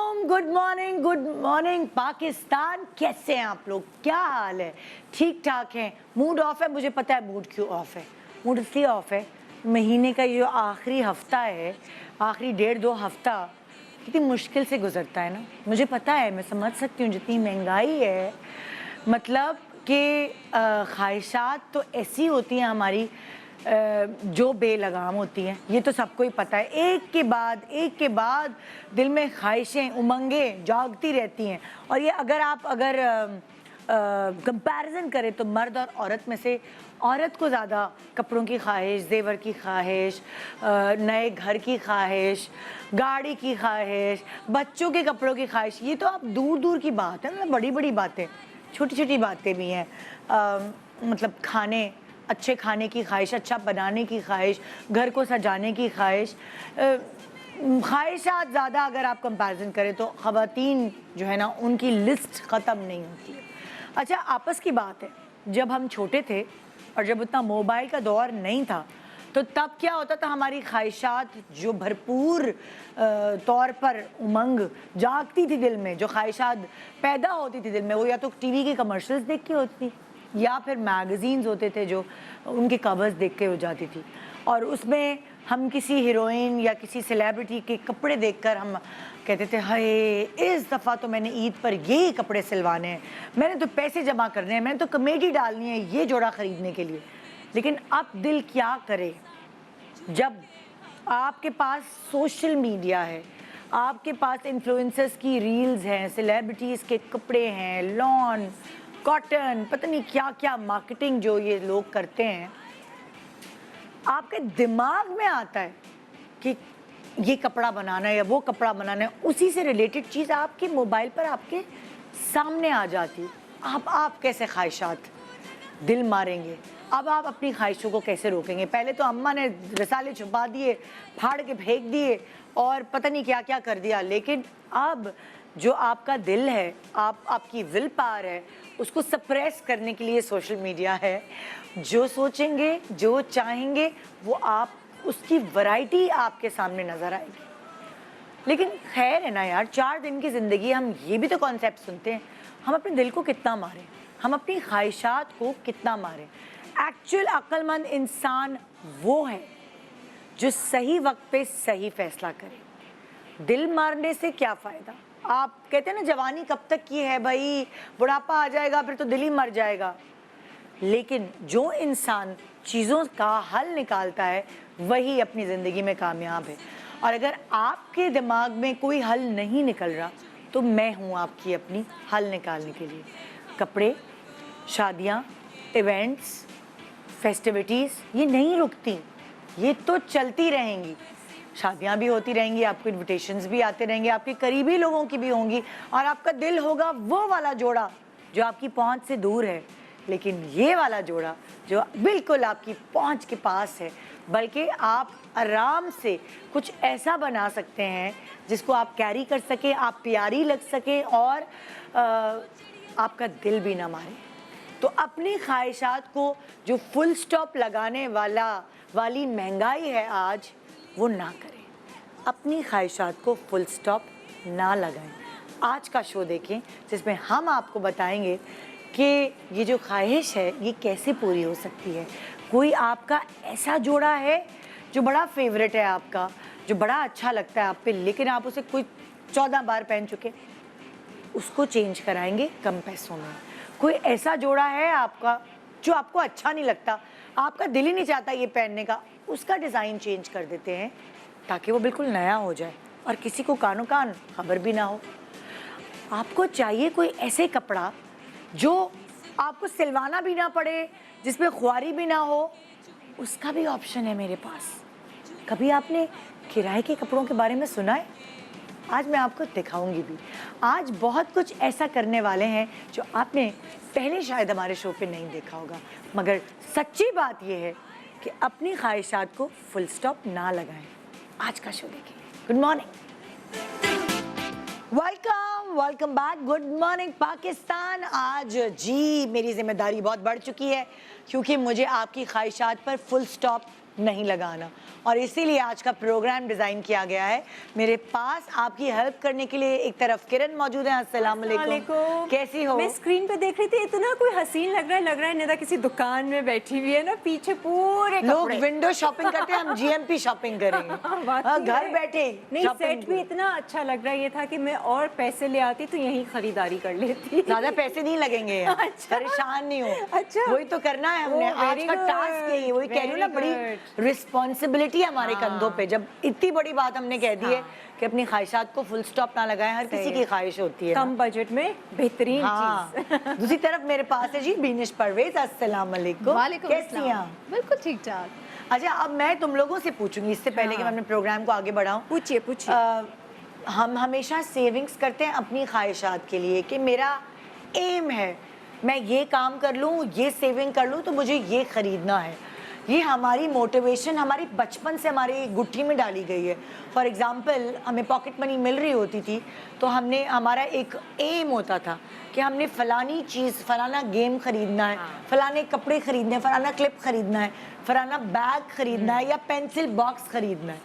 वालेकुम, good morning Pakistan. कैसे हैं आप लोग? क्या हाल है? ठीक ठाक हैं? मूड ऑफ है? मुझे पता है मूड क्यों ऑफ है। मूड इसलिए ऑफ है, महीने का ये जो आखिरी हफ्ता है, आखिरी 1.5-2 हफ्ता कितनी मुश्किल से गुजरता है ना। मुझे पता है, मैं समझ सकती हूँ जितनी महंगाई है, मतलब कि ख्वाहिशात तो ऐसी होती हैं हमारी जो बेलगाम होती हैं। ये तो सबको ही पता है। एक के बाद दिल में ख्वाहिशें, उमंगें जागती रहती हैं। और ये अगर कंपैरिजन करें तो मर्द और औरत में से औरत को ज़्यादा कपड़ों की ख्वाहिश, जेवर की ख्वाहिश, नए घर की ख्वाहिश, गाड़ी की ख्वाहिश, बच्चों के कपड़ों की ख्वाहिश, ये तो आप दूर दूर की बात है। मतलब बड़ी बड़ी बातें, छोटी छोटी बातें भी हैं। मतलब अच्छे खाने की ख्वाहिश, अच्छा बनाने की ख्वाहिश, घर को सजाने की ख्वाहिश। ख्वाहिशात ज़्यादा अगर आप कंपैरिजन करें तो ख़वातीन जो है ना, उनकी लिस्ट ख़त्म नहीं होती है। अच्छा, आपस की बात है, जब हम छोटे थे और जब उतना मोबाइल का दौर नहीं था, तो तब क्या होता था, हमारी ख्वाहिशात जो भरपूर तौर पर उमंग जागती थी दिल में, जो ख्वाहिशात पैदा होती थी दिल में, वो या तो टीवी की कमर्शियल्स देख के होती थी या फिर मैगज़ीन्स होते थे जो उनके कवर्स देख के हो जाती थी। और उसमें हम किसी हीरोइन या किसी सेलिब्रिटी के कपड़े देखकर हम कहते थे, हाय इस दफ़ा तो मैंने ईद पर यही कपड़े सिलवाने हैं, मैंने तो पैसे जमा करने हैं, मैंने तो कमेटी डालनी है ये जोड़ा ख़रीदने के लिए। लेकिन अब दिल क्या करे जब आपके पास सोशल मीडिया है, आपके पास इन्फ्लुएंसर्स की रील्स हैं, सेलिब्रिटीज़ के कपड़े हैं, लॉन, कॉटन, पता नहीं क्या क्या मार्केटिंग जो ये लोग करते हैं। आपके दिमाग में आता है कि ये कपड़ा बनाना है या वो कपड़ा बनाना है, उसी से रिलेटेड चीज़ आपके मोबाइल पर आपके सामने आ जाती। आप कैसे ख्वाहिशात दिल मारेंगे? अब आप अपनी ख्वाहिशों को कैसे रोकेंगे? पहले तो अम्मा ने रसाले छुपा दिए, फाड़ के फेंक दिए और पता नहीं क्या क्या कर दिया। लेकिन अब जो आपका दिल है, आपकी विल पावर है, उसको सप्रेस करने के लिए सोशल मीडिया है। जो सोचेंगे, जो चाहेंगे, वो आप उसकी वैरायटी आपके सामने नज़र आएगी। लेकिन खैर है ना यार, 4 दिन की ज़िंदगी, हम ये भी तो कॉन्सेप्ट सुनते हैं, हम अपने दिल को कितना मारें, हम अपनी ख्वाहिशात को कितना मारें। एक्चुअल अक्लमंद इंसान वो है जो सही वक्त पे सही फैसला करे। दिल मारने से क्या फ़ायदा? आप कहते हैं ना, जवानी कब तक की है भाई, बुढ़ापा आ जाएगा फिर तो दिल ही मर जाएगा। लेकिन जो इंसान चीज़ों का हल निकालता है वही अपनी ज़िंदगी में कामयाब है। और अगर आपके दिमाग में कोई हल नहीं निकल रहा, तो मैं हूँ आपकी अपनी हल निकालने के लिए। कपड़े, शादियाँ, इवेंट्स, फेस्टिविटीज़ ये नहीं रुकती, ये तो चलती रहेंगी। शादियाँ भी होती रहेंगी, आपको इन्विटेशंस भी आते रहेंगे, आपके करीबी लोगों की भी होंगी, और आपका दिल होगा वो वाला जोड़ा जो आपकी पहुंच से दूर है। लेकिन ये वाला जोड़ा जो बिल्कुल आपकी पहुंच के पास है, बल्कि आप आराम से कुछ ऐसा बना सकते हैं जिसको आप कैरी कर सकें, आप प्यारी लग सकें और आपका दिल भी ना मारे। तो अपनी ख्वाहिशात को जो फुल स्टॉप लगाने वाली महंगाई है आज, वो ना करें। अपनी ख्वाहिशात को फुल स्टॉप ना लगाएं। आज का शो देखें जिसमें हम आपको बताएंगे कि ये जो ख्वाहिश है ये कैसे पूरी हो सकती है। कोई आपका ऐसा जोड़ा है जो बड़ा फेवरेट है आपका, जो बड़ा अच्छा लगता है आप पे, लेकिन आप उसे कोई 14 बार पहन चुके, उसको चेंज कराएंगे कम पैसों में। कोई ऐसा जोड़ा है आपका जो आपको अच्छा नहीं लगता, आपका दिल ही नहीं चाहता ये पहनने का, उसका डिज़ाइन चेंज कर देते हैं ताकि वो बिल्कुल नया हो जाए और किसी को कानो कान खबर भी ना हो। आपको चाहिए कोई ऐसे कपड़ा जो आपको सिलवाना भी ना पड़े, जिसमें ख्वारी भी ना हो, उसका भी ऑप्शन है मेरे पास। कभी आपने किराए के कपड़ों के बारे में सुना है? आज मैं आपको दिखाऊंगी भी। आज बहुत कुछ ऐसा करने वाले हैं जो आपने पहले शायद हमारे शो पे नहीं देखा होगा, मगर सच्ची बात यह है कि अपनी ख्वाहिशात को फुल स्टॉप ना लगाएं। आज का शो देखें। Good morning, welcome back. Good morning Pakistan. आज जी मेरी जिम्मेदारी बहुत बढ़ चुकी है, क्योंकि मुझे आपकी ख्वाहिशात पर फुल स्टॉप नहीं लगाना। और इसीलिए आज का प्रोग्राम डिजाइन किया गया है। मेरे पास आपकी हेल्प करने के लिए एक तरफ किरण मौजूद है। अस्सलाम वालेकुम, कैसी हो? मैं स्क्रीन पे देख रही थी, इतना कोई हसीन लग रहा है निदा किसी दुकान में बैठी हुई है ना, पीछे पूरे लोग विंडो शॉपिंग करते हैं, हम जीएमपी शॉपिंग करेंगे। घर बैठे नहीं, सेट भी इतना अच्छा लग रहा है। ये था कि मैं और पैसे ले आती तो यहीं खरीदारी कर लेती। ज्यादा पैसे नहीं लगेंगे। अच्छा। परेशान नहीं हो। अच्छा, वही तो करना है हमने। आज का टास्क यही है। वही कह रही हूँ ना, बड़ी रिस्पॉन्सिबिलिटी है हमारे कंधों पे। जब इतनी बड़ी बात हमने कह दी है कि अपनी ख्वाहिशात को फुल स्टॉप ना लगाएं। हर किसी की ख्वाहिश होती है कम बजट में बेहतरीन चीज। दूसरी तरफ मेरे पास है जी बीनिश परवेज। अस्सलाम वालेकुम, कैसी हैं आप? बिल्कुल ठीक ठाक। अच्छा, अब मैं तुम लोगों से पूछूंगी इससे पहले कि मैं अपने प्रोग्राम को आगे बढ़ाऊं। पूछिए। हम हमेशा सेविंग्स करते हैं अपनी ख्वाहिशात के लिए कि मेरा एम है मैं ये काम कर लूँ, ये सेविंग कर लूँ तो मुझे ये ख़रीदना है। ये हमारी मोटिवेशन हमारी बचपन से हमारी गुट्ठी में डाली गई है। फॉर एग्ज़ाम्पल, हमें पॉकेट मनी मिल रही होती थी तो हमने हमारा एक एम होता था कि हमने फ़लानी चीज़, फ़लाना गेम ख़रीदना है, फ़लाने कपड़े ख़रीदने हैं, फ़लाना क्लिप ख़रीदना है, फ़लाना बैग ख़रीदना है या पेंसिल बॉक्स ख़रीदना है।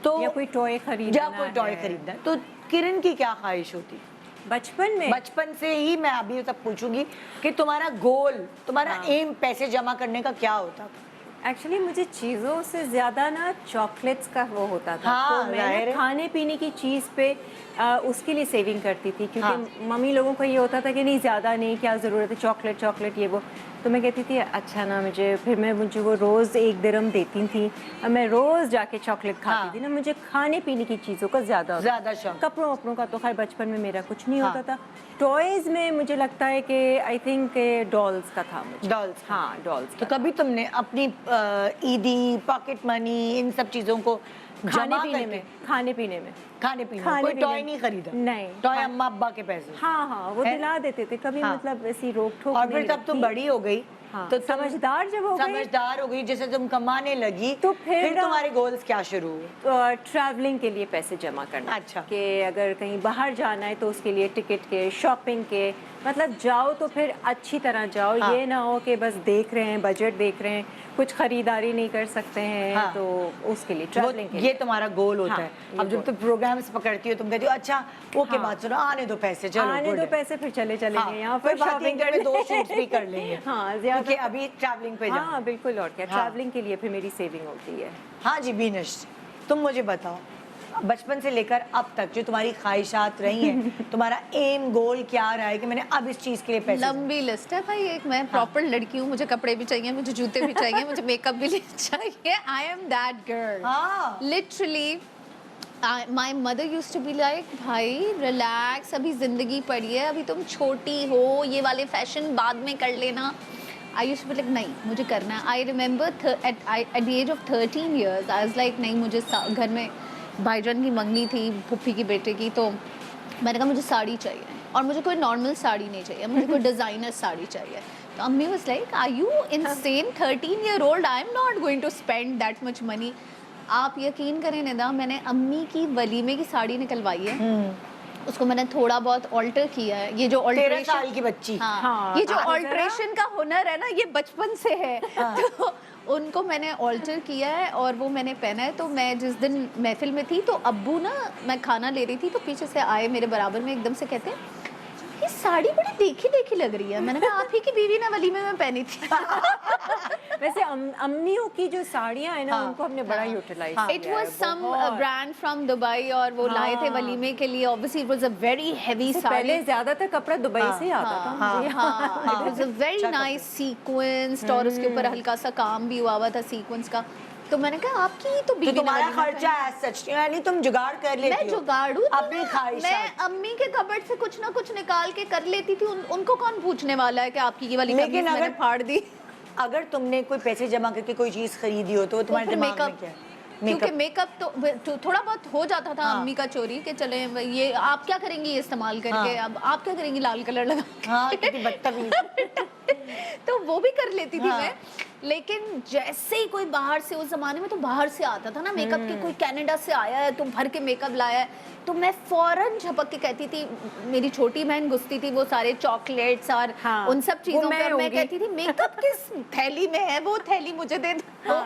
तो या कोई टॉय खरीदना है। तो किरण की क्या ख्वाहिश होती? बचपन से ही मैं अभी तक पूछूंगी कि तुम्हारा गोल, तुम्हारा एम पैसे जमा करने का क्या होता? एक्चुअली मुझे चीज़ों से ज़्यादा ना चॉकलेट्स का वो होता था। तो मैं खाने पीने की चीज़ पे उसके लिए सेविंग करती थी, क्योंकि मम्मी लोगों को ये होता था कि नहीं ज़्यादा नहीं, क्या ज़रूरत है चॉकलेट ये वो। तो मैं कहती थी अच्छा ना मुझे वो रोज़ 1 दिरहम देती थी और मैं रोज़ जाके चॉकलेट खाती थी ना। मुझे खाने पीने की चीज़ों का ज़्यादा शौक। कपड़ों वपड़ों का तो खैर बचपन में मेरा कुछ नहीं होता था। टॉयज़ में मुझे लगता है कि आई थिंक डॉल्स का था मुझे। डॉल्स। तो कभी तुमने अपनी ईदी, पॉकेट मनी, इन सब चीज़ों को खाने पीने में कोई टॉय नहीं खरीदा? नहीं, टॉय अम्मा अब्बा के पैसे? हाँ वो दिला देते थे कभी। मतलब ऐसी रोक ठोक। और फिर तब तुम बड़ी हो गई तो समझदार हो गई, जैसे तुम कमाने लगी तो फिर तुम्हारे गोल्स क्या शुरू हुए? ट्रैवलिंग के लिए पैसे जमा करना। अच्छा। कि अगर कहीं बाहर जाना है तो उसके लिए टिकट के, शॉपिंग के, मतलब जाओ तो फिर अच्छी तरह जाओ। ये ना हो कि बस देख रहे हैं, बजट देख रहे हैं, कुछ खरीदारी नहीं कर सकते हैं। तो उसके लिए ट्रैवलिंग के लिए ये तुम्हारा गोल होता है। अब जब तुम प्रोग्राम्स पकड़ती हो तुम कहती हो अच्छा ओके बात सुनो, आने दो पैसे, चलो आने दो पैसे, फिर चलेंगे यहाँ पर शॉपिंग करके 2 शूट्स भी कर लेंगे। क्योंकि अभी ट्रैवलिंग पे जाना। बिल्कुल। और क्या, ट्रैवलिंग के लिए फिर मेरी सेविंग होती है। हाँ जी बीनिश, तुम मुझे बताओ बचपन से लेकर अब तक जो तुम्हारी ख्वाहिशात रही हैं, तुम्हारा एम गोल क्या रहा है कि मैंने अब इस चीज के लिए पैसे? लंबी लिस्ट है भाई। एक मैं प्रॉपर लड़की हूँ, मुझे कपड़े भी चाहिए, मुझे जूते भी चाहिए, मुझे मेकअप भी चाहिए। I am that girl literally. My mother use to be like भाई रिलैक्स, अभी जिंदगी पड़ी है, अभी तुम छोटी हो, ये वाले फैशन बाद में कर लेना। I use to be like नहीं मुझे करना है। I remember at the age of 13 years I was like नहीं, मुझे घर में भाईजान की मंगनी थी, फुप्पी की बेटे की, तो मैंने कहा मुझे साड़ी चाहिए और मुझे कोई नॉर्मल साड़ी नहीं चाहिए, मुझे कोई डिज़ाइनर साड़ी चाहिए। तो अम्मी was like are you insane, 13 year old, I am not going to spend that much money. आप यकीन करें निदा, मैंने अम्मी की वलीमे की साड़ी निकलवाई है, उसको मैंने थोड़ा बहुत ऑल्टर किया है। ये जो 13 साल की बच्ची, ये जो ऑल्ट्रेशन का हुनर है ना, ये बचपन से है। तो उनको मैंने ऑल्टर किया है और वो मैंने पहना है। तो मैं जिस दिन महफिल में थी तो अब्बू ना, मैं खाना ले रही थी तो पीछे से आए मेरे बराबर में, एकदम से कहते हैं ये साड़ी बड़ी देखी लग रही है। मैंने कहा आप ही की बीवी ने वलीमे में पहनी थी। वैसे अम्मियों की जो साड़ियाँ हैं ना, उनको हमने बड़ा यूटिलाइज किया। It was some brand from Dubai और वो लाए थे वलीमे के लिए। Obviously it was a very heavy sari. पहले ज्यादातर कपड़ा दुबई से आता था। It was a very nice sequenced और उसके ऊपर हल्का सा काम भी हुआ था सीक्वेंस का। तो मैंने कहा आपकी तो बीवी ने तुम्हारा खर्चा है सच, यानी तुम जुगाड़ कर लेती हो। मैं जुगाड़ू अपनी ख्वाहिश। मैं अम्मी के कबर्ड से कुछ ना कुछ निकाल के कर लेती थी। उनको कौन पूछने वाला है कि आपकी ये वाली कमीज मैंने फाड़ दी। अगर तुमने कोई पैसे जमा करके कोई चीज खरीदी हो तो तुम्हारे दिमाग में क्या है? क्योंकि मेकअप तो थोड़ा बहुत हो जाता था अम्मी का चोरी के, चले ये आप क्या करेंगी ये इस्तेमाल करके, अब आप क्या करेंगी लाल कलर लगा के। कितनी बदतमीज। तो वो भी कर लेती थी मैं। लेकिन जैसे ही कोई बाहर से, उस जमाने में तो बाहर से आता था ना मेकअप के, कोई कनाडा से आया है तो भर के मेकअप लाया है, तो मैं फौरन झपक के कहती थी, मेरी छोटी बहन घुसती थी वो सारे चॉकलेट्स और हाँ, उन सब चीजों मैं पर, मैं होंगी। कहती थी मेकअप किस थैली में है, वो थैली मुझे दे दो।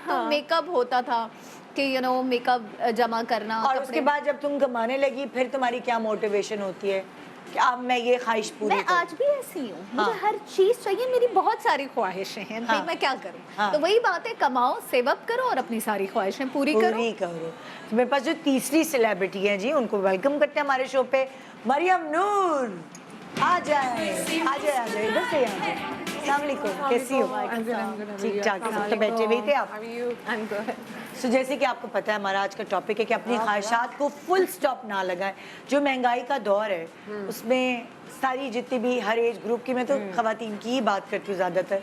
तो मेकअप होता था कि मेकअप जमा करना। और उसके बाद जब तुम कमाने लगी फिर तुम्हारी क्या मोटिवेशन होती है कि अब मैं ये ख्वाहिश पूरी मैं करूं? आज भी ऐसी हूँ, मुझे हर चीज चाहिए, मेरी बहुत सारी ख्वाहिशें हैं, भाई मैं क्या करूँ। तो वही बात है, कमाओ, सेव अप करो और अपनी सारी ख्वाहिशें पूरी करो। तो मेरे पास जो तीसरी सेलिब्रिटी है जी, उनको वेलकम करते हैं हमारे शो पे। मरियम नूर, आ जाए इधर से। अस्सलाम वालेकुम, कैसी हो? ठीक ठाक, सब तो बैठे हुए थे आप। सो जैसे कि आपको पता है हमारा आज का टॉपिक है कि अपनी ख्वाहिशात को फुल स्टॉप ना लगाएं। जो महंगाई का दौर है उसमें सारी जितनी भी हर एज ग्रुप की, मैं तो खवातीन की ही बात करती हूँ ज़्यादातर,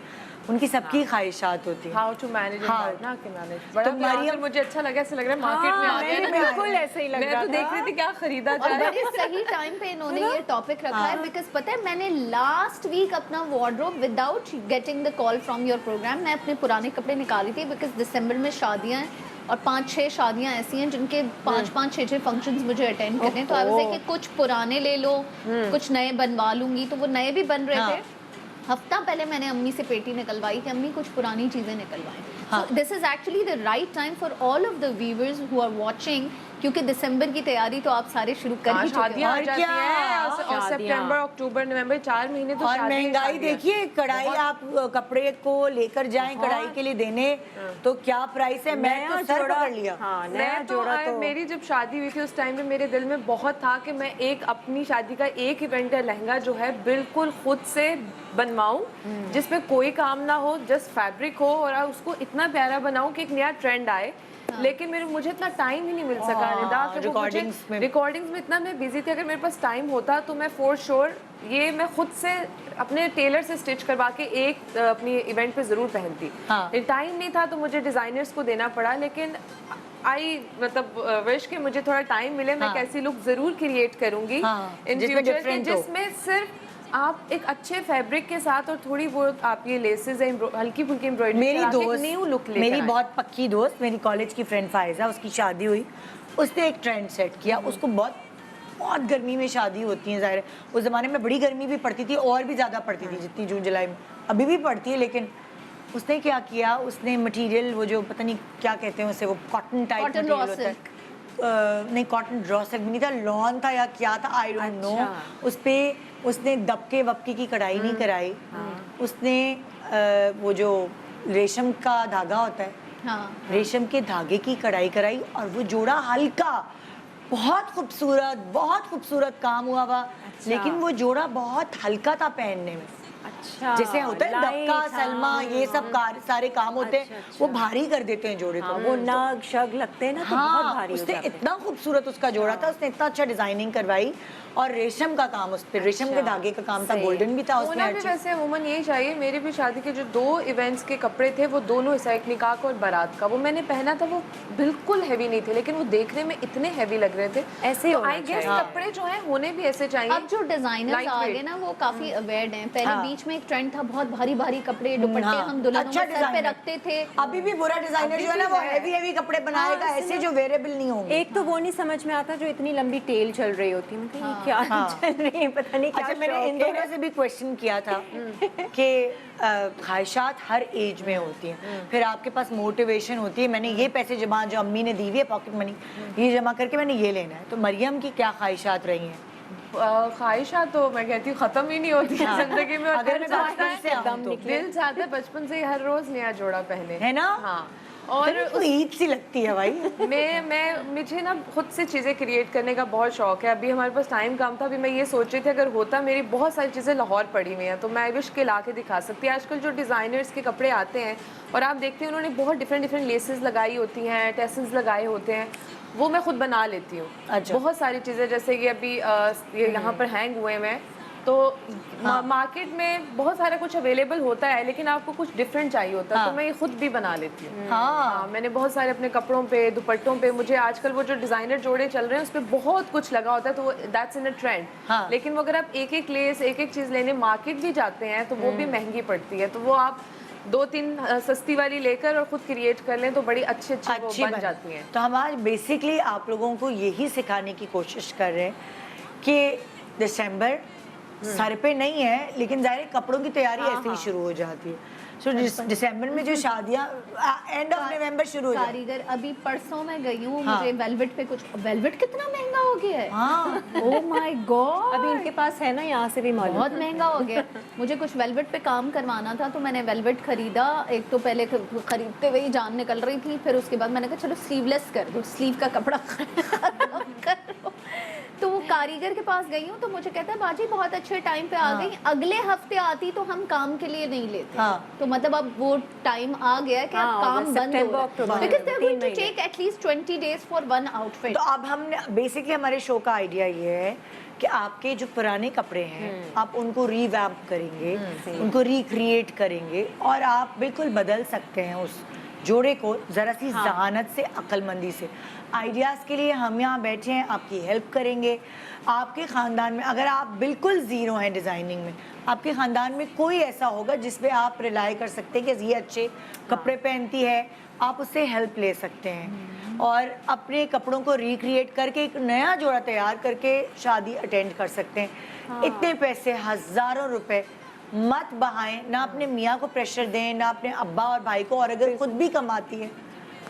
उनकी सबकी ख्वाहिशात होती हैं। हाउ टू मैनेज ना कि मैनेज। बड़ा तो मरियम मुझे अच्छा लगा, ऐसा लग रहा है मार्केट में आ गया ना, बिल्कुल ऐसे ही लग रहा मैं तो देख रही थी क्या खरीदा और जाए। बड़े सही टाइम पे इन्होंने ये टॉपिक रखा है, बिकॉज पता है मैंने लास्ट वीक अपना wardrobe without getting the call from your program, मैं अपने पुराने कपड़े निकाली थी, बिकॉज दिसंबर में शादियां हैं और 5-6 शादियां ऐसी हैं जिनके 5-5, 6-6 फंक्शंस मुझे अटेंड करने हैं। तो आई वाज लाइक कि कुछ पुराने ले लो, कुछ नए बनवा लूंगी। तो वो नए भी बन रहे थे। हफ्ता पहले मैंने अम्मी से पेटी निकलवाई कि अम्मी कुछ पुरानी चीज़ें निकलवाएं। So this is actually the right time for all of the viewers who are watching, क्योंकि दिसंबर की तैयारी तो आप सारे शुरू कर ही चुके शादियां आ और जाती क्या? हैं और सितंबर, अक्टूबर, नवंबर 4 महीने तो और शादी ही महंगाई शादी है। देखिए, कढ़ाई आप कपड़े को लेकर जाएं कढ़ाई के लिए देने, तो क्या प्राइस है। मैं तो सर पकड़ लिया। मैं तो मेरी जब शादी हुई थी उस टाइम पे मेरे दिल में बहुत था कि मैं एक अपनी शादी का एक इवेंट का लहंगा जो है बिल्कुल खुद से बनवाऊं, जिसमें कोई काम ना हो, जस्ट फैब्रिक हो और उसको इतना प्यारा बनाऊं कि एक नया ट्रेंड आए। लेकिन मुझे इतना टाइम ही नहीं मिल सका निदा, रिकॉर्डिंग्स में इतना मैं बिजी थी। अगर मेरे पास टाइम होता तो मैं फॉर श्योर ये मैं खुद से अपने टेलर से स्टिच करवा के एक अपनी इवेंट पे जरूर पहनती। टाइम नहीं था तो मुझे डिजाइनर्स को देना पड़ा, लेकिन मतलब विश कि मुझे थोड़ा टाइम मिले, मैं कैसी लुक जरूर क्रिएट करूंगी इन फ्यूचर के, जिसमें सिर्फ आप एक अच्छे फैब्रिक के साथ और थोड़ी बहुत आप ये लेसेस हल्की फुल्की एम्ब्रॉयडरी, मेरी दोस्त, न्यू लुक लेकर मेरी बहुत पक्की दोस्त, मेरी कॉलेज की फ्रेंड फायजा, उसकी शादी हुई, उसने एक ट्रेंड सेट किया। उसको बहुत गर्मी में शादी होती है, जाहिर है उस ज़माने में बड़ी गर्मी भी पड़ती थी और भी ज़्यादा पड़ती थी जितनी जून जुलाई में अभी भी पड़ती है। लेकिन उसने क्या किया, उसने मटेरियल वो जो पता नहीं क्या कहते हैं उसे, वो कॉटन टाइप मटेरियल होता है, नहीं कॉटन ड्रॉ सिल्क भी नहीं था, लॉन था या क्या था, आई डोंट नो। उस पे उसने दबके वबके की कढ़ाई नहीं कराई, उसने वो जो रेशम का धागा होता है, रेशम के धागे की कढ़ाई कराई और वो जोड़ा हल्का, बहुत खूबसूरत काम हुआ। लेकिन वो जोड़ा बहुत हल्का था पहनने में। अच्छा, जैसे होता है दबका, सलमा, ये सब सारे काम होते हैं, वो भारी कर देते हैं जोड़े को। वो नग शग लगते हैं ना, तो बहुत भारी हो उसने जाते हैं। इतना खूबसूरत उसका जोड़ा था, उसने इतना अच्छा डिजाइनिंग करवाई और रेशम का काम उस पे, रेशम के धागे का काम था, गोल्डन भी था उसमें। होना भी वैसे अमूमन यही चाहिए। मेरे भी शादी के जो 2 इवेंट्स के कपड़े थे वो दोनों हिस्सा, एक निकाह का और बारात का, वो मैंने पहना था, वो बिल्कुल हैवी नहीं थे लेकिन वो देखने में इतने हैवी लग रहे थे। ऐसे तो आई गेस कपड़े जो हैं होने भी ऐसे चाहिए। अब जो डिजाइनर्स आ गए ना वो काफी अवेयर्ड हैं। पहले बीच में एक ट्रेंड था, बहुत भारी भारी कपड़े, दुपट्टे हम दुल्हनों अच्छा में सर पे रखते थे। अभी भी बुरा डिजाइनर जो है ना वो हैवी कपड़े बनाएगा, ऐसे जो वेरिएबल नहीं होंगे। एक तो वो नहीं समझ में आता जो इतनी लंबी टेल चल रही होती है, मतलब ये क्या चल रही है, पता नहीं क्या। अच्छा, मैंने इन दोनों से भी क्वेश्चन किया था कि ख्वाहिशात हर एज में होती हैं, फिर आपके पास मोटिवेशन होती है, मैंने ये पैसे जमा, जो अम्मी ने दी हुई है पॉकेट मनी, ये जमा करके मैंने ये लेना है। तो मरियम की क्या ख्वाहिशात रही हैं? ख्वाहिशात तो मैं कहती हूँ खत्म ही नहीं होती है जिंदगी में। अगर मैं बचपन से आऊं तो दिल चाहता है बचपन से ही हर रोज नया जोड़ा पहने, है ना? हाँ। और तो ईद सी लगती है भाई। मुझे ना खुद से चीज़ें क्रिएट करने का बहुत शौक है। अभी हमारे पास टाइम कम था, अभी मैं ये सोच रही थी अगर होता, मेरी बहुत सारी चीज़ें लाहौर पड़ी हुई हैं तो मैं विश के ला के दिखा सकती। आजकल जो डिज़ाइनर्स के कपड़े आते हैं और आप देखते हैं उन्होंने बहुत डिफरेंट लेसेस लगाई होती हैं, टेसल्स लगाए होते हैं, वो मैं खुद बना लेती हूँ। अच्छा। बहुत सारी चीज़ें, जैसे कि अभी ये यहाँ पर हैंग हुए हैं, तो मार्केट में बहुत सारा कुछ अवेलेबल होता है लेकिन आपको कुछ डिफरेंट चाहिए होता है, तो मैं ये खुद भी बना लेती हूँ। हाँ, मैंने बहुत सारे अपने कपड़ों पे, दुपट्टों पे, मुझे आजकल वो जो डिजाइनर जोड़े चल रहे हैं उस पर बहुत कुछ लगा होता है, तो दैट्स इन अ ट्रेंड। लेकिन वो अगर आप एक एक लेस, एक एक चीज़ लेने मार्केट भी जाते हैं तो वो भी महंगी पड़ती है, तो वो आप 2-3 सस्ती वाली लेकर और खुद क्रिएट कर लें तो बड़ी अच्छी अच्छी बन जाती हैं। तो हम आज बेसिकली आप लोगों को यही सिखाने की कोशिश कर रहे हैं कि दिसंबर सर पे नहीं है, लेकिन जाहिर है कपड़ों की तैयारी ऐसे ही शुरू हो जाती है। सो दिसंबर में जो शादियां एंड ऑफ नवंबर शुरू हो जाती कारीगर अभी परसों मैं गई हूँ, हाँ। मुझे वेलवेट पे कुछ, वेलवेट कितना महंगा हो गया है। हाँ ओह माय गॉड, अभी इनके पास है ना, यहाँ से भी मालूम। बहुत महंगा हो गया। मुझे कुछ वेलवेट पे काम करवाना था तो मैंने वेलवेट खरीदा। एक तो पहले खरीदते हुए ही जान निकल रही थी, फिर उसके बाद मैंने कहा चलो स्लीवलेस कर दो, स्लीव का कपड़ा करो। तो वो कारीगर के पास गई हूँ तो मुझे कहता है बाजी बहुत अच्छे टाइम पे आ गई, अगले हफ्ते आती तो हम काम के लिए नहीं लेते। हाँ। तो मतलब अब वो टाइम आ गया कि अब काम बंद सितंबर, हो अक्टूबर, because they are going to 3 take at least 20 days for one outfit. तो अब हमने बेसिकली हमारे शो का आइडिया ये है कि आपके जो पुराने कपड़े हैं आप उनको रीवैम्प करेंगे, उनको रिक्रिएट करेंगे और आप बिल्कुल बदल सकते हैं उस जोड़े को ज़रा सी जहानत से, अक्लमंदी से। आइडियाज़ के लिए हम यहाँ बैठे हैं, आपकी हेल्प करेंगे। आपके ख़ानदान में अगर आप बिल्कुल ज़ीरो हैं डिज़ाइनिंग में, आपके ख़ानदान में कोई ऐसा होगा जिस पे आप रिलाई कर सकते हैं कि ये अच्छे कपड़े पहनती है, आप उससे हेल्प ले सकते हैं और अपने कपड़ों को रिक्रिएट करके एक नया जोड़ा तैयार करके शादी अटेंड कर सकते हैं। इतने पैसे, हज़ारों रुपए मत बहाएं, ना अपने मियाँ को प्रेशर दें, ना अपने अब्बा और भाई को। और अगर खुद भी कमाती है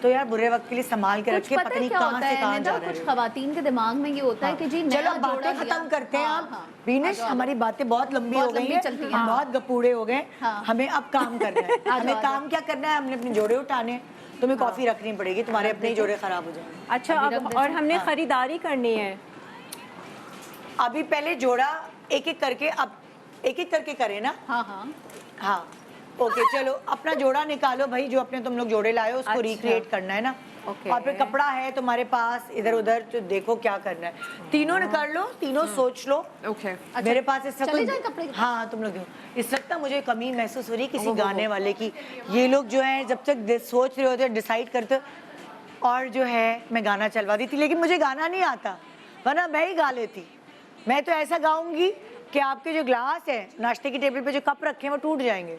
तो यार बुरे वक्त के लिए संभाल के रखिए, पता नहीं कहाँ से कहाँ जा रहे कुछ हैं। खवातीन के दिमाग में ये होता है कि जी चलो नया अब बातें जोड़ा खत्म करते हैं। हाँ, आप हाँ। बीनेश, हमारी बातें बहुत लंबी हो बहुत गई लंबी हैं, चलती हैं। हम बहुत गपूड़े हो गए। हाँ। हमें अब काम करना है। हमें आ काम क्या करना है, हमने अपने जोड़े उठाने हैं। तुम्हें कॉफी रखनी पड़ेगी, तुम्हारे अपने ही जोड़े खराब हो जाएंगे। अच्छा, अब और हमने खरीदारी करनी है। अभी पहले जोड़ा एक एक करके, अब एक एक करके करें ना। हाँ हाँ हाँ ओके, चलो अपना जोड़ा निकालो भाई, जो अपने तुम लोग जोड़े लाए हो उसको अच्छा। रिक्रिएट करना है ना। ओके। और फिर कपड़ा है तुम्हारे पास इधर उधर, तो देखो क्या करना है। तीनों कर लो, तीनों सोच लो। ओके। मेरे पास इस वक्त चले जाएं कपड़े के हाँ तुम लोग इस वक्त ना मुझे कमी महसूस हो रही है किसी गाने वाले की। ये लोग जो है जब तक सोच रहे होते, डिसाइड करते हो, और जो है मैं गाना चलवा दी थी, लेकिन मुझे गाना नहीं आता, वरना मैं ही गा लेती। मैं तो ऐसा गाऊंगी कि आपके जो ग्लास है, नाश्ते की टेबल पे जो कप रखे हैं वो टूट जाएंगे।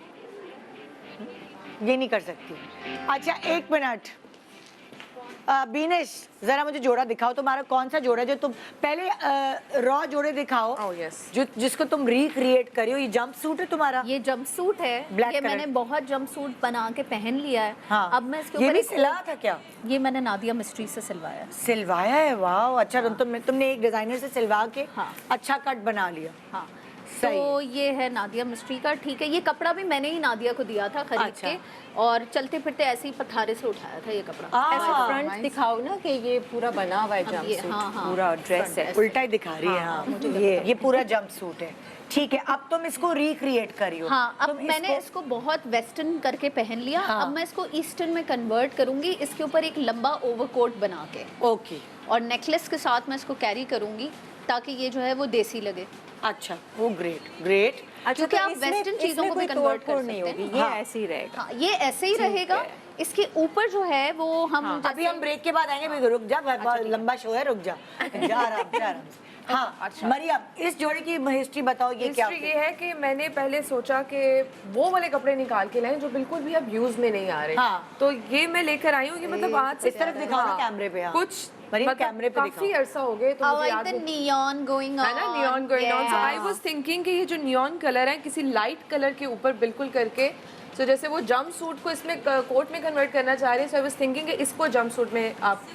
ये नहीं कर सकती। अच्छा एक मिनट, बीनेश जरा मुझे जोड़ा दिखाओ, तुम्हारा कौन सा जोड़ा जो तुम पहले रॉ जोड़े दिखाओ। Oh, yes. जो जिसको तुम रिक्रिएट करी हो। ये जंप सूट है तुम्हारा? ये जंपसूट है, Black ये color। मैंने बहुत जंपसूट बना के पहन लिया है। हाँ। अब मैं इसके ये ऊपर भी एक सिला था क्या? ये मैंने नादिया मिस्ट्री से सिलवाया है। सिलवाया है, वाह अच्छा। तुमने एक डिजाइनर से सिलवा के हाँ। अच्छा कट बना लिया। हाँ सही। तो ये है नादिया मिस्ट्री का, ठीक है। ये कपड़ा भी मैंने ही नादिया को दिया था खरीद अच्छा। के, और चलते फिरते ऐसे ही पथारे से उठाया था ये कपड़ा। ऐसा फ्रंट दिखाओ ना कि ये पूरा बना हुआ है अब ये, जंपसूट, हाँ, हाँ, पूरा ड्रेस है। उल्टा ही दिखा रही है। हाँ ये पूरा जंप सूट है, ठीक है। अब तुम इसको रिक्रिएट करियो। हाँ, अब मैंने इसको बहुत वेस्टर्न करके पहन लिया। हाँ। अब मैं इसको ईस्टर्न में कन्वर्ट करूंगी, इसके ऊपर एक लंबा ओवरकोट बना के, ओके और नेकलेस के साथ मैं इसको कैरी करूंगी ताकि ये जो है वो देसी लगे। अच्छा वो ग्रेट ग्रेट। क्योंकि आप वेस्टर्न चीजों को भी कन्वर्ट कर नहीं सकते होगी, हैं। ये हाँ। ऐसे ही रहेगा। हाँ, ये ऐसे ही रहेगा। इसके ऊपर जो है वो हम अभी हम ब्रेक के बाद आएंगे। भी रुक जा, बहुत लंबा शो है, रुक जा जा आराम से आराम से। हाँ अच्छा। मरियम, इस जोड़े की हिस्ट्री बताओ। ये क्या हिस्ट्री ये है कि मैंने पहले सोचा कि वो वाले कपड़े निकाल के लाएं जो बिल्कुल भी अब यूज में नहीं आ रहे। हाँ। तो ये मैं लेकर आई हूँ। ये मतलब आज से इस तरफ दिखाओ ना कैमरे पे। हाँ। कुछ मरियम मतलब कैमरे पे काफी दिखाओ। अरसा हो गए, तो I मुझे like याद the नहीं- neon going on. है ना, neon going on. So I Yeah. Was thinking कि ये जो नियॉन कलर है किसी लाइट कलर के ऊपर बिल्कुल करके, सो जैसे वो जंप सूट को इसमें कोट में कन्वर्ट करना चाह रहे हैं, सो आई वाज थिंकिंग कि इसको जंप सूट में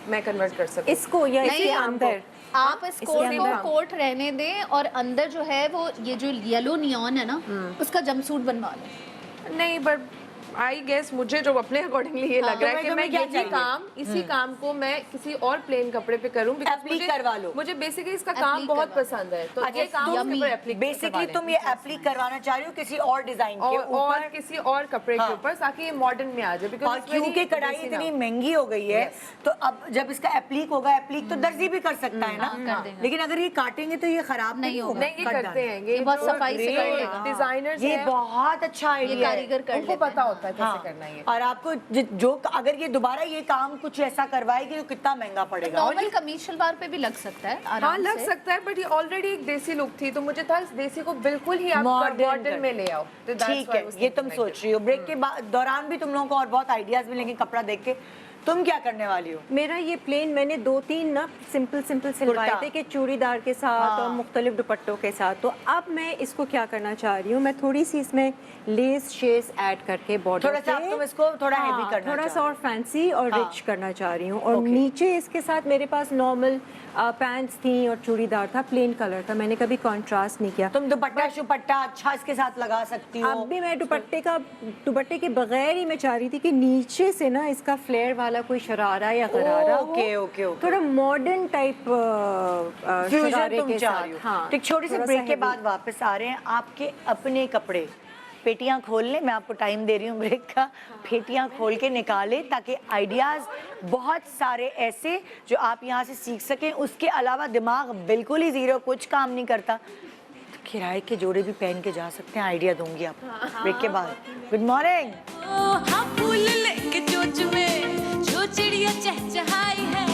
मैं कन्वर्ट कर सकूं। इसको या नहीं, इसके आपको- अंदर आप इस इसके कोट अंदर। को कोट रहने दें और अंदर जो है वो ये जो येलो नियॉन है ना, उसका जंपसूट बनवा लें। नहीं, बट आई गेस मुझे जो अपने अकॉर्डिंगली ये लग रहा है कि तुम्हें मैं क्या यही चाहिए? काम इसी काम को मैं किसी और प्लेन कपड़े पे करूं, because Applique मुझे- करवा लो। मुझे बेसिकली इसका काम Applique बहुत करवा। पसंद है, तो अच्छा, ये काम तुम उसके ऊपर एप्लीक बेसिकली तुम ये एप्लीक करवाना चाह रही हो किसी और डिजाइन के और ऊपर। किसी और कपड़े हाँ। के ऊपर, ताकि ये मॉडर्न में आ जाए। because और it's very क्योंकि कढ़ाई basic इतनी now। महंगी हो गई है, तो अब जब इसका एप्लीक होगा, एप्लीक तो दर्जी भी कर सकता है हाँ, कर ना। देगा। लेकिन अगर ये काटेंगे तो ये खराब नहीं नहीं होगा। होगा। नहीं, ये कट करते डाल। हैं ये बहुत जो सफाई से great कर लेगा। डिजाइनर्स ये हैं, बहुत अच्छा ये आइडिया है। कारीगर कर उनको लेते पता हैं। होता आता है कैसे करना है ये। और आपको जो अगर ये दोबारा ये काम कुछ ऐसा करवाएगी तो कितना महंगा पड़ेगा? नॉर्मल कमीज शलवार पे भी लग सकता है हाँ आराम लग से। सकता है, बट ये ऑलरेडी एक देसी लुक थी तो मुझे था इस देसी को बिल्कुल ही आप मॉडर्न में ले आओ। तो that's ठीक why I है, was ये तुम thinking like सोच रही हो। ब्रेक के दौरान भी तुम लोगों को और बहुत आइडियाज मिलेंगे कपड़ा देख के। तुम क्या करने वाली हो? मेरा ये प्लेन मैंने 2-3 ना सिंपल सिलवाए कुर्ता। थे कि चूड़ीदार के साथ और मुख्तलिफ दुपट्टों के साथ। तो अब मैं इसको क्या करना चाह रही हूँ, मैं थोड़ी सी इसमें लेस शेस ऐड करके बॉर्डर थोड़ा सा तुम इसको थोड़ा हेवी करना थोड़ा सा और फैंसी और हाँ। रिच करना चाह रही हूँ। और Okay. नीचे इसके साथ मेरे पास नॉर्मल पैंट्स थी और चूड़ीदार था, प्लेन कलर था, मैंने कभी कंट्रास्ट नहीं किया। तुम दुपट्टा शुपट्टा अच्छा इसके साथ लगा सकती हो। अब भी मैं दुपट्टे के बगैर ही मैं चाह रही थी कि नीचे से ना इसका फ्लेयर वाला कोई शरारा या गरारा हो, ओके, ओके, ओके। थोड़ा मॉडर्न टाइप फ्यूजन शरारे तुम के चाह साथ। रही हो। हाँ, ठीक, छोटी सी थोड़ा ब्रेक सा के heavy। बाद वापस आ रहे हैं। आपके अपने कपड़े पेटियां खोल लें, मैं आपको टाइम दे रही हूँ ब्रेक का। पेटियां खोल के निकालें ताकि आइडियाज बहुत सारे ऐसे जो आप यहाँ से सीख सकें। उसके अलावा दिमाग बिल्कुल ही जीरो, कुछ काम नहीं करता, तो किराए के जोड़े भी पहन के जा सकते हैं। आइडिया दूंगी आपको ब्रेक के बाद। Good morning. हाँ फूल लेके चोच में जो चिड़िया चहचहाई है।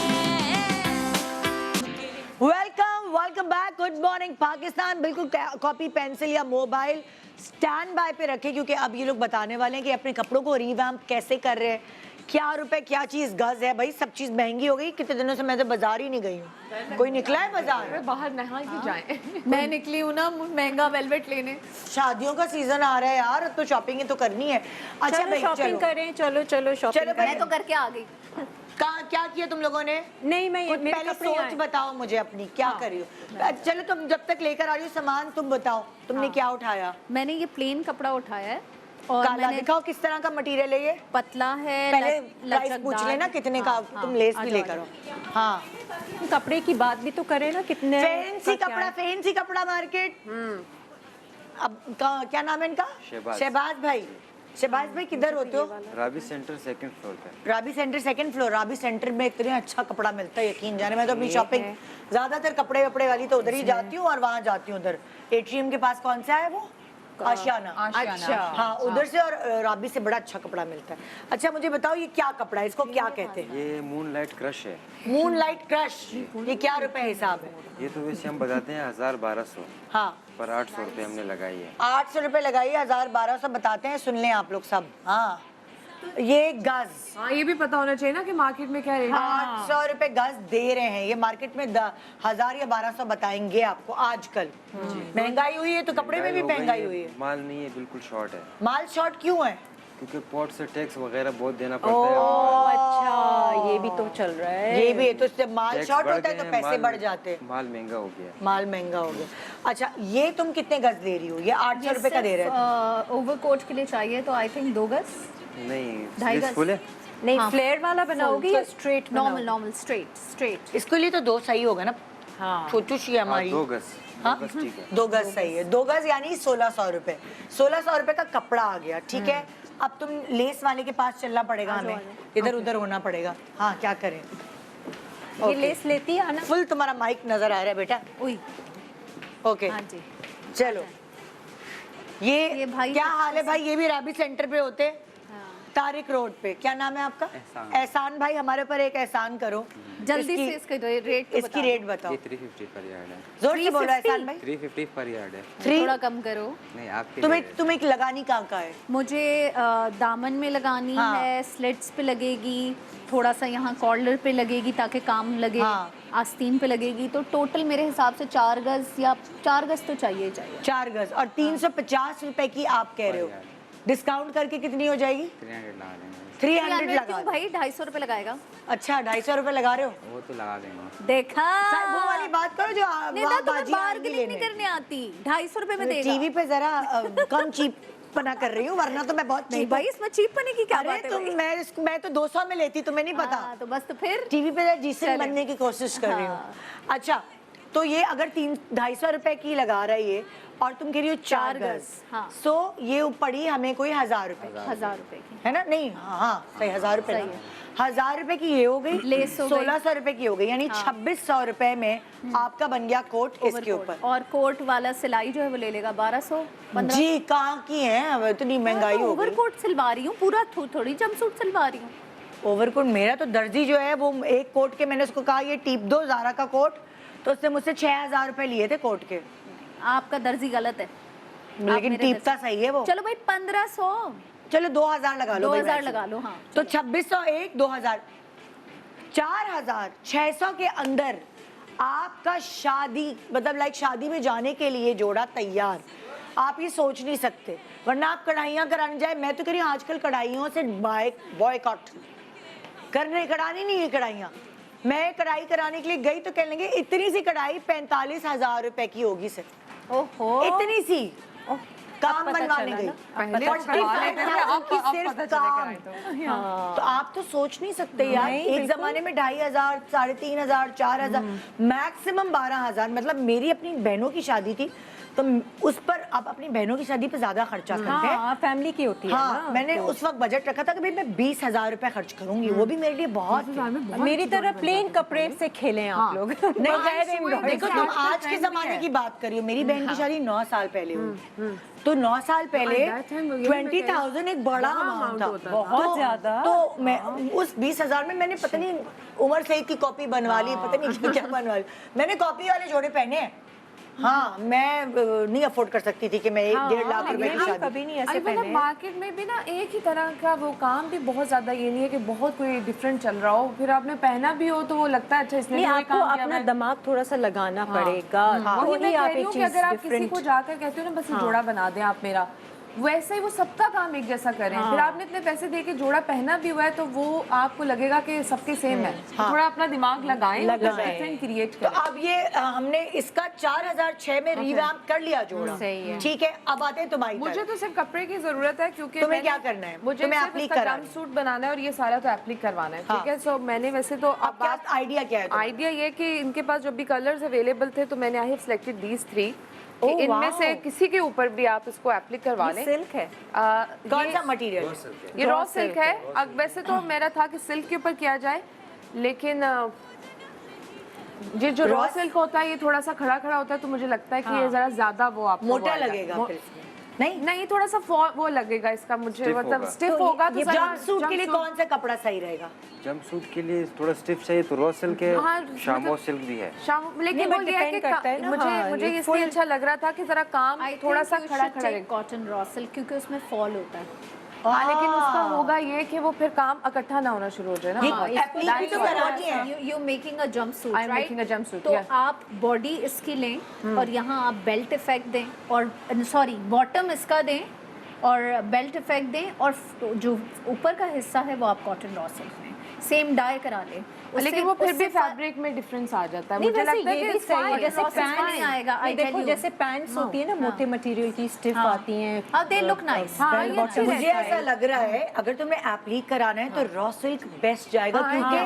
Welcome back. Good morning Pakistan. बिल्कुल कॉपी पेंसिल या मोबाइल स्टैंड बाय पे रखें क्योंकि अब ये लोग बताने वाले हैं कि अपने कपड़ों को रिवैम्प कैसे कर रहे हैं। क्या रुपए क्या चीज गज है भाई, सब चीज महंगी हो गई। कितने दिनों से मैं तो बाजार ही नहीं गई हूँ। कोई निकला है बाजार? बाहर नहा ही जाए। मैं निकली हूँ ना महंगा वेलवेट लेने। शादियों का सीजन आ रहा है यार, तो शॉपिंग तो करनी है। अच्छा चलो भाई शॉपिंग चलो करें, चलो शॉपिंग चलो, करें। मैं तो करके आ गई। क्या किया तुम लोगों ने? नहीं मैं कुछ मेरे पहले कपड़े सोच आए। बताओ मुझे अपनी, क्या कर रही हो? चलो तुम जब तक लेकर आ रही हो सामान तुम बताओ, तुमने क्या उठाया? मैंने ये प्लेन कपड़ा उठाया है और काला मैंने दिखाओ किस तरह का मटेरियल है ये। पतला है, पहले प्राइस पूछ लचकदार। लेना कितने का। हाँ, तुम लेस आ भी जाओ, लेकर आ आओ। हाँ, कपड़े की बात भी तो करें ना, कितने फैंसी का कपड़ा, फैंसी कपड़ा मार्केट। अब क्या नाम है इनका? शहबाज। शहबाज भाई। शहबाज भाई किधर होते हो? राबी सेंटर सेकंड फ्लोर पे। राबी सेंटर सेकंड फ्लोर। राबी सेंटर में इतने अच्छा कपड़ा मिलता है, यकीन जाने। मैं तो अपनी शॉपिंग ज्यादातर कपड़े वपड़े वाली तो उधर ही जाती हूँ और वहाँ जाती हूँ उधर। एट्रियम के पास कौन सा है वो? आशियाना। अच्छा हाँ, उधर से। और राबी से बड़ा अच्छा कपड़ा मिलता है। अच्छा मुझे बताओ ये क्या कपड़ा है, इसको क्या कहते हैं? ये मून लाइट क्रश है। Moon light crush. ये क्या रुपए हिसाब है? ये तो वैसे हम बताते हैं 1000-1200, हाँ, पर 800 रुपये हमने लगाई है। 800 रुपए लगाइए, 1000-1200 बताते हैं। सुन लें आप लोग सब। हाँ, ये गज हाँ ये भी पता होना चाहिए ना कि मार्केट में क्या रेट है। 800 रुपए गज दे रहे हैं। ये मार्केट में 1000 या 1200 बताएंगे आपको। आजकल महंगाई हुई है तो कपड़े में भी हो गई महंगाई हुई है। माल नहीं है, बिल्कुल शॉर्ट है, माल शॉर्ट क्यों है? क्योंकि पोर्ट से टैक्स वगैरह बहुत देना पड़ता है। अच्छा ये भी तो चल रहा है। ये भी है, तो जब माल टैक्स शॉर्ट बढ़ होता है गए तो हैं, पैसे माल- बढ़ जाते हैं। माल महंगा हो गया। माल महंगा हो गया। अच्छा ये तुम कितने गज दे रही हो? ये 800 रुपए का दे रहे हो। ओवरकोट के लिए चाहिए तो आई थिंक 2 गज। नहीं, 2.5 स्लीव्स फुल है। नहीं हाँ। फ्लेयर वाला बनाओगी या स्ट्रेट? Normal straight. इसके लिए तो 2 सही होगा ना। हाँ छोटू सी हाँ, हमारी। 2 गज। हाँ? 2 गज ठीक है। 2 गज सही है। 2 गज यानी 1600 रुपए। 1600 रुपए का कपड़ा आ गया, ठीक है। अब तुम लेस वाले के पास चलना पड़ेगा हमें, इधर उधर होना पड़ेगा। हाँ क्या करें? ये लेस लेती है ना। फुल तुम्हारा माइक नजर आ रहा है बेटा। उई, ओके हाँ जी। चलो। ये भाई क्या तो हाल है भाई? ये भी राबी सेंटर पे होते हैं, तारिक रोड पे। क्या नाम है आपका? एहसान। एहसान भाई, हमारे पर एक एहसान करो। जल्दी से इसके रेट तो इसकी रेट बताओ। ये 350 पर यार्ड है। जोर से बोलो एहसान भाई। 350 पर यार्ड है। थोड़ा कम करो। नहीं आपके तुम्हें एक लगानी कहाँ का है? मुझे दामन में लगानी हाँ। है, स्लिट्स पे लगेगी, थोड़ा सा यहाँ कॉर्नर पे लगेगी ताकि काम लगे, हाँ। आस्तीन पे लगेगी। तो टोटल मेरे हिसाब से 4 गज या 4 गज तो चाहिए ही चाहिए। 4 गज। और 350 रुपए की आप कह रहे हो, डिस्काउंट करके कितनी हो जाएगी? 300 लगा देंगे। 300 300 लगा क्यों दो। भाई, 250 रुपए लगाएगा। अच्छा 250 रुपए लगा रहे हो? वो तो लगा देंगे। देखा, वो वाली बात करो जो निदा वहाँ तुम्हें बाजी आएंगी बार्गेनिंग नहीं लेने। करने आती। 250 रुपए में देगा। टीवी पे जरा कम चीप पना कर रही हूँ, वरना तो मैं बहुत नहीं चीप भाई, इसमें चीप पने की क्या अरे बात है तुम भाई? मैं तो 200 में लेती, तुम्हें नहीं पता। हाँ, तो बस तो फिर टीवी पे जरा डिसेंट चले। बनने की कोशिश कर रही हूँ। हाँ। अच्छा तो ये अगर 250 रुपए की लगा रही है और तुम कह रही हो 4 गज, हाँ। सो ये पड़ी हमें कोई 1000 रुपए की, 1000 रुपए की। है ना? नहीं हाँ हाँ सही, 1000 रुपए सही ना। है। 1000 रुपए की ये हो गई, लेस हो गई। 1600 रुपए की हो गई, यानी 2600 रुपए में आपका बन गया कोट इसके ऊपर। और कोट वाला सिलाई जो है वो ले लेगा 1200 1500। जी कहाँ की है, अब इतनी महंगाई हो गई। ओवरकोट सिलवा रही हूँ पूरा, थोड़ी जंपसूट सिलवा रही हूँ। ओवरकोट मेरा तो दर्जी जो है वो एक कोट के मैंने उसको कहा ये टीप दो ज़ारा का कोट, तो उसने मुझसे 6000 रुपए लिए थे कोट के। आपका दर्जी गलत है। लेकिन टीपता सही है वो। चलो भाई 1500, चलो 2000 लगा लो, 2000 लगा लो। हाँ तो 2601 2000 4600 के अंदर आपका शादी मतलब लाइक शादी में जाने के लिए जोड़ा तैयार। आप ये सोच नहीं सकते, वरना आप कढ़ाइयाँ कराने जाए, मैं तो कह रही हूँ आजकल कढ़ाइयों से बॉयकॉट करने, करानी नहीं है कढ़ाइयाँ। मैं कढ़ाई कराने के लिए गई तो कह लेंगे इतनी सी कढ़ाई 45,000 रुपए की होगी सिर्फ, ओहो इतनी सी काम पता बनवाने चला गई। ना, पहले तो करवा लेते थे, अब सिर्फ पता चला काम। कराई तो आप तो सोच नहीं सकते यार, एक जमाने में 2500, 3500, 4000, मैक्सिमम 12000। मतलब मेरी अपनी बहनों की शादी थी तो उस पर आप अपनी बहनों की शादी पे ज्यादा खर्चा करते हैं। हाँ, फैमिली की होती है हाँ, ना। मैंने उस वक्त बजट रखा था कि भाई मैं 20,000 रुपए खर्च करूंगी, वो भी मेरे लिए बहुत थे। मेरी तरह प्लेन कपड़े से खेलें आप लोग। देखो तुम आज के जमाने की बात करियो, मेरी बहन की शादी 9 साल पहले हुई, तो 9 साल पहले 20,000 एक बड़ा अमाउंट था, बहुत ज्यादा। तो मैं उस 20,000 में मैंने पता नहीं उमर सईद की कॉपी बनवा ली, पता नहीं क्या बनवा ली, मैंने कॉपी वाले जोड़े पहने हैं। हाँ, मैं नहीं अफोर्ड कर सकती थी कि मैं 1.5 लाख रुपए की शादी। कभी नहीं ऐसे अरे मतलब पहने। मार्केट में भी ना एक ही तरह का वो काम भी बहुत ज्यादा, ये नहीं है कि बहुत कोई डिफरेंट चल रहा हो, फिर आपने पहना भी हो तो वो लगता है अच्छा इसने नहीं, भी वही आपको काम किया अपना है। दिमाग थोड़ा सा लगाना पड़ेगा। वही मैं आप कह रही एक हूँ कि चीज अगर आप किसी को डिफरेंट। जाकर कहते हो ना बस ये जोड़ा बना दें आप मेरा, वैसे ही वो सबका काम एक जैसा करें, फिर आपने इतने पैसे दे के जोड़ा पहना भी हुआ है तो वो आपको लगेगा कि सबके सेम है। थोड़ा अपना दिमाग लगाएं, डिफरेंट क्रिएट तो करें। अब ये हमने इसका 4006 में रिवैम्प कर लिया जोड़ा, सही है। ठीक है। अब आते हैं तुम्हारी मुझे तरफ। तो सिर्फ कपड़े की जरूरत है क्योंकि तुम्हें मैंने- क्या करना है? मुझे तुम्हें सिर्फ एप्लीक इसका कराना है। जंप सूट बनाना है और ये सारा तो एप्लीक करवाना है, हाँ। ठीक है। सो मैंने वैसे तो अब क्या आइडिया क्या है तुम्हारा? आइडिया ये कि इनके पास जो भी कलर्स अवेलेबल थे तो मैंने आई हैव सिलेक्टेड दीज 3 कि ओह, इनमें से वाओ। किसी के ऊपर भी आप इसको एप्लीक करवा लें। सिल्क है। कौन ये- सा मटेरियल? ये रॉ सिल्क है। अब वैसे तो मेरा था कि सिल्क के ऊपर किया जाए, लेकिन ये जो रॉ सिल्क होता है ये थोड़ा सा खड़ा खड़ा होता है तो मुझे लगता है कि ये जरा ज्यादा वो आपको मोटा वो आएगा। लगेगा फिर इसमें। नहीं, नहीं, थोड़ा सा वो लगेगा इसका मुझे, Stiff मतलब होगा। स्टिफ तो होगा तो ये जरा जंपसूट के लिए jumpsuit- कौन सा कपड़ा सही रहेगा? जंपसूट के लिए थोड़ा स्टिफ चाहिए तो रॉ सिल्क है, हाँ, शामो मतलब- सिल्क भी है। शाम, लेकिन नहीं, वो but ये है कि depend करता है ना, मुझे हाँ, मुझे ये इसलिए full- अच्छा लग रहा था कि जरा काम थोड़ा सा खड़ा खड़ा रहे। कॉटन रॉ सिल्क, क्योंकि उसमें फॉल होता है। हाँ, लेकिन उसका होगा ये कि वो फिर काम इकट्ठा ना होना शुरू हो जाए ना। ये हाँ, एप्लीक भी तो करानी है। You making a jumpsuit, I am making a jumpsuit, तो yeah. आप बॉडी इसकी लें और यहाँ आप बेल्ट इफेक्ट दें, और सॉरी बॉटम इसका दें और बेल्ट इफेक्ट दें, और जो ऊपर का हिस्सा है वो आप कॉटन रॉ सिल्क में सेम डाई करा लें। लेकिन वो फिर भी उससे फैब्रिक में डिफरेंस आ जाता है। नहीं, मुझे वैसे लगता है ये कि भी it's सही है। fine, जैसे it's पैंट fine। नहीं आएगा, I देखो tell you। जैसे पैंट्स होती है ना मोटे मटेरियल की, स्टिफ आती हैं। हाँ, they look nice। हाँ, Bell ये bottom। अच्छी मुझे ऐसा लग रहा है अगर तुम्हें एप्लीक कराना है तो रॉ सिल्क बेस्ट जाएगा, क्योंकि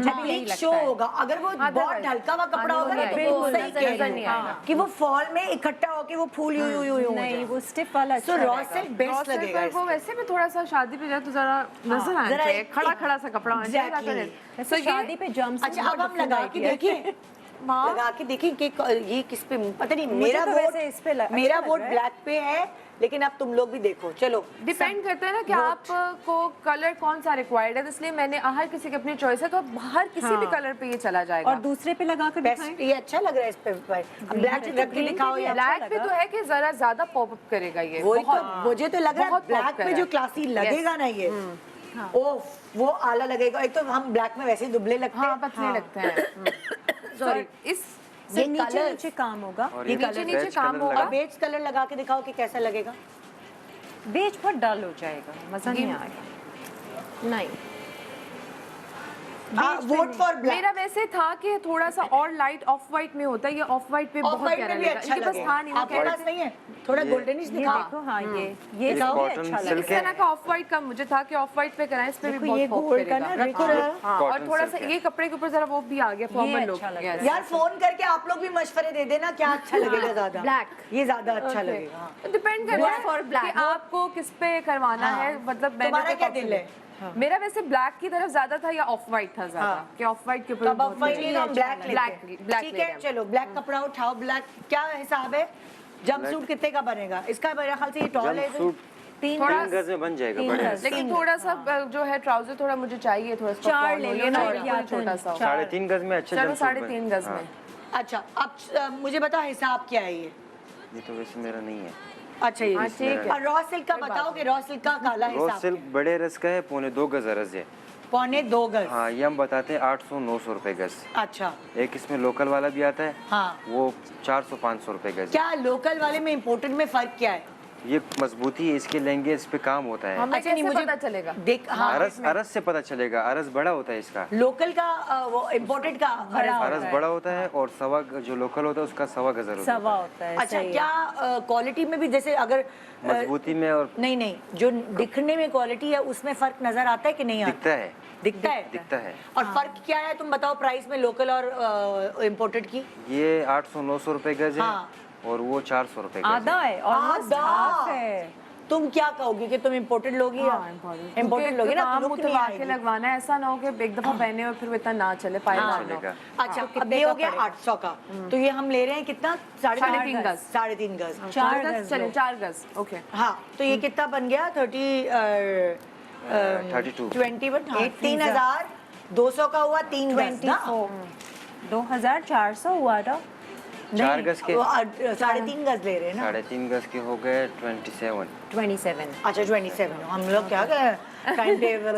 एप्लीक शो होगा। अगर वो बहुत ढलका हुआ कपड़ा होगा ना तो वो सही नजर कह नहीं रही आएगा। है कि वो फॉल में इकट्ठा होके वो फूल यूं नहीं, वो स्टिफ वाला सो अच्छा रॉ रहेगा। सिल्क बेस्ट लगेगा वो वैसे भी थोड़ा सा शादी पे जाए तो जरा नजर आना जरा चाहिए, एक- खड़ा खड़ा सा कपड़ा होना चाहिए। Exactly। ताकि- वैसे So ये- शादी पे जंप अच्छा अब हम लगा के देखिए, लगा के देखिए कि ये किस पे, पता नहीं मुझे मेरा तो वोट वैसे इस पे मेरा अच्छा लग वोट रहा है। ब्लैक पे है, लेकिन अब तुम लोग भी देखो। चलो डिपेंड करता है ना कि आपको कलर कौन सा रिक्वायर्ड है, तो इसलिए मैंने हर किसी की अपनी चॉइस है, तो हर किसी भी कलर पे ये चला जाएगा। और दूसरे पे लगा कर दिखाएं। बेस्ट, ये अच्छा लग रहा है इस पे। ब्लैक रख के दिखाओ या ब्लैक पे तो है कि जरा ज्यादा पॉप अप करेगा ये। वही तो बहुत- मुझे तो लग रहा है बहुत ब्लैक pop पे कर जो रहा है। क्लासी लगेगा ना ये, ओ वो आला लगेगा। एक तो हम ब्लैक में वैसे ही दुबले लगते हाँ, हैं। पतले लगते हैं। सॉरी, इस ये ये नीचे colours- नीचे काम होगा। और ये ये नीचे बेज काम कलर होगा। लगा- और बेज कलर लगा के दिखाओ कि कैसा लगेगा। बेज बहुत डल हो जाएगा, मजा नहीं आएगा। नहीं, वोट फॉर ब्लैक। मेरा वैसे था कि थोड़ा सा और लाइट ऑफ वाइट में होता है, ये ऑफ वाइट पे ऑफ बहुत वाइट प्यारा में भी लगेगा। अच्छा इनके पास लगेगा। था नहीं, वो आपके कह रहे पास थे। नहीं है, थोड़ा ये- गोल्डनिश ये दिखाओ। देखो, हाँ ये ये सब भी cotton अच्छा silk लगेगा। इस तरह का ऑफ वाइट का मुझे था कि ऑफ वाइट पे कराएं, इस पे भी देखो, बहुत ये पॉप गोल्ड का करेगा। ना रखो हाँ। रहा। हाँ, और Cotton थोड़ा silk सा है। ये कपड़े के ऊपर जरा वो भी आ गया, फॉर्मल लुक। अच्छा लगेगा। यार फोन करके आप लोग भी मशवरे दे देना क्या अच्छा लगेगा ज्यादा। Black। ये ज्यादा अच्छा लगेगा। हाँ। डिपेंड Vote करता for है black। कि आपको किस पे करवाना है, मतलब मैंने तुम्हारा तो क्या option दिल है? मेरा वैसे ब्लैक की तरफ ज्यादा था या ऑफ वाइट था ज्यादा कि ऑफ वाइट के ऊपर अब आप फाइनली हम ब्लैक ब्लैक ठीक है, चलो ब्लैक कपड़ा उठाओ। ब्लैक क्या हिसाब है? जंपसूट कितने का बनेगा? इसका मेरे ख्याल से ये टॉल है, जंपसूट तीन थोड़ा 3 गज में बन जाएगा बढ़िया। लेकिन थोड़ा सा जो है ट्राउजर थोड़ा मुझे चाहिए, थोड़ा सा 4 ले लेना, छोटा सा। 3.5 गज में अच्छा चलो जंपसूट 3.5 गज में। अच्छा अब मुझे बताओ हिसाब क्या है ये तो वैसे मेरा नहीं है। अच्छा ये हाँ, ठीक है। और रॉ सिल्क का बताओ कि रॉ सिल्क का काला रोज हिसाब सिल्क बड़े रस का है, 2.25 गज अरज है। 2.25 गज। हाँ, ये हम बताते हैं 800-900 रुपए गज। अच्छा एक इसमें लोकल वाला भी आता है, हाँ, वो 400-500 रुपए गज। क्या लोकल वाले में इम्पोर्टेड में फर्क क्या है? ये मजबूती है इसके, लेंगे इस पे काम होता है। हमें अच्छा, नहीं, कैसे मुझे पता चलेगा? देख हाँ, अरज से पता चलेगा, अरज बड़ा होता है इसका। लोकल का वो इम्पोर्टेड का अरज बड़ा होता है और जो लोकल होता है उसका 1.25 गज अरज सवा होता है। होता है। अच्छा, सही है। क्या क्वालिटी में भी जैसे अगर मजबूती में और नहीं जो दिखने में क्वालिटी है उसमें फर्क नजर आता है कि नहीं आता? दिखता है। दिखता है। हाँ। और फर्क क्या है तुम बताओ प्राइस में लोकल और इम्पोर्टेड की? ये 800-900 रुपए गज है हाँ। और वो 400 रुपए गज है। आधा है, ऑलमोस्ट आधा। हाफ है। तुम क्या कहोगी कि तुम इम्पोर्टेड लोगी या इम्पोर्टेड लोगी ना? काम तो look नहीं उतरवा के आएगी। लगवाना है, ऐसा ना हो कि एक दफा पहने और फिर वो इतना ना चले, पाए ना चलेगा। अच्छा अब ये हो गया 800 का, तो ये हम ले रहे हैं कितना? 3.5 गज। 3.5 गज। 4 गज गज चले, लो। 4 गज। ओके हाँ, तो ये कितना बन गया? 32। 21 3,200 का हुआ 3 गज ना? 2400 हुआ था। 4 गज के 3.5 गज ले रहे हैं ना? 3.5 गज के हो गए 27। 27 अच्छा 27 हम लोग क्या गए टाइम टेबल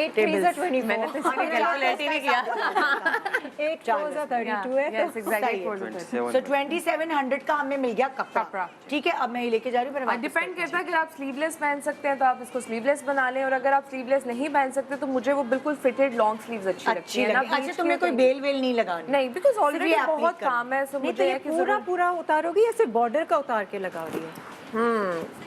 8 3 से 24 मैंने तो इसमें कैलकुलेट ही नहीं किया। 8 4 से 32 है। Yes exactly 27। सो 2700 का हमें मिल गया कपड़ा। कपड़ा। ठीक है, अब मैं ये लेके जा रही हूँ। फिर डिपेंड करता है कि आप स्लीवलेस पहन सकते हैं तो आप इसको स्लीवलेस बना लें, और अगर आप स्लीवलेस नहीं पहन सकते तो मुझे वो बिल्कुल फिटेड लॉन्ग स्लीव्स अच्छी लगती अच्छी है ना। लगी। अच्छा तुम्हें कोई बेल वेल नहीं लगानी? नहीं, बिकॉज ऑलरेडी सिर्फ ये बहुत applique काम है, सो नहीं तो मुझे ये है कि पूरा पूरा उतारोगी या सिर्फ बॉर्डर का उतार के लगा रही है?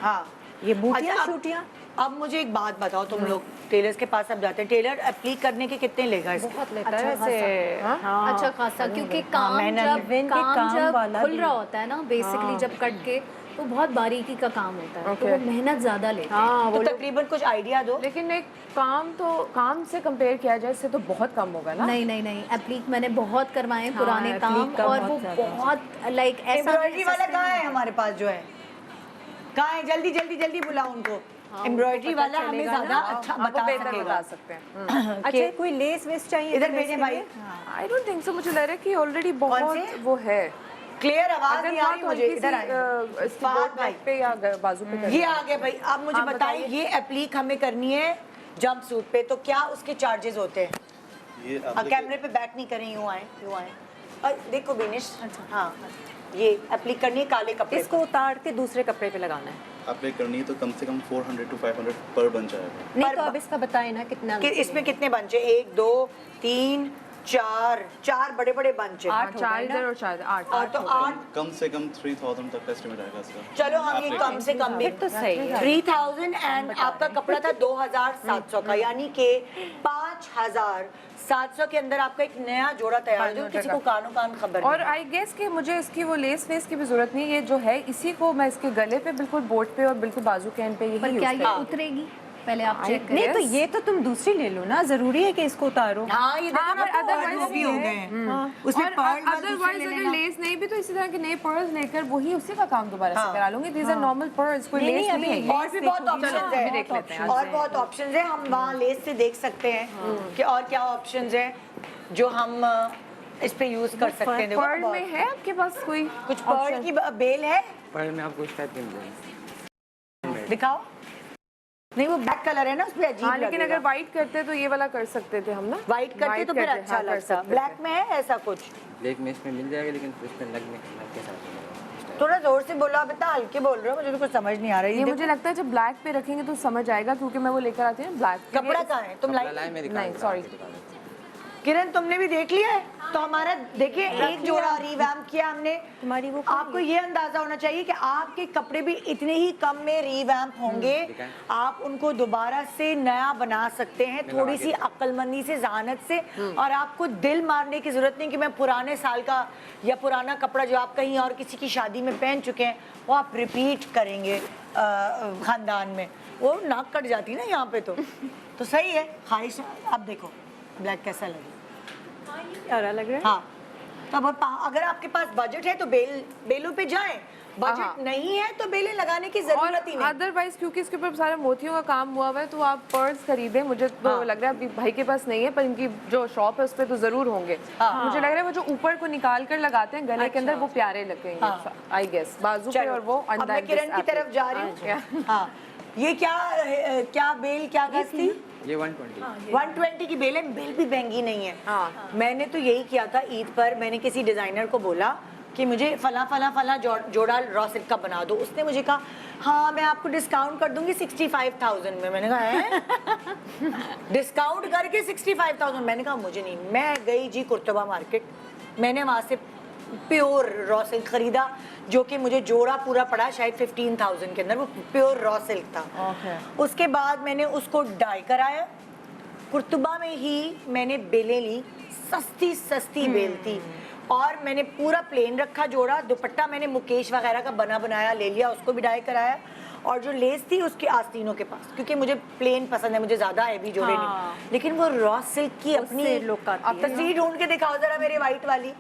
हाँ, ये बूटियां अच्छा, शूटियां अब मुझे एक बात बताओ, तुम लोग टेलर्स के पास अब जाते हैं, टेलर एप्लीक करने के कितने लेगा इसको? बहुत लेता है अच्छा वैसे। हाँ। अच्छा खासा, क्योंकि काम मेहनत जब विन के काम जब वाला खुल भी। रहा होता है ना बेसिकली जब कट के, तो बहुत बारीकी का काम होता है, तो Okay. वो मेहनत ज्यादा लेते हैं। हाँ, तो वो तकरीबन कुछ आइडिया दो। लेकिन एक काम से कंपेयर किया जाए इससे तो बहुत कम होगा ना। नहीं एप्लीक मैंने बहुत करवाए हैं हाँ, पुराने काम, applique का और बहुत वो ज्यादा। बहुत लाइक ऐसा एम्ब्रॉयडरी वाला सस्ते कहाँ में- है हमारे पास जो है? कहाँ है? जल्दी बुलाओ उनको। एम्ब्रॉयडरी वाला हमें ज्यादा अच्छा आपको बता बेहतर सकेगा। बता सकते हैं। अच्छा कोई लेस वेस चाहिए? इधर तो भेजें लेस भाई। लगे? आई डोंट थिंक सो, मुझे लग रहा है कि ऑलरेडी से? बहुत वो है। क्लियर आवाज अगर नहीं आ रही बात मुझे। हल्की इधर सी, आइए। इसकी फहद बोट भाई, नेक पे या बाजू पे करनी ये है। आ गए भाई। अब मुझे हाँ, बताइए, ये एप्लीक हमें करनी है जंप सूट पे, तो क्या उसके चार्जेस होते हैं? ये कैमरे पे बैक नहीं करें, यूँ आए। और देखो बिनिश, हाँ ये एप्लीक करनी है काले कपड़े इसको उतार के दूसरे कपड़े पे लगाना है। अप्लाई करनी है तो कम से कम 400 to 500 पर बन जाएगा। नहीं तो अब इसका बताए ना कितना कि इसमें कितने बंच है? 1 2 3 4 बड़े बड़े बंच है। 8 चार इधर और चार 8 और तो 8, कम से कम 3000 तक का एस्टिमेट आएगा इसका। चलो हम ये कम से कम भी फिर तो सही है। 3000 एंड आपका कपड़ा था 2700 का, यानी कि 5700 के अंदर आपका एक नया जोड़ा तैयार हो, जो किसी को कानो कान खबर और नहीं। आई गेस कि मुझे इसकी वो लेस वेस की भी जरूरत नहीं है, ये जो है इसी को मैं इसके गले पे बिल्कुल बोट पे और बिल्कुल बाजू के एंड पे पर यही क्या यूज ये करूंगी। उतरेगी? पहले आप चेक करें। नहीं तो ये तो तुम दूसरी ले लो ना, जरूरी है कि इसको उतारो। हाँ ये देखो ना, otherwise पर्ल्स भी हो गए हैं उसमें। और पर्ल अदरवाइज अगर लेस नहीं भी तो इसी तरह के नए पर्ल्स लेकर वही उसी का काम दोबारा से करा लूंगी। दीज आर नॉर्मल पर्ल्स, कोई नहीं, लेस नहीं, नहीं अभी है। और भी बहुत ऑप्शंस अभी है, देख लेते हैं। और बहुत ऑप्शंस है। हम वहाँ लेस से देख सकते हैं कि और क्या ऑप्शंस है जो हम इस पे यूज कर सकते हैं। देखो पर्ल बहुत- में है आपके पास कोई कुछ पर्ल की बेल है, पर में आपको इस टाइप के मिलेंगे। दिखाओ। नहीं वो ब्लैक कलर है ना, उस पे अजीब हाँ, लेकिन लगेगा। अगर व्हाइट करते तो ये वाला कर सकते थे हम ना। व्हाइट करते तो फिर करते, अच्छा हाँ, कर लगता। सकते थे। ब्लैक में है ऐसा कुछ? ब्लैक में इसमें मिल जाएगा, लेकिन इसमें लग के साथ मिलेगा। थोड़ा जोर से बोलो, आप इतना हल्के बोल रहे हो, मुझे तो कुछ समझ नहीं आ रहा ये मुझे लगता है जब ब्लैक पे रखेंगे तो समझ आएगा, क्योंकि मैं वो लेकर आती हूँ ब्लैक। कपड़ा कहाँ है? तुम कपड़ा लाइट लाए, मैं दिखा नहीं, देता हूँ, sorry। आपको दिखा देता किरण तुमने भी देख लिया है? तो हमारा देखिए एक जोड़ा रिवैम्प किया हमने। तुम्हारी वो आपको ये अंदाजा होना चाहिए कि आपके कपड़े भी इतने ही कम में रिवैम्प होंगे, आप उनको दोबारा से नया बना सकते हैं थोड़ी सी अक्लमंदी से, जहानत से, और आपको दिल मारने की जरूरत नहीं कि मैं पुराने साल का या पुराना कपड़ा जो आप कहीं और किसी की शादी में पहन चुके हैं वो आप रिपीट करेंगे खानदान में। वो नाक कट जाती ना यहाँ पे तो सही है। ख्वाहिश अब देखो ब्लैक कैसा लगे? प्यारा लग रहा है। हाँ, तो अब अगर आपके पास बजट है तो बेलों पे जाएं, बजट नहीं है तो बेलें लगाने की जरूरत ही नहीं। अदरवाइज क्योंकि इसके ऊपर सारे मोतियों का काम हुआ हुआ है तो आप पर्स खरीदें। मुझे तो लग रहा है अभी भाई के पास नहीं है पर इनकी जो शॉप है उस पर तो जरूर होंगे। मुझे लग रहा है वो जो ऊपर को निकाल कर लगाते हैं गले के अंदर वो प्यारे लगेंगे आई गेस, बाजू पे और वो अब मैं किरण की तरफ जा रही हूँ। हाँ, ये क्या बेल क्या गज थी? ये 120। 120 की बेल है। बेल भी महंगी नहीं है। मैंने तो यही किया था ईद पर, मैंने किसी डिजाइनर को बोला कि मुझे फला जोड़ा रॉ सिल्क का बना दो। उसने मुझे कहा हाँ मैं आपको डिस्काउंट कर दूंगी 65,000 में। मैंने कहा है डिस्काउंट करके 65,000? मैंने कहा मुझे नहीं। मैं गई जी कुर्तुबा मार्केट, मैंने वहाँ से प्योर रॉ सिल्क खरीदा जो कि मुझे जोड़ा पूरा पड़ा शायद 15,000 के अंदर। वो प्योर रॉ सिल्क था। उसके बाद मैंने उसको डाई कराया। कुर्तुबा में ही मैंने बेलें ली, सस्ती बेल थी, और मैंने पूरा प्लेन रखा जोड़ा। दुपट्टा मैंने मुकेश वगैरह का बनाया ले लिया, उसको भी डाई कराया। और जो लेस थी उसके आस्तीनों के पास, क्योंकि मुझे प्लेन पसंद है, मुझे ज्यादा हैवी जोड़े नहीं। लेकिन वो रॉ सिल्क की अपनी लुक आती है। अब तस्वीर ढूंढ के दिखाओ जरा मेरे वाइट वाली।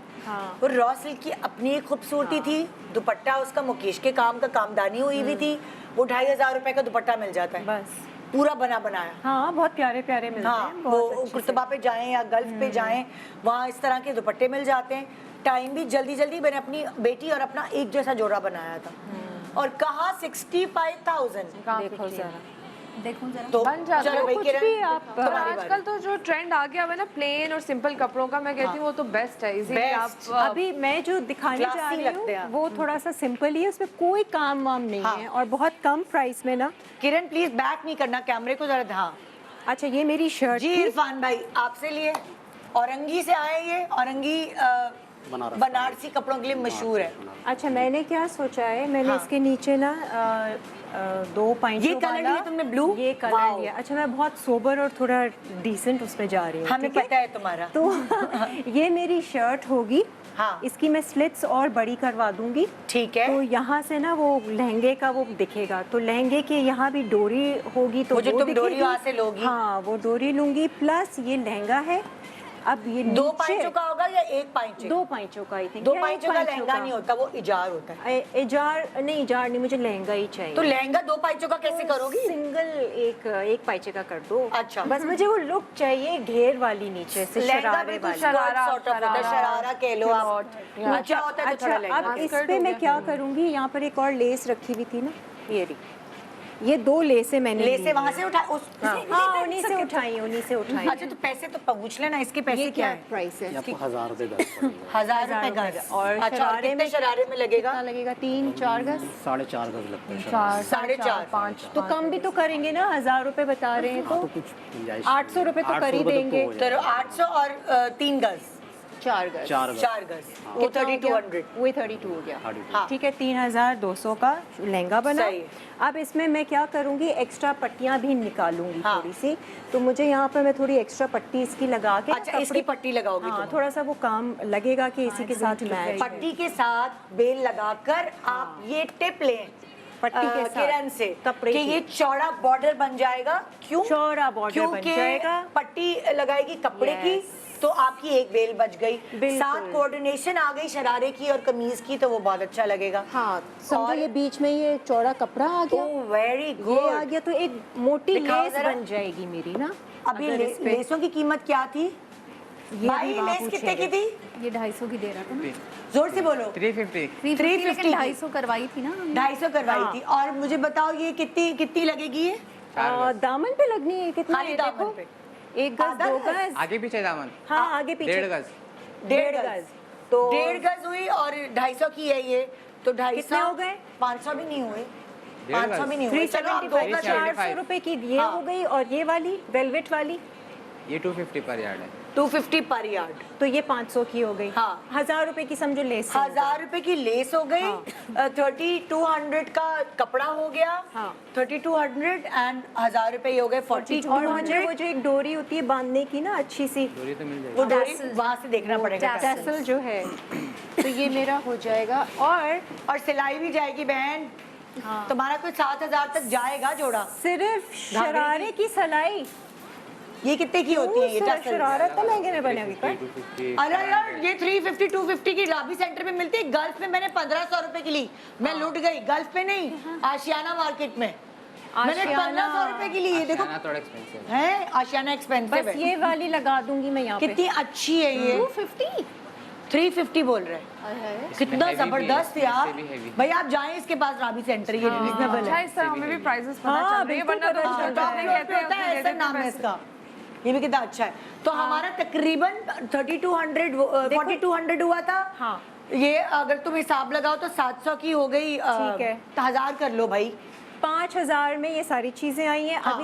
वो रॉ सिल्क की अपनी एक खूबसूरती थी। दुपट्टा उसका मुकेश के काम का कामदानी हुई हुई थी। वो 2,500 रुपए का दुपट्टा मिल जाता है बस पूरा बनाया। हाँ, बहुत प्यारे मिलते हैं। वो कुर्तबा पे जाएं या गल्फ पे जाएं, वहाँ इस तरह के दुपट्टे मिल जाते हैं। टाइम भी जल्दी मैंने अपनी बेटी और अपना एक जैसा जोड़ा बनाया था। और कहाँ 65,000। देखो जरा तो बन जाता है। चलो भाई कुछ किरण, भी आप तुम्हारी बारी। आजकल तो जो ट्रेंड आ गया हुआ है ना प्लेन और सिंपल कपड़ों का, मैं कहती हूँ वो तो बेस्ट है। इसीलिए Best। आप अभी मैं जो दिखाने जा Classy रही लगते हैं हूँ आप। वो थोड़ा सा सिंपल ही है, उसमें कोई काम वाम नहीं है और बहुत कम प्राइस में ना। किरण प्लीज बैक नहीं करना कैमरे को जरा। हाँ अच्छा, ये मेरी शर्ट जी इरफान भाई आपसे लिए, औरंगी से आए। ये औरंगी बनारसी कपड़ों के लिए मशहूर है। अच्छा, मैंने क्या सोचा है, मैंने इसके नीचे ना 2 पाइंट ये कलर लिया तुमने ब्लू? ये कलर लिया। अच्छा, मैं बहुत सोबर और थोड़ा डिसेंट उसमें जा रही हूँ। हमें पता है तुम्हारा। तो ये मेरी शर्ट होगी। हाँ। इसकी मैं स्लिट्स और बड़ी करवा दूंगी। ठीक है। तो यहाँ से ना वो लहंगे का वो दिखेगा, तो लहंगे के यहाँ भी डोरी होगी तो मुझे वो तुम डोरी दिखेगी। वहाँ से लोगी? हाँ, वो डोरी लूंगी। प्लस ये लहंगा है। अब ये 2 पाइंचों का होगा या 1 पाइंच? 2 पाइंचों का, आई थिंक। 2 पाइंचों का लहंगा नहीं होता, वो इजार होता है। इजार नहीं, मुझे लहंगा ही चाहिए। तो लहंगा 2 पाइंचों का कैसे करोगी? सिंगल एक पाइचे का कर दो। अच्छा। बस मुझे वो लुक चाहिए घेर वाली नीचे से, लहंगा शरारे बिल्कुल वाली। शरारा कह लो आप। ऊंचा होता है तो थोड़ा अच्छा, लहंगा। अब इस पे मैं क्या करूंगी, यहाँ पर एक और लेस रखी हुई थी ना, ये 2 लेसे मैंने ले से वहाँ से उठा हाँ, उन्हीं से उठाई। अच्छा, तो पैसे तो पूछ लेना, इसके पैसे ये क्या क्या है? प्राइस है? ये आपको 1000 रुपए गज पड़ेगा। 1000 रुपए गज। और अच्छा, शरारे कितने में शरारे में लगेगा? कितना लगेगा? 3-4 गज। 4.5 गज लगता है शरारा। 4.5 5 तो कम भी तो करेंगे ना, 1000 रुपए बता रहे हैं हाँ, तो तो कुछ गुंजाइश 800 रुपए तो 800 कर ही रुपए तक तो देंगे। हो जाएगा। तो 800 और 3 गज, 4 गज। 4 गज। 4 गज, वो 3200। वही 32 हो गया। 32। हाँ। ठीक है, 3200 का लहंगा बना। सही है। अब इसमें मैं क्या करूंगी, एक्स्ट्रा पट्टियां भी निकालूंगी हाँ। थोड़ी सी। तो मुझे यहाँ पर मैं थोड़ी एक्स्ट्रा पट्टी इसकी लगा के अच्छा, इसकी पट्टी लगाओगी हाँ, तुम? थोड़ा सा वो काम लगेगा कि इसी के साथ मैच। पट्टी के साथ बेल लगाकर आप ये टिप लें पट्टी के साथ किरण से कपड़े कि की। ये चौड़ा बॉर्डर बन जाएगा। क्यों? चौड़ा बॉर्डर बन क्योंकि जाएगा। पट्टी लगाएगी कपड़े Yes। की तो आपकी एक बेल बच गई, बिल्कुल। साथ कोऑर्डिनेशन आ गई शरारे की और कमीज की, तो वो बहुत अच्छा लगेगा। हाँ, समझो और- ये बीच में ये चौड़ा कपड़ा आ गया, ओह वेरी ये आ गुड। गया तो एक मोटी दिखाओ लेस जरा। बन जाएगी मेरी ना। अब ये अगर इस पे- लेसों की कीमत क्या थी? ये भाई भी वहाँ लेस कितने की पूछेंगे। थी? ये 250 की दे रहा था ना, जोर से बोलो। 350। 350 350 लेकिन 250 करवाई थी ना हमने। 250 करवाई हाँ। थी। और मुझे बताओ ये कितनी लगेगी? ये दामन पे लगनी है कितना? खाली ये दामन देखो, पे। 1 गज, आधा 2 गज? गज। आगे पीछे दामन हाँ, आगे पीछे 1.5 गज। 1.5 गज। तो 1.5 गज हुई और 250 की है ये, तो 250 कितने हो गए? 500 भी नहीं हुए। 1.5 500 भी नहीं हुए। चलो आप 2 गज 400 रुपए की ये हाँ। हो गई। और ये वाली वेलवेट वाली ये 250 पर यार्ड है। 250 पर यार्ड। तो ये 500 की हो गई। हाँ। 1000 रुपए की समझो लेस है। 1000 रुपए की लेस हो गई। 3200 का कपड़ा हो गया। हाँ। 3200 एंड 1000 रुपए हो गए 4200। और मुझे वो जो एक डोरी होती है बांधने की ना अच्छी सी, डोरी तो मिल जाएगी। वो डोरी वहां से देखना पड़ेगा। टैसल जो है, तो ये मेरा हो जाएगा। और सिलाई भी जाएगी बहन। तुम्हारा कोई 7000 तक जाएगा जोड़ा। सिर्फ शरारे की सिलाई, ये कितने की होती है ये टसल? शरारा तो महंगे में बनेगी पर 250 अरे यार ये 350 250 की लाभी सेंटर में मिलती है। गल्फ में मैंने 1500 रुपए की ली। मैं लुट गई। गल्फ में नहीं, आशियाना मार्केट में मैंने 1500 रुपए की ली। ये देखो आशियाना थोड़ा एक्सपेंसिव है, आशियाना एक्सपेंसिव बस है। ये वाली लगा दूंगी मैं यहाँ पे। कितनी अच्छी है ये। 250 350 बोल रहे हैं। कितना heavy भी है, जबरदस्त यार। इससे भी heavy। भाई आप जाएं इसके पास राबी सेंटर, ये रीजनेबल अच्छा है। इस तरह हमें भी प्राइसेस पता हाँ, चल रही है, बिल्कुल वरना तो पता हम चलता टॉप कहते फ्लोर पे हैं होता है, ऐसा नाम है इसका। ये भी कितना अच्छा है। तो हमारा तकरीबन 3200 4200 हुआ था। हाँ। ये अगर तुम हिसाब लगाओ तो 700 की हो गई। ठीक है। तो 1000 कर लो भाई। 5000 में ये सारी चीजें आई हैं। हाँ।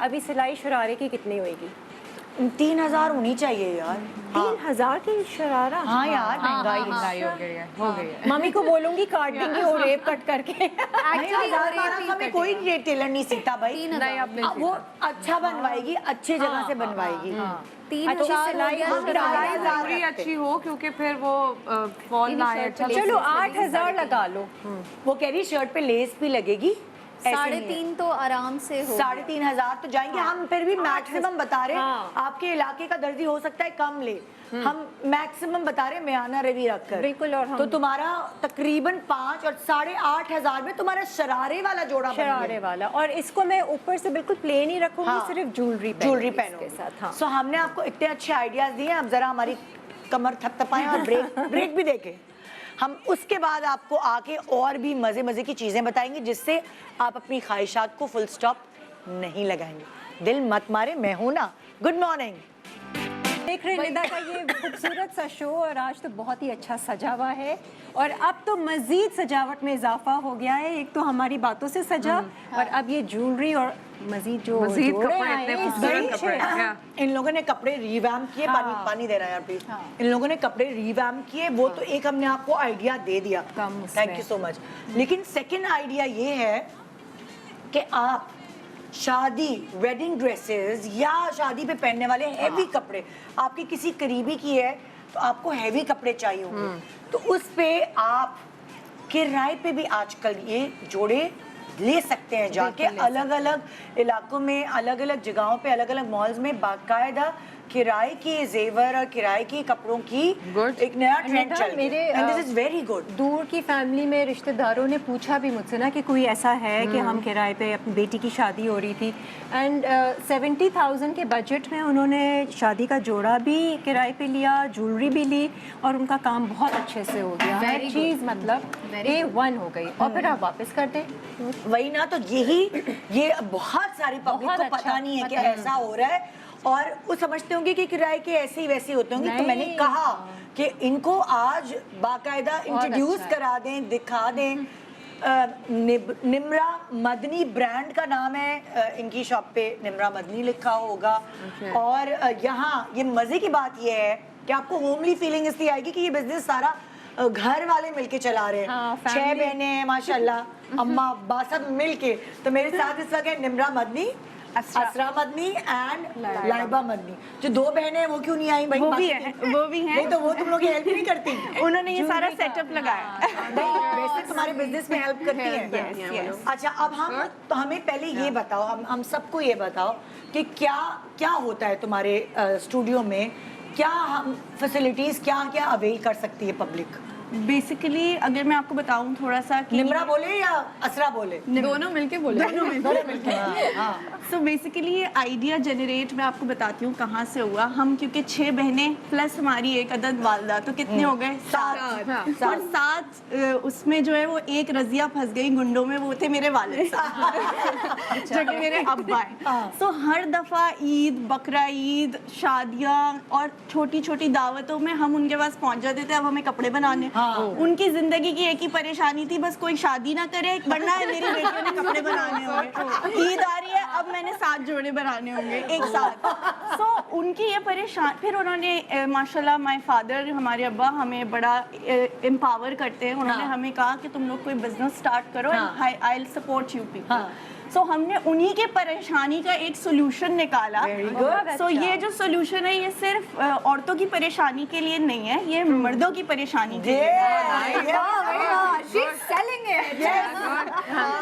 अभी सिलाई शरारे की कितनी होगी? 3000 होनी चाहिए यार। 3000 की शरारा? हाँ यार महंगाई हो गई है, हो गई है। मम्मी को बोलूंगी काट देंगी और रेप कट करके। नहीं, 1200 में कोई टेलर नहीं सीखता भाई। नहीं आप नहीं वो अच्छा बनवाएगी, अच्छी जगह से बनवाएगी। 3000 सिलाई हो हम गया। डालें। जरूरी अच्छी हो क्योंकि फिर वो फॉल ना आए। अच्छा चलो 8000 लगा लो। वो कह रही शर्ट पे लेस भी लगेगी। ऐसे नहीं है। 3.5 तो आराम से हो 3500 तो जाएंगे। हम फिर भी मैक्सिमम बता रहे हैं। हाँ। आपके इलाके का दर्जी हो सकता है कम ले, हम मैक्सिमम बता रहे हैं म्याना रवि रखकर। बिल्कुल। और हम तो तुम्हारा तकरीबन 5 और 8500 में तुम्हारा शरारे वाला जोड़ा बन शरारे गया। वाला, और इसको मैं ऊपर से बिल्कुल प्लेन ही रखूंगी। हाँ। सिर्फ ज्वेलरी पहनो के साथ। हाँ। सो हमने आपको इतने अच्छे आइडियाज दिए, अब जरा हमारी कमर थपथपाएं और ब्रेक भी देखें। हम उसके बाद आपको आके और भी मजे मजे की चीजें बताएंगे जिससे आप अपनी ख्वाहिशात को फुल स्टॉप नहीं लगाएंगे। दिल मत मारे, मैं हूं ना। Good morning. देख रहे हैं निदा का ये खूबसूरत सा शो, और आज तो बहुत ही अच्छा सजा हुआ है, और अब तो मजीद सजावट में इजाफा हो गया है। एक तो हमारी बातों से सजा, और अब ये ज्वेलरी और मजीद मजीद जोड़े कपड़े, आए इतने हैं, खूबसूरत इससे कपड़े। अच्छे। क्या? इन लोगों ने कपड़े रिवैम्प किए। पानी दे रहा है यार प्लीज। इन लोगों ने कपड़े रिवैम्प किए। वो तो एक हमने आपको आइडिया दे दिया, कम उसमें। Thank you so much. लेकिन सेकंड आइडिया ये है कि आप शादी, वेडिंग ड्रेसेस या शादी पे पहनने वाले हैवी कपड़े, आपकी किसी करीबी की है तो आपको हैवी कपड़े चाहिए होंगे, तो उस पे आप किराए पे भी आजकल ये जोड़े ले सकते हैं जाके। अलग अलग इलाकों में, अलग अलग जगहों पे, अलग अलग मॉल्स में बाकायदा किराए के जेवर और किराए के कपड़ों की एक नया ट्रेंड चल मेरे, रहा है। This is very good. दूर की फैमिली में रिश्तेदारों ने पूछा भी मुझसे ना कि कोई ऐसा है कि हम किराए पे, अपनी बेटी की शादी हो रही थी, एंड 70,000 के बजट में उन्होंने शादी का जोड़ा भी किराए पे लिया, ज्वेलरी भी ली, और उनका काम बहुत अच्छे से हो गया। हर चीज़ मतलब A1 हो गई, और फिर आप वापस कर दें। वही ना, तो ये बहुत सारी पब्लिक बहुत को अच्छा, पता नहीं है कि पता नहीं। ऐसा हो रहा है, और वो समझते होंगे कि किराए के ऐसे ही वैसे होते होंगे। तो नहीं। मैंने कहा कि इनको आज बाकायदा इंट्रोड्यूस अच्छा है। करा दें, दिखा दें। निम्रा मदनी ब्रांड का नाम है इनकी शॉप पे, निम्रा मदनी लिखा होगा। और यहाँ ये मजे की बात ये है कि आपको होमली फीलिंग इसलिए आएगी कि ये बिजनेस सारा घर वाले मिलके चला रहे हैं। हाँ, 6 family। बहनें हैं माशाल्लाह, अम्मा अब्बा सब मिलके। तो मेरे साथ इस वक्त है निम्रा मदनी, असरा मदनी एंड लाइबा मदनी। जो 2 बहनें हैं वो क्यों नहीं आई भाई? वो भी बाकी है, तीन? वो भी हैं। नहीं तो वो तुम लोग की हेल्प नहीं करती? उन्होंने ये सारा सेटअप लगाया। नहीं, वैसे तुम्हारे बिजनेस में हेल्प करती Yes, हैं। yes. अच्छा, अब हम तो हमें पहले ये बताओ, हम सबको ये बताओ कि क्या क्या होता है तुम्हारे स्टूडियो में, क्या हम फैसिलिटीज क्या क्या अवेल कर सकती है पब्लिक? बेसिकली अगर मैं आपको बताऊं थोड़ा सा कि निम्रा बोले या असरा बोले? दोनों मिलके बोले दोनों मिलके। हाँ। सो बेसिकली ये आइडिया जनरेट मैं आपको बताती हूँ कहाँ से हुआ। हम क्योंकि 6 बहनें प्लस हमारी एक अदद वालदा, तो कितने हो गए? 7। और 7 उसमें जो है वो एक रजिया फंस गई गुंडों में, वो थे मेरे वालिद साहब जो कि मेरे अब्बा हैं। सो हर दफ़ा ईद, बकरा ईद, शादियाँ और छोटी छोटी दावतों में हम उनके पास पहुँच जाते थे। अब हमें कपड़े बनाने, उनकी जिंदगी की एक ही परेशानी थी, बस कोई शादी ना करे वरना मेरी बेटियों ने कपड़े बनाने होंगे, ईद आ रही है अब मैंने 7 जोड़े बनाने होंगे एक साथ। सो उनकी ये परेशान, फिर उन्होंने माशाल्लाह माय फादर, हमारे अब्बा हमें बड़ा एम्पावर करते हैं, उन्होंने हमें कहा कि तुम लोग कोई बिजनेस स्टार्ट करो, I will support you people. So हमने उन्हीं के परेशानी का एक सोल्यूशन निकाला। सो ये जो सोल्यूशन है ये सिर्फ औरतों की परेशानी के लिए नहीं है, ये मर्दों की परेशानी के लिए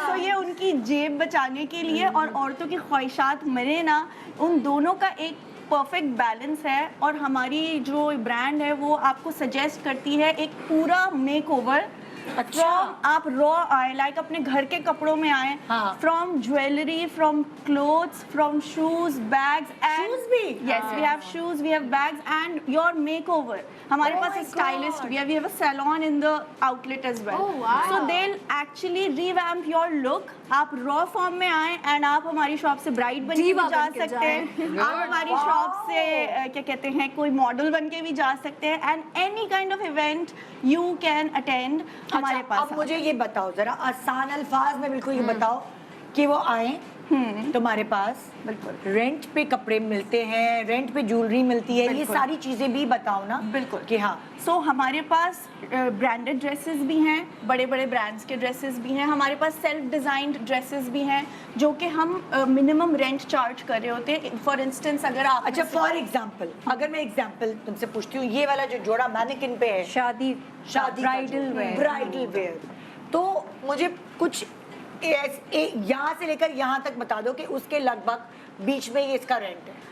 सो ये उनकी जेब बचाने के लिए और औरतों की ख्वाहिशात मरे ना, उन दोनों का एक परफेक्ट बैलेंस है। और हमारी जो ब्रांड है वो आपको सजेस्ट करती है एक पूरा मेकओवर। फ्रॉम आप रॉ आए, लाइक अपने घर के कपड़ों में आए, from jewellery, from clothes, from shoes, bags and yes we have shoes, we have bags and your makeover. हमारे पास स्टाइलिस्ट भी है, we have a salon in the outlet as well, so they will actually revamp your look. आप raw form में आए and आप हमारी shop से ब्राइड बन के भी जा सकते हैं, आप हमारी शॉप से क्या कहते हैं कोई मॉडल बन के भी जा सकते हैं, and any kind of event you can attend हमारे पास। अब मुझे ये बताओ जरा आसान अल्फाज में बिल्कुल ये बताओ कि वो आए तुम्हारे पास, बिल्कुल रेंट पे कपड़े मिलते हैं, रेंट पे ज्वेलरी मिलती है, ये सारी चीजें भी बताओ ना। बिल्कुल कि हाँ। सो हमारे पास ब्रांडेड ड्रेसेस भी हैं, बड़े बड़े ब्रांड्स के ड्रेसेस भी हैं, हमारे पास सेल्फ डिज़ाइंड ड्रेसेस भी हैं जो कि हम मिनिमम रेंट चार्ज कर रहे होते हैं। फॉर इंस्टेंस अगर आप अच्छा फॉर एग्जांपल अगर मैं एग्जांपल तुमसे पूछती हूँ, ये वाला जो जोड़ा मैनिकिन पे है, शादी ब्राइडल वेयर, तो मुझे कुछ यहाँ से लेकर यहाँ तक बता दो कि उसके लगभग बीच में ये इसका रेंट है।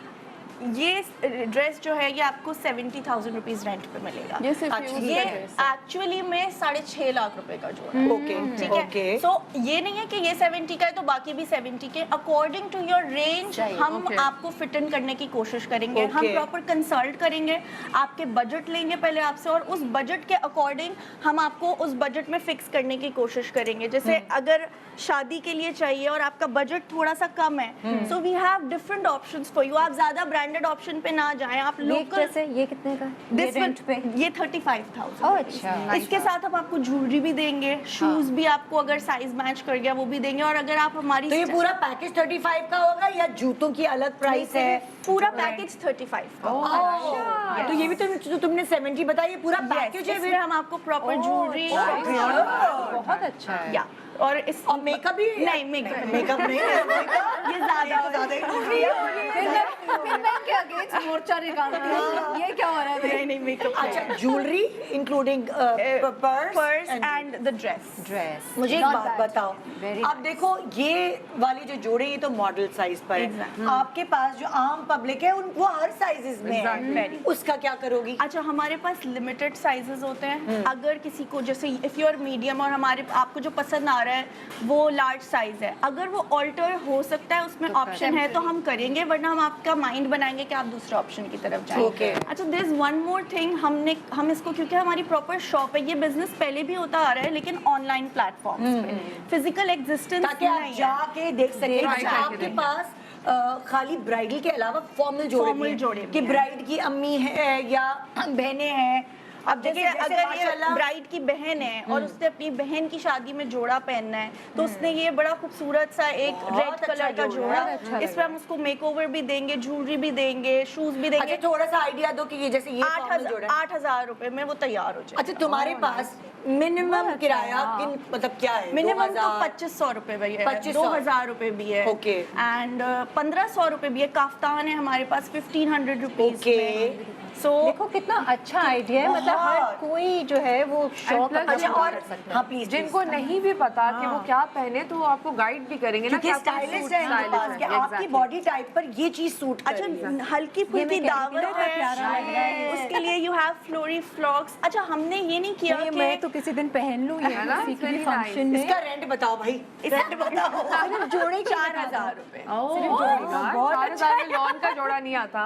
ये ड्रेस जो है ये आपको 70,000 रुपीज रेंट पे मिलेगा। ये एक्चुअली में 6.5 लाख रुपए का जोड़ा। ओके ठीक है। सो ये नहीं है कि ये 70 का है तो बाकी भी 70 के, अकॉर्डिंग टू योर रेंज हम आपको फिट इन करने की कोशिश करेंगे। हम प्रॉपर कंसल्ट करेंगे, आपके बजट लेंगे पहले आपसे, और उस बजट के अकॉर्डिंग हम आपको उस बजट में फिक्स करने की कोशिश करेंगे। जैसे अगर शादी के लिए चाहिए और आपका बजट थोड़ा सा कम है, so we have different options for you. आप ज्यादा ब्रांडेड ऑप्शन पे ना जाएं, आप लोकल। ये कितने का? दिस रेंट पे ये 35,000। ओह अच्छा। इसके साथ हम आपको ज्वेलरी भी देंगे, शूज भी आपको अगर साइज मैच कर गया वो भी देंगे। और अगर आप हमारी तो ये पूरा पैकेज 35 का होगा या जूतों की अलग प्राइस है? पूरा पैकेज 35 का। तो ये भी तुमने 70 बताया, ये पूरा पैकेज है। फिर हम आपको प्रॉपर ज्वेलरी, बहुत अच्छा है। या और इस और मेकअप भी नहीं, मेकअप नहीं ये ज्यादा फिर मैं क्या अगेंस्ट मोर्चा निकालती हूँ, ये क्या हो रहा है? नहीं मेकअप। अच्छा jewellery including purse and the dress. मुझे एक बात बताओ, अब देखो ये वाले जो जोड़े ये तो मॉडल साइज पर है, आपके पास जो आम पब्लिक है वो हर साइजेस में है, उसका क्या करोगी? अच्छा हमारे पास लिमिटेड साइजेस होते हैं। अगर किसी को जैसे इफ यू आर मीडियम और हमारे आपको जो पसंद आ रहा है वो लार्ज साइज है, अगर वो ऑल्टर हो सकता है उसमें ऑप्शन है तो हम करेंगे, वरना हम आपका माइंड बनाएंगे कि आप दूसरे ऑप्शन की तरफ जाएंगे। अच्छा there is one more thing, हम इसको क्योंकि हमारी प्रॉपर शॉप है, ये बिजनेस पहले भी होता आ रहा है लेकिन ऑनलाइन प्लेटफॉर्म्स पे, फिजिकल एग्जिस्टेंस ताकि आप जाके देख सके। अच्छा आपके पास खाली ब्राइडल के अलावा फॉर्मल जोड़े कि ब्राइड की अम्मी है या बहनें हैं। अब जैसे अगर ये ब्राइड की बहन है और उसने अपनी बहन की शादी में जोड़ा पहनना है तो उसने ये बड़ा खूबसूरत सा एक रेड कलर का जोड़ा, इसमें हम उसको मेकओवर भी देंगे, ज्वेलरी भी देंगे, शूज भी देंगे। अच्छा थोड़ा सा आइडिया दो कि ये जैसे ये 8,000 रुपए में वो तैयार हो जाए। अच्छा तुम्हारे पास मिनिमम किराया मतलब क्या है? मिनिमम तो 2,500 रुपए भी है, 2,000 रुपए भी है, एंड 1,500 रुपए भी है। काफ्तान है हमारे पास 1,500 रुपीज। सो देखो कितना अच्छा आइडिया है, मतलब हर कोई जो है वो शौक और हाँ प्लीज जिनको नहीं भी पता कि वो क्या पहने तो आपको गाइड भी करेंगे ना, कि स्टाइलिस्ट है इनके पास कि आपकी बॉडी टाइप पर ये चीज सूट कर रही है। अच्छा हल्की फुल्की दावत है उसके लिए यू हैव फ्लोरी फ्लॉक्स। अच्छा हमने ये नहीं किया कि मैं तो तो किसी दिन पहन लूँ ये ना? किसी के Very भी nice. फंक्शन में। इसका रेंट बताओ भाई, रेंट बताओ। सिर्फ जोड़े के 4,000 रुपए। बहुत अच्छा 4,000 में लॉन का जोड़ा नहीं आता।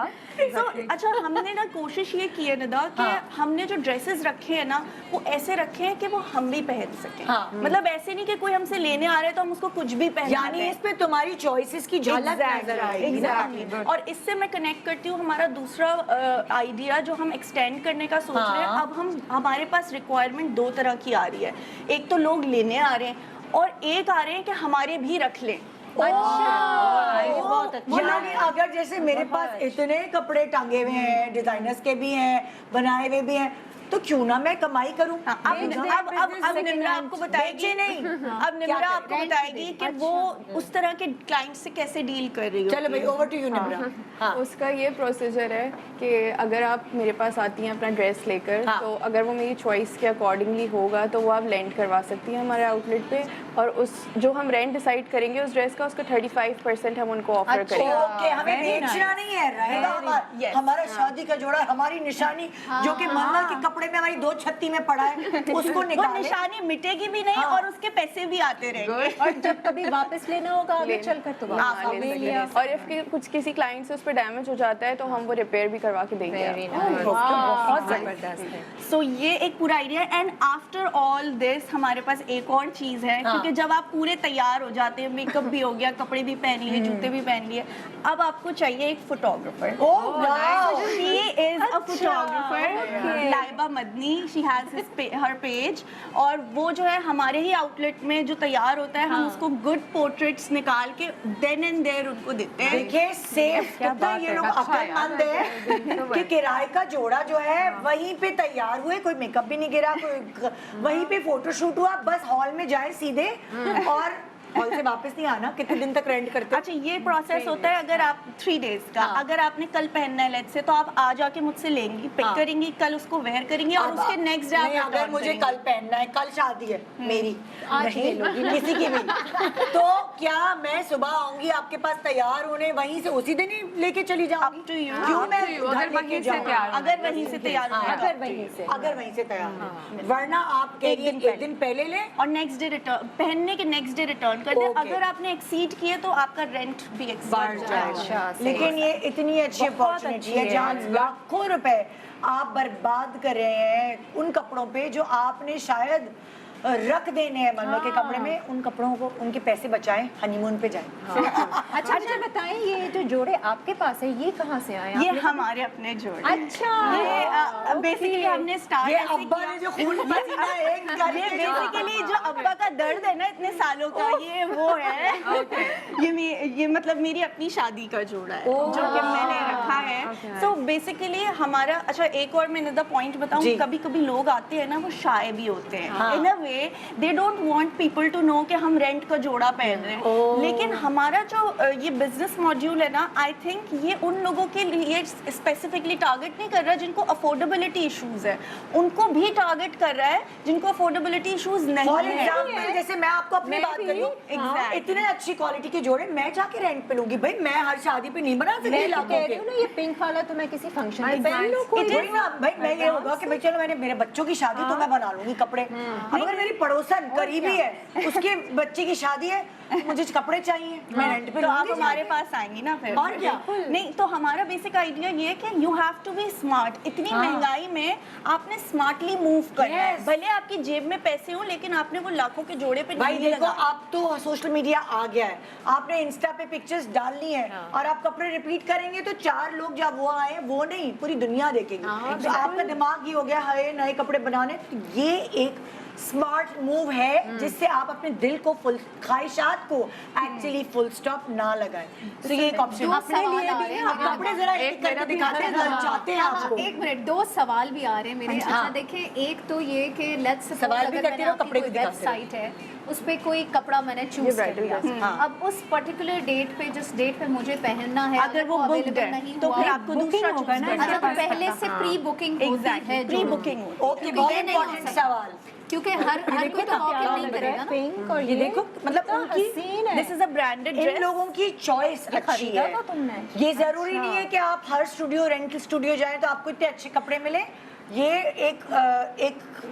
अच्छा, हमने ना कोशिश ये की है निदा कि हमने जो ड्रेसेस रखे हैं ना वो ऐसे रखे हैं कि वो हम भी पहन सकें। मतलब ऐसे नहीं कि कोई हमसे लेने आ रहे है तो हम उसको कुछ भी पहना यानी दें। इस पे तुम्हारी चॉइसेस की झलक नजर आएगी ना। Exactly. और इससे मैं कनेक्ट करती हूँ हमारा दूसरा आइडिया जो हम एक्सटेंड करने का सोच रहे हैं। अब हमारे पास रिक्वायरमेंट दो तरह की आ रही है। एक तो लोग लेने आ रहे हैं और एक आ रहे हैं कि हमारे भी रख लें। बहुत अच्छा। यानी अगर जैसे मेरे पास इतने कपड़े टांगे हुए हैं, डिजाइनर्स के भी हैं, बनाए हुए भी हैं, तो क्यों ना मैं कमाई करूं। अब निम्रा आपको बताएगी नहीं। अब निम्रा आपको बताएगी कि वो उस तरह के क्लाइंट से कैसे डील कर रही है। चलो भाई, ओवर टू यू निम्रा। हाँ। उसका ये प्रोसीजर है कि अगर आप मेरे पास आती हैं अपना ड्रेस लेकर, तो अगर वो मेरी चॉइस के अकॉर्डिंगली होगा तो वो आप रेंट करवा सकती हैं हमारे आउटलेट पे, और उस जो हम रेंट डिसाइड करेंगे उस ड्रेस का, उसका 35% हम उनको ऑफर करेंगे। ओके, हमें बेचना नहीं है, रहेगा हमारा शादी का जोड़ा, हमारी निशानी जो कि मंगल के कपड़े में हमारी 2 छत्ती में पड़ा है, उसको वो निकालें। निशानी मिटेगी भी नहीं और उसके पैसे भी आते रहेंगे। और जब कभी वापस लेना होगा आगे चलकर तो वापस हाँ, ले ले लिया। और इफ कुछ किसी क्लाइंट से उस पर डैमेज हो जाता है तो हम वो रिपेयर भी करवा के देंगे। बहुत जबरदस्त है। सो ये एक पूरा आइडिया है। एंड आफ्टर ऑल दिस हमारे पास एक और चीज है, क्योंकि जब आप पूरे तैयार हो जाते हैं, मेकअप भी हो गया, कपड़े भी पहन लिए, जूते भी पहन लिए, अब आपको चाहिए एक photographer. She is a photographer, Laiba Madni, she has her page, और वो जो है हमारे ही आउटलेट में जो तैयार होता है, हम उसको गुड पोर्ट्रेट्स निकाल के देन एंड देयर उनको देते हैं। देखिए सेफ, कितना ये लोग अक्लमंद है कि किराए का जोड़ा जो है वहीं पे तैयार हुए, कोई मेकअप भी नहीं गिरा, कोई वहीं पे फोटोशूट हुआ, बस हॉल में जाए सीधे और हॉल से वापस नहीं आना। कितने दिन तक रेंट करते हो? अच्छा, ये प्रोसेस होता है अगर आप 3 डेज का, अगर आपने कल पहनना है लेट से, तो आप आ जाके मुझसे लेंगी, पिक करेंगी, कल उसको वेयर करेंगी और उसके नेक्स्ट डे नहीं, अगर मुझे कल पहनना है, कल शादी है मेरी, नहीं किसी की भी, तो क्या मैं सुबह आऊंगी आपके पास तैयार होने, वहीं से उसी दिन ही लेके चली जाऊंगी? Up to you. क्यों मैं अगर उधर वहीं लेके से जाऊं? तैयार होना अगर वहीं से तैयार होना है, अगर वहीं से तैयार होना, वरना आप कह रही हैं एक दिन पहले ले और नेक्स्ट डे रिटर्न, पहनने के नेक्स्ट डे रिटर्न कर दे। अगर आपने एक्सीड किए तो आपका रेंट भी बढ़ जाएगा। लेकिन ये इतनी अच्छी अपॉर्चुनिटी है जहाँ लाखों रुपए आप बर्बाद कर रहे हैं उन कपड़ों पे जो आपने शायद रख देने हैं मनों के कपड़े में, उन कपड़ों को, उनके पैसे बचाएं, हनीमून पे जाएं। अच्छा, मुझे बताएं, ये जो जोड़े आपके पास है ये कहाँ से आए? ये हमारे अपने जोड़े। अच्छा, ये बेसिकली हमने स्टार्ट ये अब्बा ने जो खून पसीना एक निकाली ये के बेसिकली जो अब्बा का दर्द है ना इतने सालों का, ये वो है। ये मतलब मेरी अपनी शादी का जोड़ा है जो कि मैंने रखा है। सो बेसिकली हमारा, अच्छा एक और मैं द पॉइंट बताऊं, कभी कभी लोग आते हैं ना वो शाय भी होते हैं, in a way they don't want people to know कि हम रेंट का जोड़ा पहन रहे हैं। लेकिन हमारा जो ये बिजनेस मॉड्यूल है ना, आई थिंक ये उन लोगों के लिए स्पेसिफिकली टारगेट नहीं कर रहा जिनको अफोर्डेबिलिटी इश्यूज है, उनको भी टारगेट कर रहा है जिनको अफोर्डेबिलिटी इश्यूज नहीं फॉर है। एग्जाम्पल, जैसे मैं आपको अपनी बात करूं, इतने अच्छी क्वालिटी के जोड़े मैं जाके रेंट पे लूंगी भाई, मैं हर शादी पे नहीं बना सकती लाखों के। ये पिंक वाला तो मैं किसी फंक्शन में पहन लूं, कोई ना भाई, मैं ये होगा कि भाई चलो मैंने मेरे बच्चों की शादी तो मैं बना लूंगी कपड़े, अगर मेरी पड़ोसन करीबी है उसके बच्चे की शादी है, मुझे कपड़े चाहिए, मैं रेंट पे तो आप लूंगी। हमारे पास आएंगी ना फिर। और क्या? नहीं तो हमारा बेसिक आइडिया ये है कि you have to be smart. इतनी महंगाई में आपने स्मार्टली मूव करना है, भले आपकी जेब में पैसे हो लेकिन आपने वो लाखों के जोड़े पे भाई नहीं देखो, लगाना। अब तो सोशल मीडिया आ गया है, आपने इंस्टा पे पिक्चर्स डालनी है और आप कपड़े रिपीट करेंगे तो 4 लोग जब वो आए, वो नहीं पूरी दुनिया देखेगी। तो आपका दिमाग ये हो गया है नए कपड़े बनाने, तो ये एक स्मार्ट मूव है जिससे आप अपने दिल को, फुल ख्वाहिशात को एक्चुअली फुल स्टॉप ना लगाएं। तो ये एक ऑप्शन अपने लिए भी है। आप कपड़े जरा एक करके दिखाते हैं, चाहते हैं आपको। एक मिनट, 2 सवाल भी आ रहे हैं मेरे। अच्छा देखिए, एक तो ये कि लेट्स सपोज सवाल भी अगर करते मैंने रहो, कपड़े आपकी भी कोई दिखाते रहो। वेबसाइट है, उस पे कोई कपड़ा मैंने चूज कर लिया, अब उस पर्टिकुलर डेट पे जिस डेट पे मुझे पहनना है अगर वो booked अवेलेबल है नहीं तो हुआ, फिर आपको दूसरा होगा ना। अच्छा तो पहले से प्री बुकिंग होती है, प्री बुकिंग। ओके, बहुत इंपॉर्टेंट सवाल। क्योंकि हर कोई तो वॉक इन नहीं करेगा ना। पिंक और ये देखो, मतलब उनकी this is a branded in dress. लोगों की चॉइस अच्छी खरीदा है। था तुमने? ये जरूरी नहीं है कि आप हर स्टूडियो, रेंटल स्टूडियो जाएं तो आपको इतने अच्छे कपड़े मिले। ये एक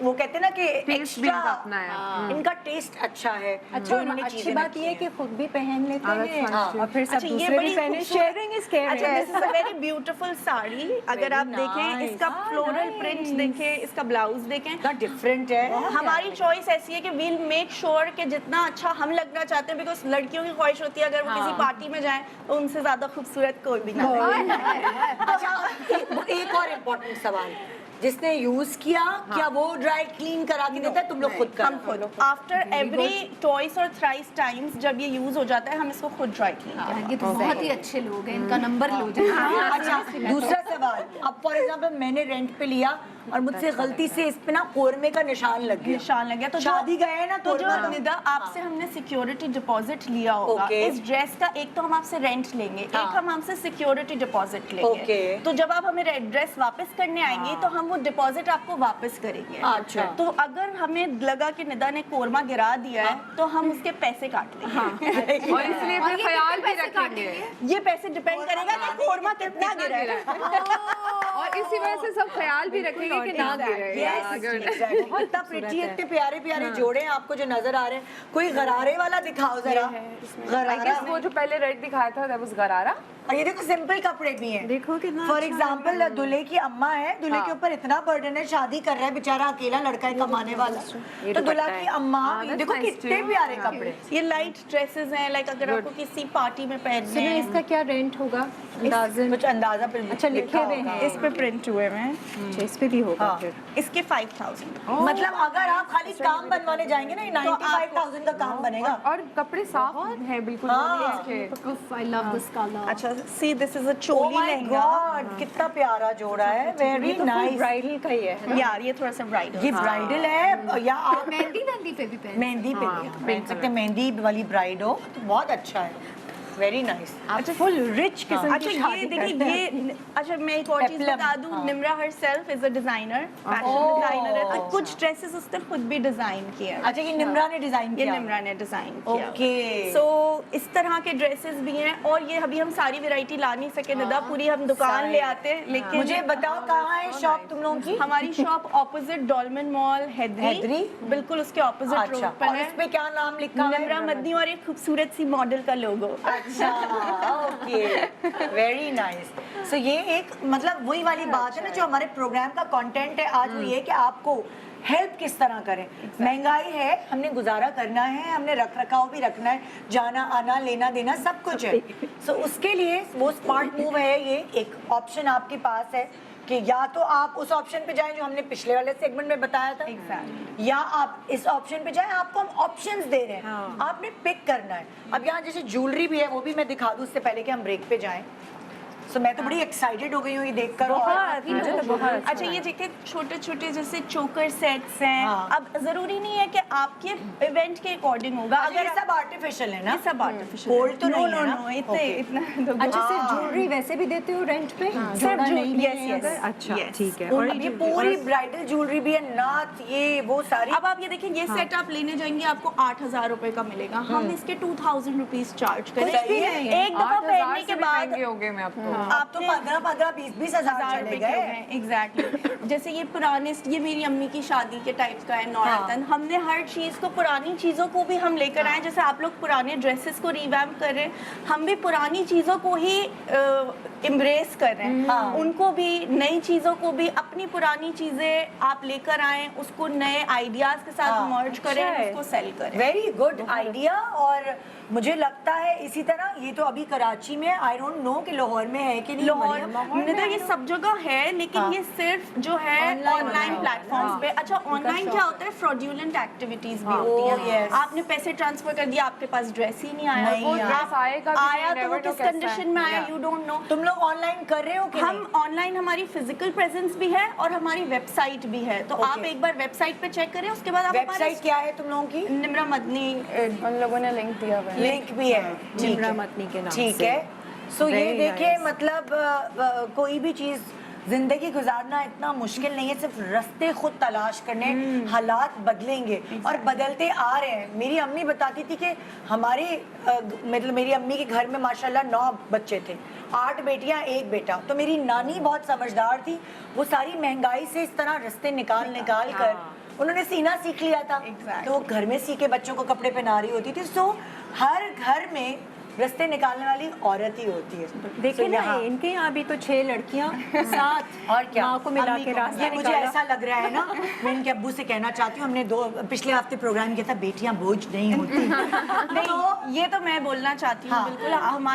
वो कहते हैं ना कि भी एक्स्ट्रा इनका अपना है। इनका टेस्ट अच्छा है। अच्छा, जो इन्होंने अच्छी चीजें बात रखी ये है हैं। कि खुद भी पहन लेते हैं हाँ। और फिर सब अच्छा, ये दूसरे भी बड़ी पहने। खूबसूरत- शेयरिंग इज केयरिंग। अच्छा, this is a very beautiful sari. अगर आप देखें nice. इसका फ्लोरल प्रिंट देखें, इसका ब्लाउज देखें, इतना डिफरेंट है। हमारी चॉइस ऐसी है कि वील मेक श्योर कि जितना अच्छा हम लगना चाहते हैं, बिकॉज लड़कियों की ख्वाहिश होती है अगर वो किसी पार्टी में जाएं तो उनसे ज्यादा खूबसूरत कोई भी ना हो। अच्छा, एक और इम्पोर्टेंट सवाल, जिसने यूज किया क्या वो ड्राई क्लीन करा के देता है, तुम लोग खुद हम करो? खुद आफ्टर एवरी ट्वाइस और थ्राइस टाइम्स जब ये यूज हो जाता है हम इसको खुद ड्राई क्लीन करते हैं। ये तो बहुत ही अच्छे लोग हैं, इनका नंबर लो जाए। अच्छा, दूसरा सवाल, अब फॉर एग्जाम्पल मैंने रेंट पे लिया और मुझसे गलती से इस पे ना कोरमे का निशान लग गया, निशान लग गया तो शादी गए हैं ना तो जो कोरमा का। निदा आपसे हमने सिक्योरिटी डिपॉजिट लिया होगा Okay. इस ड्रेस का, एक तो हम आपसे रेंट लेंगे, हाँ. एक हम आपसे सिक्योरिटी डिपॉजिट लेंगे। Okay. तो जब आप हमें ड्रेस वापस करने आएंगे तो हम वो डिपॉजिट आपको वापस करेंगे। अच्छा। तो अगर हमें लगा कि निदा ने कोरमा गिरा दिया है तो हम उसके पैसे काट लेंगे। और इसलिए और फिर ये ख्याल कितने भी पैसे रखेंगे। ये पैसे डिपेंड करेगा कि कोरमा कितना गिरा है। और इसी वजह से सब ख्याल भी रखेंगे कि ना गिरे। इतना प्रिटी, इतने प्यारे प्यारे जोड़े हैं आपको जो नजर आ रहे हैं। कोई गरारे वाला दिखाओ जरा, गरारा। वो जो पहले रेड दिखाया था that was गरारा। और ये देखो सिंपल कपड़े भी हैं। देखो कितना फॉर अच्छा एग्जाम्पल दूल्हे की अम्मा है, दूल्हे के ऊपर इतना बर्डन है, शादी कर रहा है बेचारा, अकेला लड़का है कमाने वाला, तो दूल्हा की अम्मा, ये देखो कितने प्यारे कपड़े। ये लाइट ड्रेसेस हैं, लाइक अगर आपको किसी पार्टी में पहनने सुनो, हैं। इसका क्या रेंट होगा अंदाजन? कुछ अंदाजा पे अच्छा, लिखे हुए होगा। हैं। इस पे प्रिंट हुए हैं, अच्छा, इस पे भी होगा हाँ। फिर। इसके 5000। मतलब अगर आप खाली काम बनवाने जाएंगे ना, 95,000 का काम बनेगा। और कपड़े साफ हैं बिल्कुल हाँ। इसके। I love this color. अच्छा, see this is a Oh choli my lehenga. God, कितना प्यारा जोड़ा है, वेरी नाइस। ब्राइडल का ही है। यार ये थोड़ा सा ब्राइडल। ये ब्राइडल है या आप मेहंदी मेहंदी पे भी पहन मेहंदी पे भी पहन सकते हैं, मेहंदी वाली ब्राइड हो तो बहुत अच्छा है, वेरी नाइस। अच्छा, फुल रिच किस्म अच्छा, की ये शादी देखिए करते हैं। ये, अच्छा मैं एक और चीज Peplum, बता दूं, हाँ। Nimra herself is a designer, fashion designer है, तो कुछ ड्रेसेस उसने खुद भी डिजाइन किए हैं। अच्छा, ये निम्रा ने डिजाइन ये किया? निम्रा ने डिजाइन किया। Okay. सो इस तरह के ड्रेसेस भी हैं, और ये अभी हम सारी वैरायटी ला नहीं सके निदा, पूरी हम दुकान ले आते हैं, लेकिन मुझे बताओ कहाँ है शॉप तुम लोगों की? हमारी shop opposite Dolmen mall Haidery, Haidery? बिल्कुल उसके ऑपोजिट अच्छा, रोड पर और है। इस पे क्या नाम लिखा हुआ है? निम्रा मदनी और एक खूबसूरत सी मॉडल का लोगो। अच्छा, ओके, वेरी नाइस। सो ये एक मतलब वही वाली बात है ना जो हमारे प्रोग्राम का कंटेंट है आज, वो ये कि आपको हेल्प किस तरह करें। महंगाई है, हमने गुजारा करना है, हमने रख रखाव भी रखना है, जाना आना लेना देना सब कुछ है। सो उसके लिए वो स्मार्ट मूव है, ये एक ऑप्शन आपके पास है कि या तो आप उस ऑप्शन पे जाएं जो हमने पिछले वाले सेगमेंट में बताया था, या आप इस ऑप्शन पे जाएं, आपको हम ऑप्शंस दे रहे हैं, आपने पिक करना है। अब यहाँ जैसे ज्वेलरी भी है, वो भी मैं दिखा दूँ उससे पहले कि हम ब्रेक पे जाएं। सो मैं तो बड़ी एक्साइटेड हो गई हूँ ये देखकर। मुझे तो बहुत अच्छा, ये देखिए छोटे छोटे जैसे चोकर सेट्स हैं। हाँ। अब जरूरी नहीं है कि आपके इवेंट के अकॉर्डिंग होगा। अगर ये सब आर्टिफिशियल है ना, ये सब आर्टिफिशियल गोल्ड तो नहीं है ना? नो इतने Okay. इतना तो अच्छा, सिर्फ ज्वेलरी वैसे भी देते हो रेंट पे? सिर्फ जोड़ा ज्वेलरी, नहीं yes, है yes, अगर? अच्छा, yes. ठीक है। और अब ये पूरी ब्राइडल ज्वेलरी भी है, नाथ ये वो सारी। अब आप ये देखिए, ये सेट आप लेने जाएंगे आपको 8,000 रुपए का मिलेगा, हम इसके 2,000 रुपीज चार्ज करें। कुछ भी नहीं है। एक दफा 8,000 पहनने से के भी बाद महंगे हो गए मैं अब तो। आप तो 15,000 20,000 हजार चले रुपए के गए। हैं, एग्जैक्टली। जैसे ये पुराने, ये मेरी अम्मी की शादी के टाइप का है नौरतन। हमने हर चीज को, पुरानी चीजों को भी हम लेकर आए, जैसे आप लोग पुराने ड्रेसेस को रिवैम्प कर रहे हैं, हम भी पुरानी चीजों को ही एम्ब्रेस कर रहे हैं। उनको भी, नई चीजों को भी, अपनी पुरानी चीजें आप लेकर आए, उसको नए आइडियाज के साथ मर्ज करें, उसको सेल करें। Very good idea. और मुझे लगता है इसी तरह ये तो अभी कराची में, आई डोंट नो कि लाहौर में है कि नहीं। लाहौर मरियम? नहीं तो ये सब जगह है, लेकिन ये सिर्फ जो है ऑनलाइन प्लेटफॉर्म्स पे। अच्छा, ऑनलाइन क्या होता है, फ्रॉड्यूलेंट एक्टिविटीज भी होती Oh, हैं। yes. आपने पैसे ट्रांसफर कर दिया, आपके पास ड्रेस ही नहीं आया, नहीं वो आया। ड्रेस आएगा भी आया नहीं, तो वो never know किस कैसा है। कंडीशन में आया, यू डोंट नो। तुम लोग ऑनलाइन कर रहे हो कि हम ऑनलाइन, हमारी फिजिकल प्रेजेंस भी है और हमारी वेबसाइट भी है, तो आप एक बार वेबसाइट पे चेक करें, उसके बाद आप वेबसाइट क्या है तुम लोगों की? निम्रा मदनी उन लोगों ने लिंक दिया हुआ है। लिंक भी है, ठीक निम्रा है। मदनी के नाम ठीक से। है। सो ये Very देखिए nice. मतलब कोई भी चीज़ जिंदगी गुजारना इतना मुश्किल नहीं है, सिर्फ रास्ते खुद तलाश करने, हालात बदलेंगे और बदलते आ रहे हैं। मेरी अम्मी बताती थी कि हमारे मतलब मेरी अम्मी के घर में माशाल्लाह 9 बच्चे थे, 8 बेटियां 1 बेटा। तो मेरी नानी बहुत समझदार थी, वो सारी महंगाई से इस तरह रास्ते निकाल कर उन्होंने सीना सीख लिया था। तो वो घर में सीखे बच्चों को कपड़े पहना रही होती थी। सो हर घर में रास्ते निकालने वाली औरत ही होती है। देखिए ना, इनके यहाँ भी तो 6 लड़कियाँ 7 और क्या माँ को मिला के रास्ता मुझे ऐसा लग रहा है ना, मैं इनके अब्बू से कहना चाहती हूँ, हमने पिछले हफ्ते प्रोग्राम किया था, बेटियां बोझ नहीं होती। नहीं, ये तो मैं बोलना चाहती हूँ। बिल्कुल,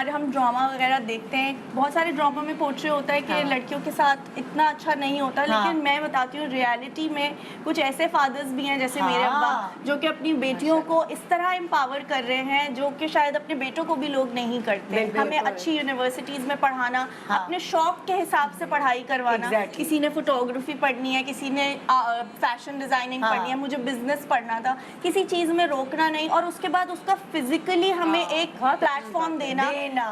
हम ड्रामा वगैरह देखते हैं, बहुत सारे ड्रामा में पोर्ट्रे होता है कि लड़कियों के साथ इतना अच्छा नहीं होता, लेकिन मैं बताती हूँ रियलिटी में कुछ ऐसे फादर्स भी हैं जैसे मेरे अब्बा, जो कि अपनी बेटियों को इस तरह एम्पावर कर रहे हैं जो कि शायद अपने बेटों को भी लोग नहीं करते। हमें अच्छी यूनिवर्सिटीज में पढ़ाना, अपने शौक के हिसाब से पढ़ाई करवाना। किसी ने फोटोग्राफी पढ़नी है, किसी ने फैशन डिजाइनिंग पढ़नी है, मुझे बिजनेस पढ़ना था, किसी चीज में रोकना नहीं, और उसके बाद उसका फिजिकली हमें एक प्लेटफॉर्म देना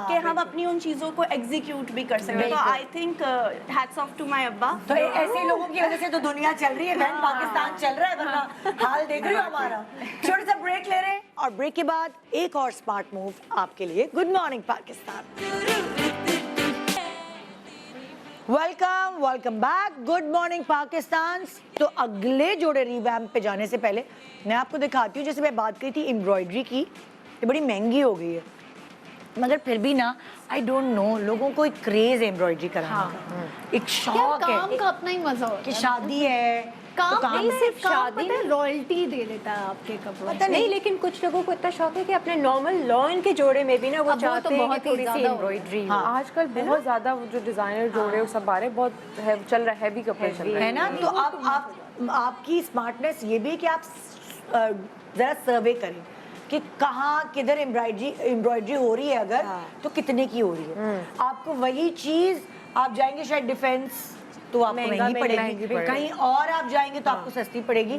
कि हम अपनी उन चीजों को एग्जीक्यूट भी कर सकें। तो I think hats off to my अब्बा। तो ऐसे लोगों की वजह से तो दुनिया चल रही है बहन, पाकिस्तान चल रहा है, वरना हाल देख रही हो हमारा। छोटा सा ब्रेक ले रहे हैं और ब्रेक के बाद एक और स्मार्ट मूव आपके लिए। Good morning Pakistan, welcome back. Good morning Pakistan. तो अगले जोड़े रिवैम्प पे जाने से पहले मैं आपको दिखाती हूँ, जैसे मैं बात करी थी एम्ब्रॉयडरी की, ये बड़ी महंगी हो गई है, मगर फिर भी ना आई डोंट नो, लोगों को एक क्रेज है एम्ब्रॉयडरी कराने का, एक शौक है, काम का अपना ही मजा होता है कि शादी है काम तो नहीं, सिर्फ शादी शादी रॉयल्टी दे देता है आपके कपड़ों पता नहीं, लेकिन कुछ लोगों को इतना शौक है कि अपने नॉर्मल लॉन के जोड़े में भी ना वो चाहते हैं कि थोड़ी सी एम्ब्रॉयडरी। आजकल बहुत ज्यादा जो डिजाइनर जोड़े वो सब आ रहे, बहुत चल रहा है, हैवी कपड़े चल रहे है ना। तो आप आपकी स्मार्टनेस ये भी है कि आप जरा सर्वे करें कि कहाँ किधर एम्ब्रॉयडरी हो रही है, अगर तो कितने की हो रही है। आपको वही चीज आप जाएंगे शायद डिफेंस तो आपको महंगी पड़ेगी, कहीं और आप जाएंगे तो आपको सस्ती पड़ेगी।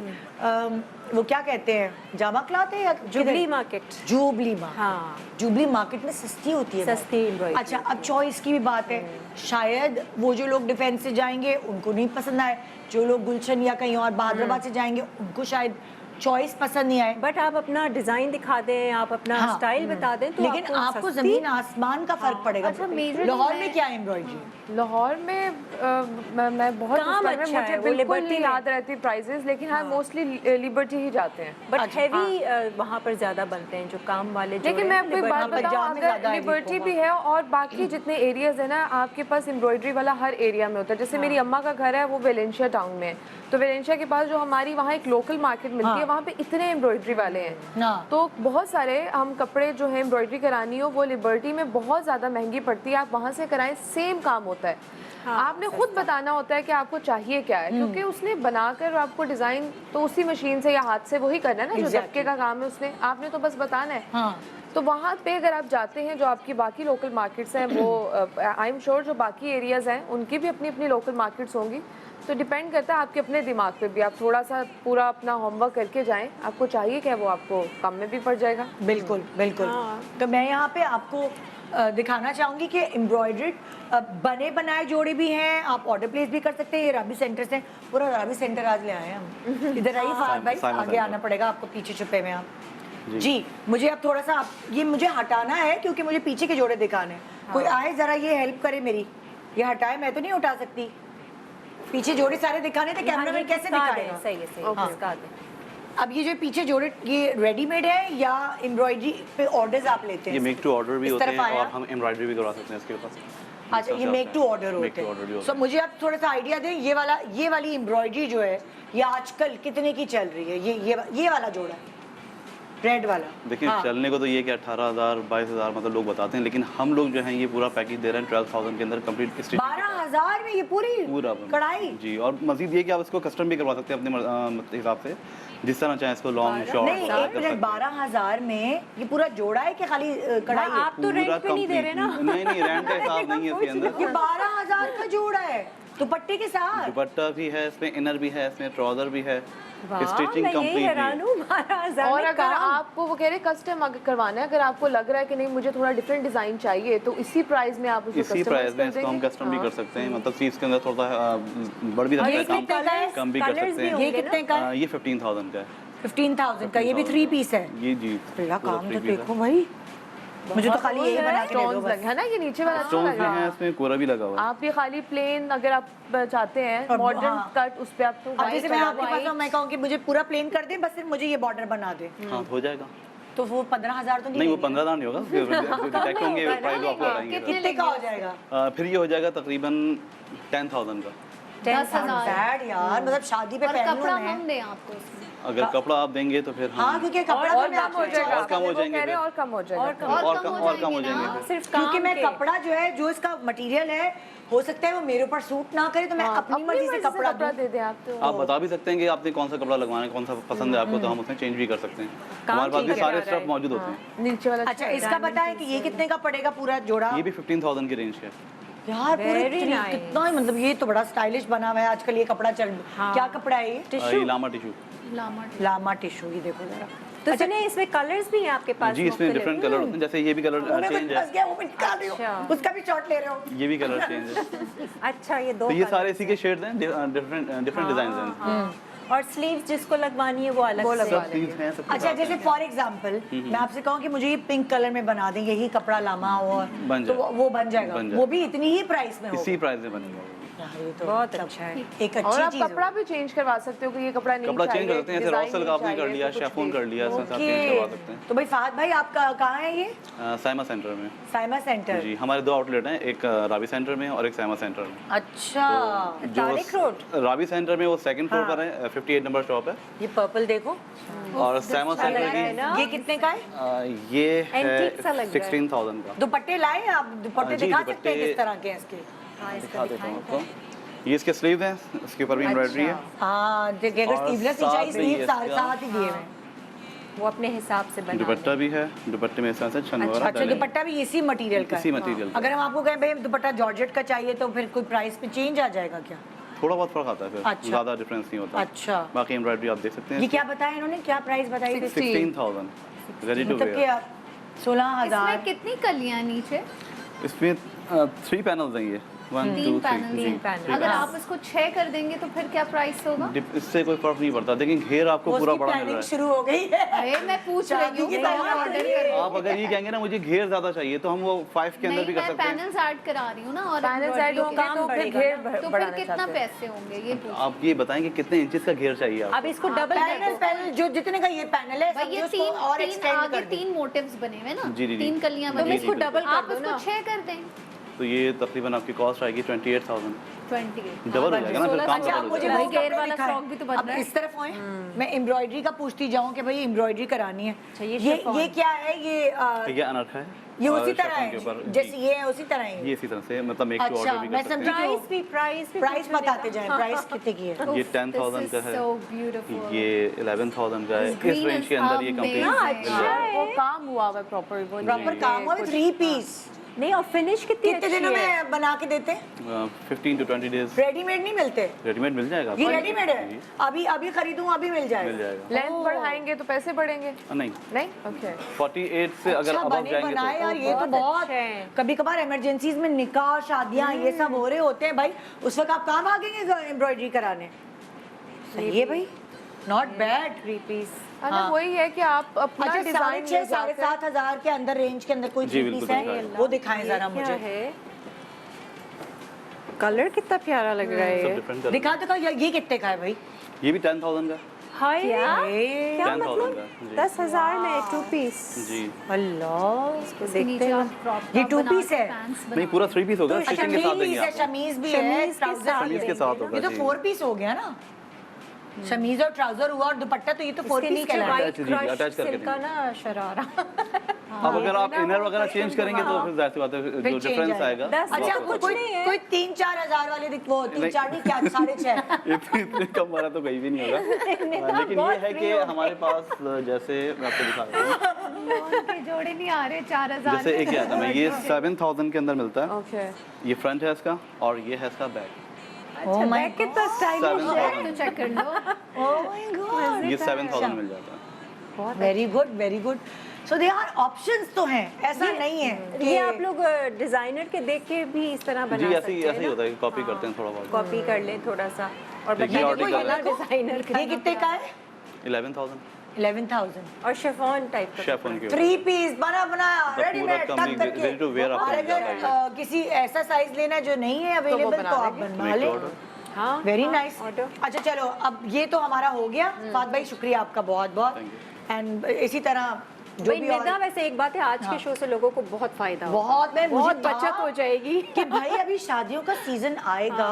वो क्या कहते हैं, जामा क्लॉथ है या जुबली मार्केट, जुबली मार्केट में सस्ती होती है, सस्ती एम्ब्रॉयडरी। अच्छा, अब चॉइस की भी बात है, शायद वो जो लोग डिफेंस से जाएंगे उनको नहीं पसंद आए, जो लोग गुलशन या कहीं और बहादुराबाद से जाएंगे उनको शायद चॉइस पसंद नहीं आए। बट आप अपना डिजाइन दिखा दें, आप अपना स्टाइल बता दें, तो लेकिन आपको जमीन आसमान का फर्क पड़ेगा। अच्छा, लाहौर में क्या एम्ब्रॉयडरी? लाहौर में मैं बहुत काम अच्छा मुझे है, वो बिल्कुल लिबर्टी नहीं याद रहती प्राइजेस, लेकिन हाँ मोस्टली लिबर्टी ही जाते हैं। बट हैवी वहाँ पर ज्यादा बनते हैं जो काम वाले। लेकिन मैं आपको एक बात पंजाब बताऊँ, में ज्यादा अगर है लिबर्टी भी है और बाकी जितने एरियाज है ना, आपके पास एम्ब्रॉयडरी वाला हर एरिया में होता है। जैसे मेरी अम्मा का घर है वो वेलेंशिया टाउन में है, तो वेलेंशिया के पास जो हमारी वहाँ एक लोकल मार्केट मिलती है, वहाँ पे इतने एम्ब्रॉयडरी वाले हैं। तो बहुत सारे हम कपड़े जो है एम्ब्रॉयडरी करानी हो वो लिबर्टी में बहुत ज़्यादा महंगी पड़ती है, आप वहाँ से कराएं सेम काम होता है। आपने खुद बताना होता है कि आपको चाहिए क्या है, क्योंकि उसने बनाकर आपको डिज़ाइन तो उसी मशीन से या हाथ से वही करना है ना, जो दबके का काम है उसने, आपने तो बस बताना है। तो वहाँ पे अगर आप जाते हैं, जो आपकी बाकी लोकल मार्केट्स हैं, वो आई एम श्योर जो बाकी एरियाज़ हैं उनकी भी अपनी अपनी लोकल मार्केट्स होंगी। तो डिपेंड करता है आपके अपने दिमाग पे भी, आप थोड़ा सा पूरा अपना होमवर्क करके जाएं, आपको चाहिए क्या वो आपको कम में भी पड़ जाएगा। बिल्कुल बिल्कुल। तो मैं यहाँ पे आपको दिखाना चाहूँगी कि एम्ब्रॉयडर्ड बने बनाए जोड़े भी हैं, आप ऑर्डर प्लेस भी कर सकते हैं। ये राबी सेंटर से, पूरा राबी सेंटर आज ले आए हैं हम। इधर आइए फाद भाई, आगे आना पड़ेगा आपको, पीछे छुपे में आप जी। मुझे अब थोड़ा सा ये मुझे हटाना है क्योंकि मुझे पीछे के जोड़े दिखाने हैं। कोई आए जरा ये हेल्प करे मेरी, ये हटाए, मैं तो नहीं उठा सकती। पीछे जोड़े सारे दिखाने थे, कैमरामैन कैसे दिखाएगा? सही है, सही। अब ये जो पीछे जोड़े ये रेडीमेड है या एम्ब्रॉयडरी पे ऑर्डर्स आप लेते हैं? ये मेक टू ऑर्डर भी होते हैं और हम एम्ब्रॉयडरी भी करवा सकते हैं इसके ऊपर। अच्छा, ये मेक टू ऑर्डर होते हैं। सो मुझे आप थोड़ा सा आइडिया दें, ये वाली एम्ब्रॉयडरी जो है ये आजकल कितने की चल रही है? ये वाला जोड़ा रेड वाला। देखिए चलने को तो ये कि 18,000 22,000 मतलब लोग बताते हैं, लेकिन हम लोग जो हैं ये पूरा पैकेज दे रहे हैं 12,000 के अंदर कंप्लीट। 12,000 में ये पूरा कढ़ाई जी। और मजीद ये कि आप इसको कस्टम भी करवा सकते हैं अपने हिसाब से, जिस तरह चाहे इसको लॉन्ग शॉर्ट। नहीं, एक मिनट, 12,000 में ये पूरा जोड़ा है कि खाली कढ़ाई है? आप तो रेंट पे नहीं दे रहे ना। नहीं रेंट का हिसाब नहीं है इसके अंदर। ये 12,000 का जोड़ा है। दुपट्टे के साथ दुपट्टा भी है इसमें, इनर भी है इसमें, ट्राउजर भी है, वाह, स्टिचिंग मैं यही कंप्लीट हैरान हूँ, 12,000 और में अगर काम। आपको वो कह रहे कस्टम अगर करवाना है, अगर आपको लग रहा है कि नहीं मुझे थोड़ा डिफरेंट डिजाइन चाहिए, तो इसी प्राइस में आप उसको इसी प्राइस में इसको हम कस्टम भी कर सकते हैं, मतलब चीज के अंदर थोड़ा बढ़ भी सकता है, कम भी कर सकते हैं। ये कितने का है? ये 15,000 का है। 15,000 का। ये भी 3 पीस है। ये जी अल्लाह पूरा काम तो 3 पीस है। देखो भाई, मुझे तो खाली यही बना के दे दो स्टोन्स बस। लगे है ना, ये नीचे वाला अच्छा स्टोन्स लग भी रहा हैं है। इसमें, कोरा भी लगा हुआ है। आप ये खाली प्लेन अगर आप चाहते हैं अब मॉडर्न हाँ। कट, उस पे आप तो अब जैसे मैं white आपके पास हूँ, मैं कहूँ कि मुझे पूरा प्लेन कर दें, बस सिर्फ मुझे ये बॉर्डर बना दे, हाँ हो जाएगा। तो वो 15,000 तो नहीं वो लेंगे। 15,000 नहीं होगा, डिटेक्ट होंगे प्राइस आपको बताएंगे। कितने का हो जाएगा? फिर ये हो जाएगा तकरीबन 10,000 का। 10,000 Sad यार, मतलब शादी पे और पहनूं कपड़ा मैं। हम दें आपको उसमें। अगर कपड़ा आप देंगे तो फिर हाँ, क्योंकि कपड़ा और तो मैं कम हो आपसे जाएगा, और कम हो वो जाएंगे कह रहे हैं फिर। और कम हो जाएगा। और कम हो जाएंगे फिर। सिर्फ क्योंकि काम मैं के। कपड़ा जो है, जो इसका मटेरियल है, हो सकता है वो मेरे ऊपर सूट ना करे, तो मैं अपनी मर्जी से कपड़ा दूं। दे दें आप तो। आप बता भी सकते हैं कि आपने कौन सा कपड़ा लगवाना है, कौन सा पसंद है आपको, तो हम उसमें चेंज भी कर सकते हैं। हमारे पास भी सारे स्टफ मौजूद होते हैं। नीचे वाला अच्छा, इसका बताएं कि ये कितने का पड़ेगा पूरा जोड़ा? ये भी 15,000 की रेंज है। यार पूरे Very nice. कितना ही, मतलब ये तो बड़ा स्टाइलिश बना हुआ है आजकल ये कपड़ा चल। क्या कपड़ा है ये? ये लामा टिश्यू। लामा टिश्यू, ये देखो जरा। तो सुनिए, इसमें कलर्स भी हैं आपके पास? जी इसमें मुख्तलिफ? डिफरेंट कलर होते हैं, जैसे ये भी कलर मुंह में चेंज कुछ फंस है, गया, वो मैं निकाल रही हूँ। अच्छा। उसका भी शॉट ले रहे हो। ये भी कलर चेंज है। अच्छा, ये दो तो ये colours सारे इसी के शेड्स हैं, डिफरेंट डिजाइन हैं। हैं। और स्लीव्स जिसको लगवानी है वो अलग से। सब चीज हैं, सब अच्छा, जैसे फॉर एग्जांपल मैं आपसे कहूँ कि मुझे ये पिंक कलर में बना दें, यही कपड़ा लामा हो, बन तो जाएगा। वो बन जाएगा। बन जाएगा। वो भी इतनी ही प्राइस में होगा। इसी प्राइस में बनेगा। यार ये तो बहुत मतलब अच्छा है। एक और अच्छी आप चीज कपड़ा भी चेंज करवा सकते हो कि ये कपड़ा नहीं कपड़ा चाहिए, चेंज कर सकते हैं, जैसे डिजाइन रॉ सिल्क नहीं आपने कर चाहिए, लिया, तो कुछ शेफोन भी। कर लिया, इसमें आप चेंज करवा सकते हैं। तो भाई फहद भाई, आप कहाँ है ये? साइमा सेंटर में। साइमा सेंटर। जी हमारे 2 आउटलेट हैं, एक रावी सेंटर में और एक साइमा सेंटर में। अच्छा, तारिक रोड? रावी सेंटर में वो सेकंड फ्लोर पर है, 58 नंबर शॉप है। ये पर्पल देखो, और साइमा सेंटर की ये कितने का है? ये है Antique सा लग रहा है। 16,000 का। दुपट्टे लाए आप? दुपट्टे जी, दिखा सकते हैं दुपट्टे- किस तरह के हैं इसके? दिखा देता हूँ आपको। ये इसके स्लीव हैं, इसके ऊपर भी एम्ब्रॉयडरी है। हाँ, देखिए अगर और स्लीवलेस साथ चाहिए, में स्लीव ये साथ इसका- साथ ही दिए हुए हैं। वो अपने हिसाब से बना दुपट्टा भी है, दुपट्टे में इस तरह से छन वगैरह अच्छा, डाले हैं। दुपट्टा भी इसी मटेरियल का है? इसी मटेरियल का। अगर हम आपको कहें भाई दुपट्टा जॉर्जेट का चाहिए, तो फिर कोई प्राइस में चेंज आ जाएगा क्या? थोड़ा बहुत फर्क आता है फिर, अच्छा। ज़्यादा डिफरेंस नहीं होता। अच्छा। बाकी एम्ब्रॉयडरी आप देख सकते हैं। ये क्या बताया इन्होंने, क्या प्राइस बताई थी? 16,000 रेडी टू मतलब कि वेयर। आप 16,000। इसमें कितनी कलियां नीचे? इसमें 3 पैनल्स हैं ये, 1 2 तीन 3 पैनल। जी। पैनल। अगर आप इसको 6 कर देंगे तो फिर क्या प्राइस होगा? इससे कोई फर्क नहीं पड़ता, लेकिन घेर आपको पूरा उसकी बड़ा मिल प्लानिंग रहा है। शुरू हो गई है। अरे मैं पूछ रही शादी हूँ की क्या तैयारी ऑर्डर है। करूँ? आप अगर ये कहेंगे ना मुझे घेर ज्यादा चाहिए, तो हम वो 5 के अंदर नहीं, भी कर मैं सकते हैं। पैनल्स ऐड करा रही हूँ ना, और पैनल embroidery साइड के होंगे काम तो फिर बढ़ेगा घेर ना। तो फिर बढ़ाना कितना चाहते हैं। पैसे होंगे ये पूछ। आप ये बताएं कि कितने इंचेस का घेर चाहिए अब आपको। इसको डबल पैनल पैनल जो जितने का ये पैनल है, भाई समझो ये उसको तीन और तीन एक्सटेंड आगे कर दी। 3 मोटिव्स बने हुए ना, जी, जी, जी। 3 कलियां तो बनी मैं इसको जी, डबल आप कर दो इसको ना। 6 कर दें। तो ये तकरीबन आपकी कॉस्ट आएगी 28,000। 28। डबल हो जाएगा ना, फिर काम अच्छा, डबल आप हो मुझे जाएगा। वो भाई, घेर कपड़े वाला दिखाएं। फ्रॉक भी तो बन अब रहा है। इस तरफ होए, मैं एम्ब्रॉयडरी का पूछती जाऊं कि भाई एम्ब्रॉयडरी करानी है। ये ये chiffon। क्या है? ये अनरखा है, ये और उसी तरह शिफॉन है के ऊपर, जैसे जी। ये है, उसी तरह है ये इसी तरह से, मतलब मेक टू अच्छा, ऑर्डर भी मैं कर सकते समझी। हैं। प्राइस भी प्राइस बताते जाएं, प्राइस कितने की है? ये 10,000 का है, So beautiful. ये 11,000 का है। This इस green रेंज is के अंदर ये कंप्लीट amazing. मिल जाएगा। वो काम हुआ हुआ है प्रॉपर, वो प्रॉपर काम हुआ, 3 पीस। नहीं, और फिनिश कितनी कितने अच्छी दिनों है। में बना के देते हैं? 15 to 20 डेज रेडीमेड नहीं मिलते? रेडीमेड मिल जाएगा ये आपको। रेडीमेड है? जी, अभी अभी खरीदूं अभी मिल जाएगा? मिल जाएगा। लेंथ बढ़ाएंगे तो पैसे बढ़ेंगे नहीं, नहीं। ओके 48 से अगर अच्छा, अब बने जाएंगे बनाए तो यार, ये तो बहुत अच्छे हैं। कभी कभार इमरजेंसीज में निकाह शादियां ये सब हो रहे होते हैं भाई, उस वक्त आप कहाँ भागेंगे एम्ब्रॉयडरी कराने? सही है भाई, नॉट बैड। 3 पीस। हाँ। वही है कि आप अपना अच्छा, डिजाइन 6,500 7,500 के अंदर रेंज के अंदर कोई जी, 3 बिल्कुल पीस है? दिखाएं। वो दिखाएं जरा क्या मुझे। है? कलर कितना प्यारा लग रहा है सब ये। डिफरेंट कर दिखा तो ये कितने का है भाई? ये भी 10,000 का। हाय, ए, क्या 10,000 मतलब? का, जी। 10,000 में 2 पीस। जी अल्लाह, इसके नीचे आप crop ये top 2 बना पीस के है? pants बना नहीं, पूरा 3 पीस होगा, अच्छा, स्टिचिंग के साथ 3 देंगे पीस है, आपको। शमीज भी है, शमीज के ट्राउजर साथ शमीज के साथ होगा ये तो जी। 4 पीस हो गया ना, शमीज और ट्राउजर हुआ और दुपट्टा, तो ये तो 4 इसके पीस नीचे कहलाता है। वाइट attach, जी, क्रश attach करके सिल्क का ना शरारा। अब अगर आप इनर वगैरह चेंज करेंगे तो फिर जाहिर सी बात है जो फिर change डिफरेंस आएगा। आएगा। 10 वो अच्छा, आपको कोई पता कोई 3-4 हजार वाले वो 3-4 नहीं, क्या 6.5? इतने कम वाला तो कहीं भी नहीं होगा। लेकिन ये है कि हमारे पास जैसे मैं आपको दिखा रहा हूँ, के जोड़े नहीं आ रहे 4,000। जैसे एक ही आता है, ये 7,000 के अंदर मिलता है। ओके ये फ्रंट है इसका और ये है इसका बैक। Oh my बैग कितना स्टाइलिश है। तो चेक कर लो। Oh my God. ये 7,000 मिल जाता है। Very good, very good. So they are options तो हैं, ऐसा नहीं है कि ये आप लोग डिजाइनर के देख के भी इस तरह बना जी सकते ऐसे ही हैं होता है कि कॉपी करते हैं थोड़ा बहुत। कॉपी कर लें थोड़ा सा और देखिए बताइए article कोई है। डिजाइनर ये कितने का है? 11,000 11,000। और शिफॉन टाइप का शेफोन के 3 पीस बना बनाया The रेडीमेड पूरा टक complete करके। ready to wear आपको और मिल जाता अगर है। किसी ऐसा साइज लेना है जो नहीं है अवेलेबल तो आप बनवा Make लें। order। हाँ वेरी नाइस। order। अच्छा चलो, अब ये तो हमारा हो गया। फात भाई शुक्रिया आपका बहुत बहुत। Thank एंड इसी तरह जो भाई भी निदा, और वैसे एक बात है, आज के शो से लोगों को बहुत फायदा होगा। बहुत मैं मुझे बहुत था बचत हो जाएगी कि भाई अभी शादियों का सीजन आएगा।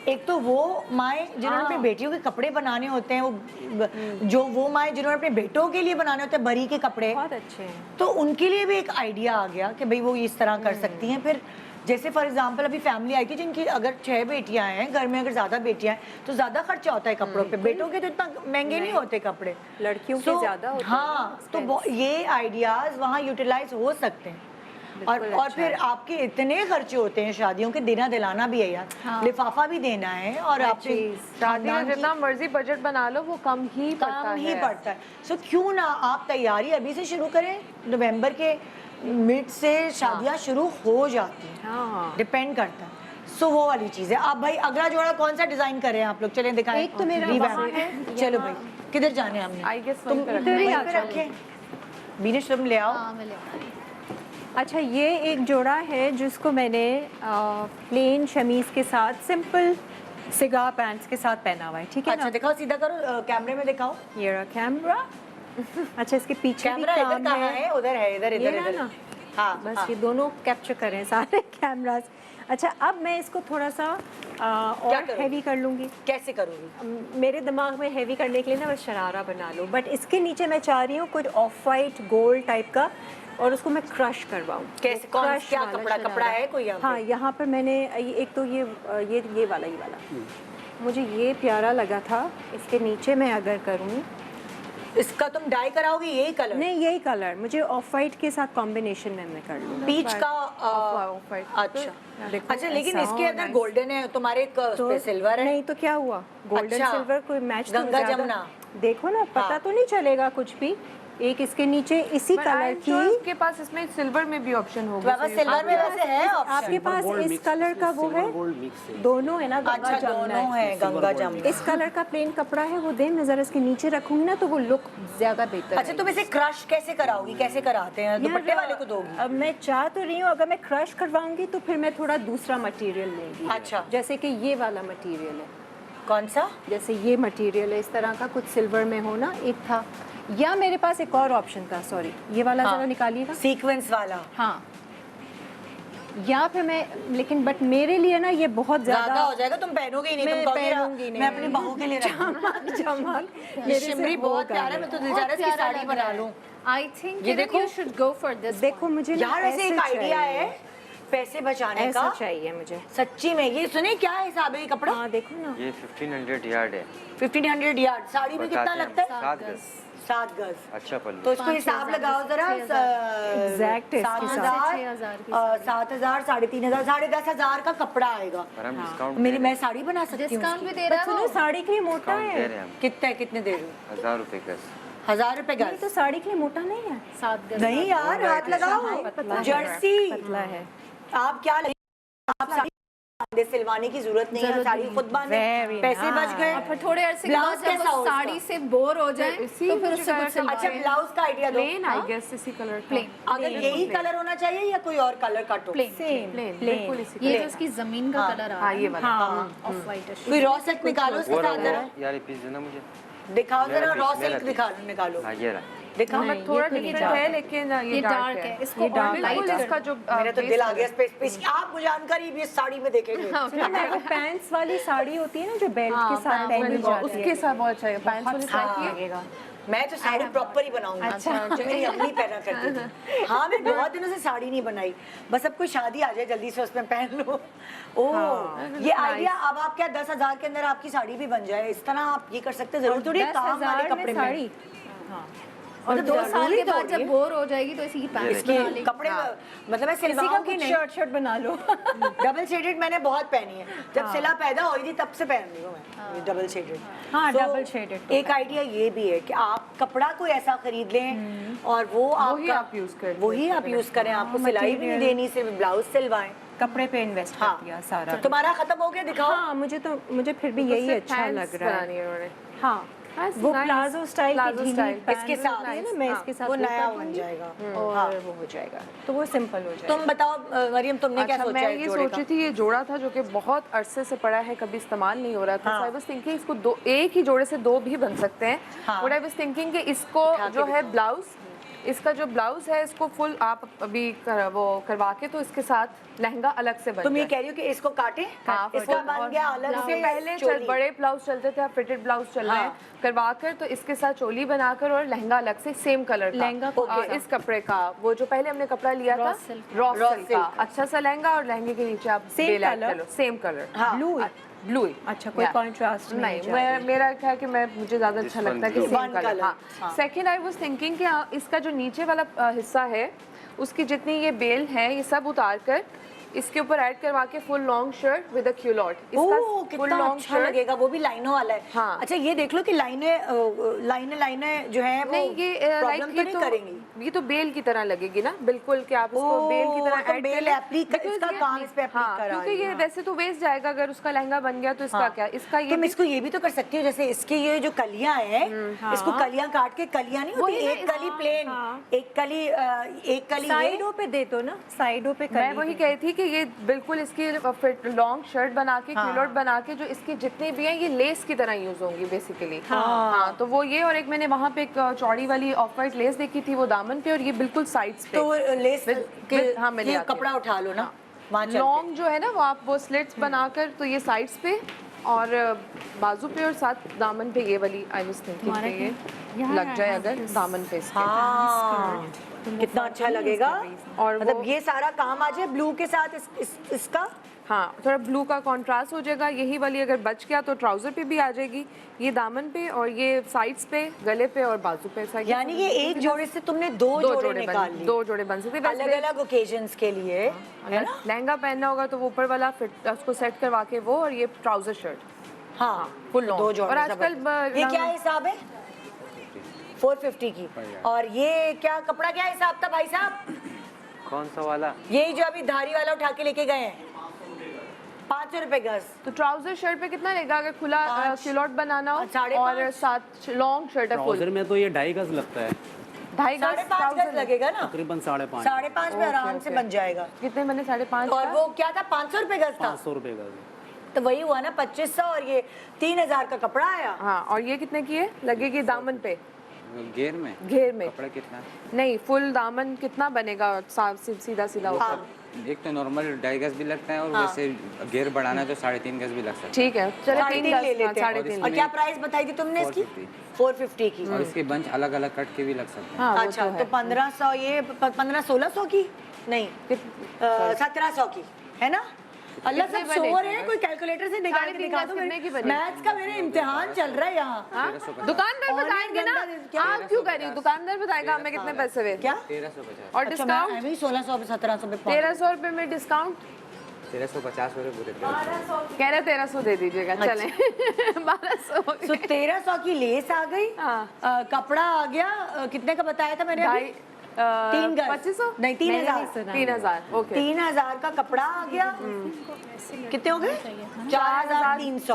एक तो वो माएँ जिन्होंने अपनी बेटियों के कपड़े बनाने होते हैं, वो जो वो माएँ जिन्होंने अपने बेटों के लिए बनाने होते हैं बरी के कपड़े, बहुत अच्छे हैं। तो उनके लिए भी एक आइडिया आ गया कि भाई वो इस तरह कर सकती हैं। फिर जैसे फॉर एग्जांपल अभी फैमिली आई थी जिनकी अगर 6 बेटियां हैं घर में, अगर ज़्यादा बेटियां हैं तो ज़्यादा खर्चा होता है कपड़ों पे। बेटों के तो इतना महंगे नहीं होते कपड़े, लड़कियों के ज़्यादा होते हैं हाँ, तो ये आइडियाज़ वहाँ यूटिलाइज हो सकते हैं। और फिर आपके इतने खर्चे होते हैं शादियों के, देना दिलाना भी है यार, लिफाफा भी देना है और आपके शादी में जितना मर्जी बजट बना लो वो कम ही पड़ता है। सो क्यों ना आप तैयारी अभी से शुरू करें। नवंबर के मिड से शादियां शुरू हो जाती हैं, हाँ। डिपेंड करता है। सो वो वाली चीज़ है। अब भाई अगला जोड़ा कौन सा डिजाइन कर रहे हैं आप लोग? चलें दिखाएं। एक तो मेरा revamp। वहाँ है, चलो भाई, किधर जाने हमने? आई गेस तुम इधर ही वहीं आ पे जाओ। रखें। बीनेश तुम ले आओ। हाँ मैं ले आऊंगी। अच्छा, ये एक जोड़ा है जिसको मैंने प्लेन शमीज के साथ सिंपल सिगार पैंट्स के साथ पहना हुआ है, ठीक है अच्छा ना? दिखाओ, सीधा करो, कैमरे में दिखाओ। ये रहा कैमरा। अच्छा, इसके पीछे भी कैमरा इधर काम कहाँ है। है? उधर है, इधर ये इधर रहा इधर। ना? हाँ बस हाँ। ये दोनों कैप्चर करें सारे कैमरास। अच्छा, अब मैं इसको थोड़ा सा और करोगी? हैवी कर लूँगी। कैसे करोगी? मेरे दिमाग में हैवी करने के लिए ना बस शरारा बना लो, बट इसके नीचे मैं चाह रही हूँ कुछ ऑफ वाइट गोल्ड टाइप का, और उसको मैं क्रश करवाऊँ। कैसे? कौन क्या कपड़ा है कोई यहाँ पे? हाँ, यहाँ पर मैंने एक तो ये वाला मुझे ये प्यारा लगा था। इसके नीचे मैं अगर करूँ, इसका तुम डाई कराओगे यही कलर? नहीं, यही कलर मुझे ऑफ वाइट के साथ कॉम्बिनेशन में मैं कर लूँ। पीच का Off-white। अच्छा देखो, अच्छा, लेकिन ऐसा इसके हो अंदर nice। गोल्डन है, तुम्हारे पे सिल्वर है। नहीं तो क्या हुआ, गोल्डन अच्छा। सिल्वर कोई मैच तो गंगा ज़्यादा- जमुना। देखो ना, पता हाँ। तो नहीं चलेगा कुछ भी। एक इसके नीचे इसी कलर की, आपके पास इसमें सिल्वर में भी ऑप्शन होगा। बाबा सिल्वर में वैसे है ऑप्शन। आपके पास इस कलर का वो है, गोल्ड मिक्स है। दोनों है ना, गंगा अच्छा जमुना दोनों है। है गंगा जमुना। इस कलर का प्लेन कपड़ा है, वो दे मैं जरा इसके नीचे रखूंगी ना तो वो लुक ज्यादा बेहतर अच्छा, तुम इसे क्रश कैसे कराओगी? कैसे कराते हैं? दुपट्टे वाले को दोगी? अब मैं चाह तो रही हूँ, अगर मैं क्रश करवाऊंगी तो फिर मैं थोड़ा दूसरा मटेरियल लूंगी। अच्छा। जैसे कि ये वाला मटेरियल है, कौन सा? जैसे ये मटेरियल है इस तरह का, कुछ सिल्वर में हो ना, एक था। या मेरे पास एक और ऑप्शन था, सॉरी, ये वाला हाँ। जरा निकालिएगा। सीक्वेंस वाला। हाँ, या फिर मैं, लेकिन बट मेरे लिए ना ये बहुत ज्यादा हो जाएगा, तुम पहनोगे ही नहीं। मैं तुम कहोगी पहनूंगी नहीं। मैं अपनी बहू के लिए रखूंगी। चमक ये मेरे से शिमरी बहुत होगा प्यारा है, मैं तो दिल चाह रहा है इसकी साड़ी बना लूं। आई थिंक ये देखो, you should go for this. देखो मुझे ना यार ऐसे एक आइडिया चाहिए। है पैसे बचाने ऐसा का। चाहिए मुझे। सच्ची में ये सुने क्या हिसाब है ये कपड़ा? हाँ देखो ना, ये 1500 यार्ड है। 1500 यार्ड। साड़ी में कितना बताते हैं, लगता है? 7 गज। 7 गज। अच्छा पल्लू। तो इसको हिसाब लगाओ जरा। Exact है इसके साथ। 7,000, 7,000, 3,500, 10,500 का कपड़ा आएगा। पर हम डिस्काउंट मेरी मैं साड़ी बना सकती हूँ डिस्काउंट भी उसकी। दे बट रहा सुनो, है साड़ी के लिए मोटा डिस्काउंट दे है। रहे हैं हम। कितने दे रहे हो? 1000 रुपए गज। 1,000 रुपए नहीं गज? तो साड़ी के लिए मोटा नहीं है। 7 गज। नहीं यार, हाथ लगाओ। पतला है। जर्सी। पतला है। आप क्या लेंगे? आप साड़ी बांधे, सिलवाने की जरूरत नहीं है, साड़ी खुद बांधे, Very पैसे बच गए। और फिर थोड़े अरसे के ब्लाउज बाद जब कैसा हो वो उसका? साड़ी से बोर हो जाए इसी तो फिर मुझे उससे लगा कुछ कि- अच्छा, सिलवाए। ब्लाउज का आइडिया दो। प्लेन आई गेस इसी कलर का। प्लेन अगर यही कलर होना चाहिए या कोई और कलर काटो? Plain same plain plain. बिल्कुल इसी ये कलर जो उसकी जमीन का कलर आ हाँ, ये वाला। ऑफ वाइट कोई रॉ सिल्क निकालो उसके वो साथ जरा। रहा यार, ये पीस देना मुझे। दिखाओ जरा, मेरा रॉ पीस, मेरा सिल्क पीस। निकालो। हाँ ये रहा। दिखाओ। नहीं, थोड़ा ये तो नहीं डिफरेंट है डार्क लेकिन ये ये डार्क डार्क है, है। इसको ये और डार्क लाइट बिल्कुल इसका जो मेरा तो दिल आ गया स्पेस। आप मुझे जानकारी भी इस साड़ी में देखेंगे। वो पैंट्स वाली साड़ी होती है ना जो बेल्ट के साथ पहनी जाती है, उसके साथ बहुत अच्छा है। पैंट्स वाली साड़ी लगेगा। मैं तो साड़ी प्रॉपर ही बनाऊंगी। अच्छा, जो मेरी अम्मी पहना करती थी। हाँ, मैं बहुत दिनों से साड़ी नहीं बनाई, बस अब कोई शादी आ जाए जल्दी से उसमें पहन लो। ओह, ये आइडिया। अब आप क्या 10,000 के अंदर आपकी साड़ी भी बन जाए, इस तरह आप ये कर सकते हैं। जरूर थोड़ी काम वाले 10,000 कपड़े में में। साड़ी। हाँ, मतलब 2 साल साल के के बाद जब बोर हो जाएगी तो इसी की पैंट्स इसके बना लेगी। कपड़े मतलब मैं इसी का सिलवाऊंगी कुछ नहीं। शर्ट बना लो। डबल शेडेड मैंने बहुत पहनी है, जब सिला पैदा हुई थी तब से पहन रही हूँ मैं ये डबल शेडेड। हाँ, double shaded तो एक आइडिया ये भी है कि आप कपड़ा कोई ऐसा खरीद लें और वो वही आपका आप use करें। वही आप यूज करें, आपको सिलाई भी नहीं देनी, सिर्फ ब्लाउज सिलवाएं। कपड़े पे इन्वेस्ट कर हाँ दिया सारा। तो तुम्हारा खत्म हो गया, दिखाओ। हाँ, मुझे फिर भी यही अच्छा लग रहा है। बनानी है उन्होंने। हाँ, वो प्लाजो स्टाइल प्लाजो स्टाइल इसके साथ है ना, मैं इसके साथ वो वो नया कर बन दूंगी जाएगा। और वो हो जाएगा, तो वो सिंपल हो जाएगा। तुम बताओ मरियम, तुमने क्या अच्छा, सोचा मैं है ये जोड़े सोच का? रही थी, ये जोड़ा था जो कि बहुत अरसे से पड़ा है, कभी इस्तेमाल नहीं हो रहा था। आई वाज थिंकिंग इसको दो, एक ही जोड़े से 2 भी बन सकते हैं। हाँ। बट आई वाज थिंकिंग कि इसको जो है ब्लाउज, इसका जो ब्लाउज है इसको फुल आप अभी वो करवा के तो इसके साथ लहंगा अलग से बन तुम ये जाए। कह रही हो कि इसको काटे, हाँ, इसका बन गया अलग उससे से पहले चोली। बड़े ब्लाउज चलते थे, अब फिटेड ब्लाउज चल रहे हैं। हाँ। करवा कर तो इसके साथ चोली बनाकर और लहंगा अलग से सेम कलर का, लहंगा कौन सा? इस कपड़े का, वो जो पहले हमने कपड़ा लिया था रॉ सिल्क का, अच्छा सा लहंगा और लहंगे के नीचे आप Same बेल ऐड color? कर लो, सेम कलर। हाँ। Blue blue. अच्छा, कोई कॉन्ट्रास्ट नहीं, मेरा क्या है कि मुझे ज्यादा अच्छा लगता है कि One सेम कलर। color, हाँ। हाँ। सेकंड आई वाज थिंकिंग कि इसका जो नीचे वाला हिस्सा है उसकी जितनी ये बेल है ये सब उतार कर इसके ऊपर ऐड करवा के full long shirt with a culotte, oh कितना अच्छा लगेगा, वो भी लाइनों वाला है। हाँ। अच्छा ये देख लो कि लाइनें जो है वो नहीं, ये प्रॉब्लम लाइक तो नहीं करेंगी। ये तो बेल की तरह लगेगी ना, बिल्कुल कि आप इसको ओह, बेल की तरह तो ऐड बेल कर लें। applique- Because इसका ये- काम इस पे applique हाँ, करा क्योंकि रही ये है। वैसे तो वेस्ट जाएगा अगर उसका लहंगा बन गया तो इसका हाँ। क्या, इसका ये तुम इसको ये भी तो कर सकती हो, जैसे इसके ये जो कलियां हैं, इसको कलियां काट के, कलियां नहीं होती, वही ना, एक कली प्लेन, एक कली ये। साइडों पे दे दो ना, साइडों पे मैं वही कही थी कि ये बिल्कुल इसकी फिट लॉन्ग शर्ट बना के, हाँ। क्यूलॉट बना के, जो इसकी जितनी भी हैं ये लेस की तरह यूज होंगी बेसिकली। हाँ, तो वो ये, और एक मैंने वहाँ पे एक चौड़ी वाली ऑफ वाइट लेस देखी थी वो दामन पे, और ये बिल्कुल साइड्स पे। तो लेस हाँ, मैं ले के आती हूँ। कपड़ा उठा लो ना, वहाँ चल के। लॉन्ग जो है ना वो आप वो स्लिट्स बनाकर तो ये साइड्स पे और बाजू पे और साथ दामन पे ये वाली आई वाज थिंकिंग कि ये लग जाए अगर दामन पे इसके। हाँ कितना अच्छा लगेगा। और मतलब वो- ये सारा काम आ जाए ब्लू के साथ इसका। हाँ, थोड़ा ब्लू का कंट्रास्ट हो जाएगा। यही वाली अगर बच गया तो ट्राउजर पे भी आ जाएगी, ये दामन पे और ये साइड्स पे, गले पे और बाजू पे। यानी कि एक जोड़े से तुमने दो जोड़े निकाल लिए, 2 जोड़े बन सकते हैं। अलग अलग ओकेजन्स के लिए, है ना? लहंगा पहनना होगा तो वो ऊपर वाला फिट उसको सेट करवा के वो, और ये ट्राउजर शर्ट हाँ फुल लॉन्ग। दो जोड़े और आजकल ये क्या हिसाब है? 450 की। और ये क्या कपड़ा, क्या हिसाब था भाई साहब? कौन सा वाला? यही जो अभी धारी वाला उठा के लेके गए हैं, 500 रुपए गज। तो ट्राउजर शर्ट पे कितना लगेगा अगर खुला क्यूलॉट बनाना हो 5.5 और साथ लॉन्ग शर्ट है फुल? ट्राउजर में तो ये 2.5 गज लगता है, 2.5 गज 5.5 गज ट्राउजर लगेगा ना, तकरीबन 5.5 5.5 में आराम से बन जाएगा। कितने बने? 5.5। और वो क्या था, 500 रुपए गज था, 500 रुपए गज। तो वही हुआ ना 2500, और ये 3000 का कपड़ा आया। हाँ, और ये कितने की है लगेगी दामन पे? घेर में घेर में कपड़ा कितना? नहीं, फुल दामन कितना बनेगा? सीधा सीधा ऊपर। एक तो नॉर्मल 2.5 गज भी लगता है और हाँ। वैसे घेर बढ़ाना तो 3.5 गज भी लग सकता है। ठीक है, चलो 3.5 3 ले गज, लेते हैं। 3.5। और क्या प्राइस बताई थी तुमने इसकी? 450 की। और इसके बंच अलग अलग कट के भी लग सकते हैं। हाँ, वो अच्छा, तो तो है। 1500, ये 1500-1600 की नहीं, 1700 की है ना? अल्लाह कितने सब बने? सोर है, कोई कैलकुलेटर से निकाल के 3.5 दिखा दो। कितने की बनी? मैथ्स का मेरे इम्तिहान चल रहा है यहाँ। हाँ? दुकानदार और बताएंगे ना, गंदा क्या? आप क्यों कर रही हो? दुकानदार बताएगा हमें कितने पैसे हुए। क्या? 1350। और अच्छा, मैं डिस्काउंट अभी 1600-1700 पे पहुंच। 1300 रुपए में डिस्काउंट 1350 हो रहे पूरे 1300। कह रहे 1300 दे दीजिएगा। चलें 1200 हो तो गए। 1300 की लेस आ गई, हाँ। कपड़ा आ गया, कितने का बताया था मैंने अभी? 3 गज 2500 नहीं, 3000। 3000 ओके। 3000 का कपड़ा आ गया। कितने हो गए? 4300।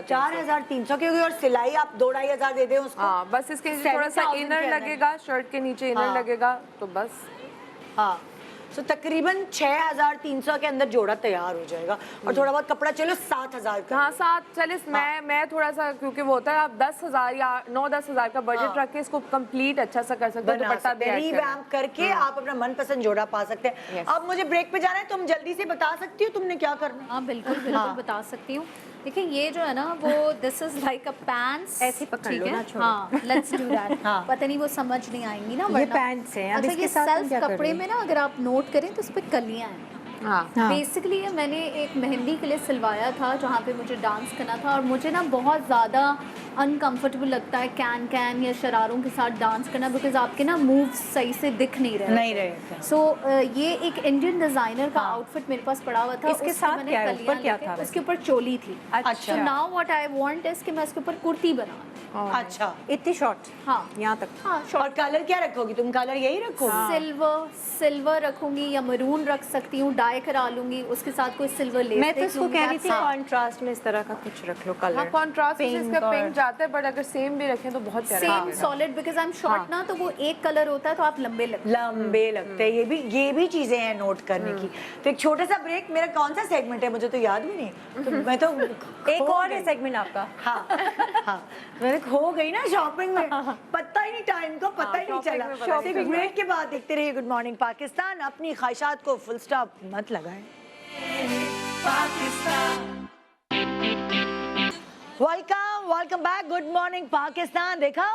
4300 की होगी, और सिलाई आप 2-2.5 दे दें उसको। हाँ, बस इसके नीचे थोड़ा सा 7,000 इनर के अंदर। लगेगा, शर्ट के नीचे इनर हाँ। लगेगा तो बस। हाँ, तो तकरीबन 6300 के अंदर जोड़ा तैयार हो जाएगा, और थोड़ा बहुत कपड़ा चलो 7000 का। हाँ, 7 चले। मैं थोड़ा सा, क्योंकि वो होता है आप 10,000 या 9-10 हज़ार का बजट हाँ। रख के इसको कंप्लीट अच्छा सा कर सकते हो, बना दुपट्टा भी सकते हैं, ऐड करना। revamp करके आप अपना मनपसंद जोड़ा पा सकते हैं। Yes. अब मुझे ब्रेक पे जाना है, तुम जल्दी से बता सकती हो तुमने क्या करना है? हाँ बिल्कुल बिल्कुल बता सकती हूँ। देखिए ये जो है ना वो this is like a pants, ऐसे ही पकड़ ठीक लो है? ना, छोड़ो। हाँ, लेट्स डू दैट। हाँ। पता नहीं वो समझ नहीं आएंगी ना ये वरना। पैंट्स हैं। अब अच्छा, इसके ये साथ तुम सेल्फ क्या कर कपड़े रही में ना अगर आप नोट करें तो इस पे कलियां हैं, हाँ बेसिकली ये मैंने एक मेहंदी के लिए सिलवाया था जहाँ पे मुझे डांस करना था, और मुझे ना बहुत ज़्यादा अनकंफर्टेबल लगता है कैन या शरारों के साथ डांस करना, बिकॉज आपके ना मूव्स सही से दिख नहीं रहे। सो ये एक इंडियन डिज़ाइनर का आउटफिट मेरे पास पड़ा हुआ था। इसके साथ मैंने क्या है? कलियां ऊपर क्या लेके- था उसके ऊपर चोली थी। अच्छा। तो now what I want is कि मैं उसके ऊपर कुर्ती बनाऊं। अच्छा, इतनी शॉर्ट, हाँ यहाँ तक। हाँ और कलर क्या रखोगी तुम? कलर यही रखोगी? सिल्वर रखूंगी या मरून रख सकती हूँ, डाई करा लूंगी, उसके साथ कोई सिल्वर लेस मैं तो इसको कह रही थी कॉन्ट्रास्ट में इस तरह का कुछ रख लो कलर। हाँ कॉन्ट्रास्ट से इसका पिंक जाता है, बट अगर सेम भी रखें तो बहुत प्यारा सेम लगेगा। Solid, because I am short ना, तो वो एक कलर होता है तो आप लंबे लगते लगते हैं। ये भी चीजें हैं नोट करने की। तो एक छोटा सा ब्रेक, मेरा कौन सा सेगमेंट है मुझे तो याद भी नहीं, तो मैं तो एक और है सेगमेंट आपका। हाँ हाँ, मैंने खो गई ना शॉपिंग में, पता ही नहीं टाइम का, पता ही नहीं चला। सिर्फ ब्रेक के बाद देखते रहिए गुड मॉर्निंग पाकिस्तान। अपनी ख्वाहिशात को फुल स्टॉप मत लगाएं। Welcome back, good morning Pakistan. देखा,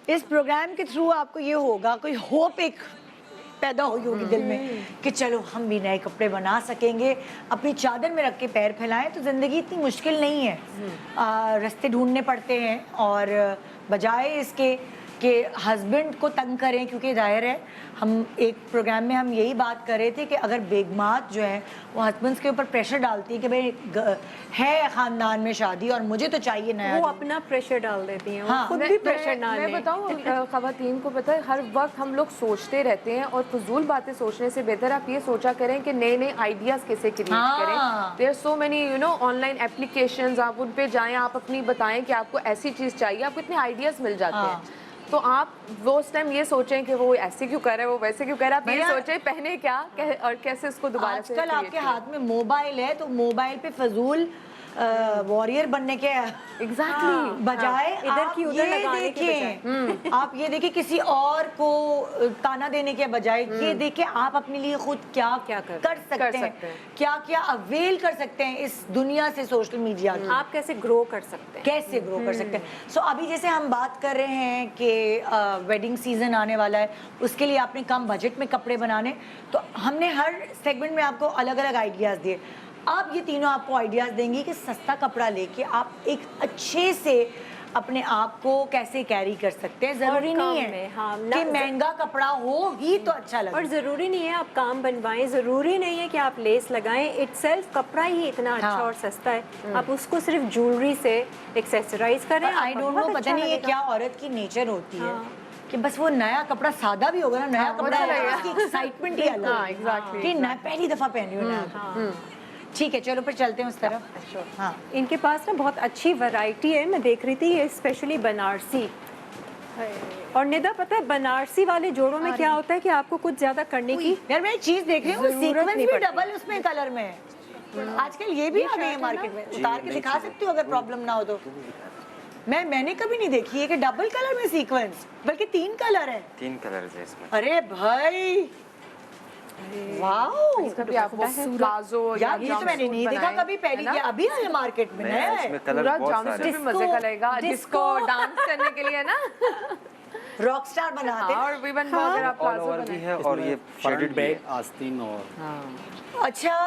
इस प्रोग्राम के थ्रू आपको ये होगा, कोई होप एक पैदा हुई होगी दिल में कि चलो हम भी नए कपड़े बना सकेंगे, अपनी चादर में रख के पैर फैलाएं तो ज़िंदगी इतनी मुश्किल नहीं है। रास्ते ढूंढने पड़ते हैं, और बजाय इसके कि हस्बैंड को तंग करें, क्योंकि जाहिर है हम एक प्रोग्राम में हम यही बात कर रहे थे कि अगर बेगमात जो है वो हस्बैंड्स के ऊपर प्रेशर डालती है कि भाई है ख़ानदान में शादी और मुझे तो चाहिए नया, वो अपना प्रेशर डाल देती हैं, हाँ। वो खुद भी प्रेशर डाल मैं बताऊँ ख़वातीन को, पता है हर वक्त हम लोग सोचते रहते हैं, और फजूल बातें सोचने से बेहतर आप ये सोचा करें कि नए नए आइडियाज़ कैसे क्रिएट करें। There so many online applications, आप उन पे जाएं, आप अपनी बताएं कि आपको ऐसी चीज़ चाहिए, आपको इतने आइडियाज़ मिल जाते हैं। तो आप वो उस टाइम ये सोचें कि वो ऐसे क्यों कर रहा है, वो वैसे क्यों कर रहा है, आप ये सोचें पहने क्या और कैसे उसको दोबारा से आजकल आपके हाथ में मोबाइल है, तो मोबाइल पे फजूल वॉरियर बनने के एग्जैक्टली बजाय इधर की उधर ये लगाने के देखें, आप ये देखिए किसी और को ताना देने के बजाय ये देखें आप अपने लिए खुद क्या क्या कर सकते हैं, क्या क्या अवेल कर सकते हैं इस दुनिया से, सोशल मीडिया की। आप कैसे ग्रो कर सकते हैं, कैसे ग्रो कर सकते हैं। सो अभी जैसे हम बात कर रहे हैं कि वेडिंग सीजन आने वाला है, उसके लिए आपने कम बजट में कपड़े बनाने, तो हमने हर सेगमेंट में आपको अलग अलग आइडियाज़ दिए। अब ये तीनों आपको आइडियाज़ देंगी कि सस्ता कपड़ा लेके आप एक अच्छे से अपने आप को कैसे कैरी कर सकते हैं। ज़रूरी नहीं है कि महंगा कपड़ा हो ही तो अच्छा लगे, और ज़रूरी नहीं है आप काम बनवाएं, ज़रूरी नहीं है कि आप लेस लगाएं, इटसेल्फ कपड़ा ही इतना अच्छा और सस्ता है। आप उसको सिर्फ ज्वेलरी से एक्सेसराइज करें। आई डोंट नो, पता नहीं ये क्या औरत की नेचर होती है कि बस वो नया कपड़ा सादा भी होगा ना, नया कपड़ा होगा, उसकी एक्साइटमेंट ही अलग है। एग्जैक्टली कि नया पहली दफ़ा पहनी हूँ नया। ठीक है, चलो फिर चलते हैं उस तरफ। हाँ, इनके पास ना बहुत अच्छी वैरायटी है, मैं देख रही थी, ये स्पेशली बनारसी। और निदा पता है बनारसी वाले जोड़ों में क्या होता है कि आपको कुछ ज्यादा करने की यार मैं एक चीज देख रही हूँ, सीक्वेंस नहीं भी पड़ती। डबल उसमें कलर में है। आजकल ये भी आ गई है मार्केट में, उतार के दिखा सकती हूँ अगर प्रॉब्लम ना हो तो। मैंने कभी नहीं देखी है कि डबल कलर में सीक्वेंस, बल्कि 3 कलर है। 3 कलर है इसमें। अरे भाई वाओ, कभी आपको प्लाजो यार ये तो मैंने नहीं देखा कभी, पहली ये अभी आया मार्केट में, नया है। इसमें कलर पूरा बहुत सारे जंपसूट भी मजे का लगेगा, डिस्को डांस करने के लिए ना, रॉक स्टार बनाते हैं। और विवन को अगर आप ऑल प्लाजो ओवर भी है, इसमें और ये फ्रंट शेडेड बैग आस्तीन और अच्छा,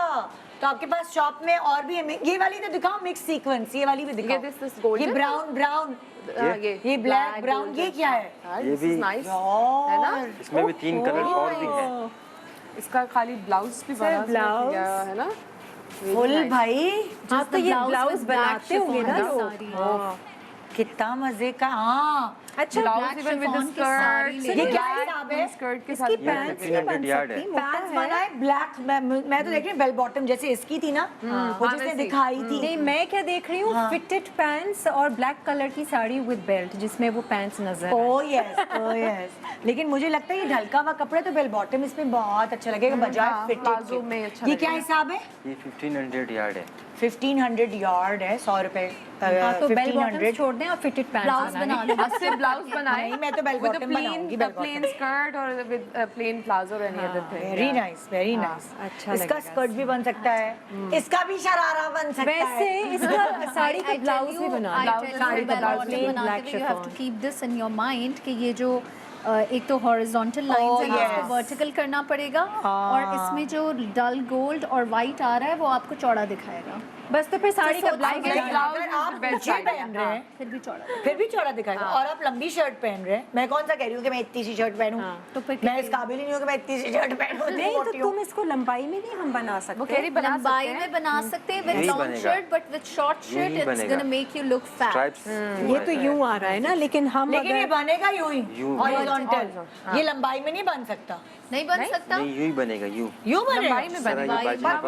तो आपके पास शॉप में और भी है। ये वाली तो दिखाओ मिक्स सीक्वेंस, ये वाली भी दिखाओ। this golden? ये ब्राउन ये ब्लैक ब्राउन, ये क्या है? ये भी नाइस है ना। इसमें भी 3 कलर और भी हैं। इसका खाली ब्लाउज भी बना ब्लाउज है ना, फुल भाई। आप तो ये ब्लाउज बनाते होंगे ना लोग, कितना मजे का। हाँ अच्छा blouse even with the skirt, ये क्या हिसाब है? स्कर्ट के इसकी साथ पैंट्स नहीं 1500 बन यार्ड सकती, है। मोटा पैंट्स है। बना है ब्लैक, मैं तो देख रही हूँ बेल बॉटम जैसे इसकी थी ना, वो जिसने वैसी। दिखाई थी। नहीं, मैं क्या देख रही हूँ, फिटेड पैंट्स और ब्लैक कलर की साड़ी विद बेल्ट जिसमें वो पैंट्स नजर आए। Oh yes. लेकिन मुझे लगता है ये ढलका हुआ कपड़ा तो बेल बॉटम इसमें बहुत अच्छा लगेगा बजाय फिटेड प्लाजो में अच्छा ये क्या हिसाब है? ये 1500 यार्ड है। 1500 यार्ड है, 100 रुपए। हाँ, तो बेल बॉटम 1500 छोड़ दें और फिटेड ब्लाउज पैंट्स बना लो। अच्छे ब्लाउज बनाए, नहीं, मैं तो bell bottom बनाऊंगी, bell प्लेन bottom। स्कर्ट और विद प्लेन प्लाजो और any other thing. Very nice, very nice. अच्छा इसका लगेगा स्कर्ट भी बन सकता है, इसका भी शरारा बन सकता वैसे है। इसका साड़ी का ब्लाउज भी बना साड़ी का blouse plain black you have to chiffon। Keep this in your mind कि ये जो एक तो हॉरिजॉन्टल लाइंस है, yes. इसको वर्टिकल करना पड़ेगा, और इसमें जो डल गोल्ड और वाइट आ रहा है वो आपको चौड़ा दिखाएगा। बस तो फिर साड़ी का ब्लाउज अगर आप नीचे पहन रहे हैं फिर भी चौड़ा दिखाएगा, और आप लंबी शर्ट पहन रहे हैं, मैं कौन सा कह रही हूँ कि मैं इतनी सी शर्ट पहनूं, तो फिर मैं इस काबिल ही नहीं हूँ कि मैं इतनी सी शर्ट पहनूं। नहीं तो तुम इसको लंबाई में नहीं हम बना सकते, लंबाई में बना सकते हैं विद यही लॉन्ग बनेगा। Shirt, but with short shirt यही इट्स बनेगा। Gonna make you look fat. Stripes ये तो यूं आ रहा है ना, लेकिन हम लेकिन ये अगर बनेगा यूं ही यूं। हॉरिजॉन्टल, ये लंबाई में नहीं बन सकता। नहीं बन सकता, नहीं यूं ही बनेगा यूं। यूं बनेगा,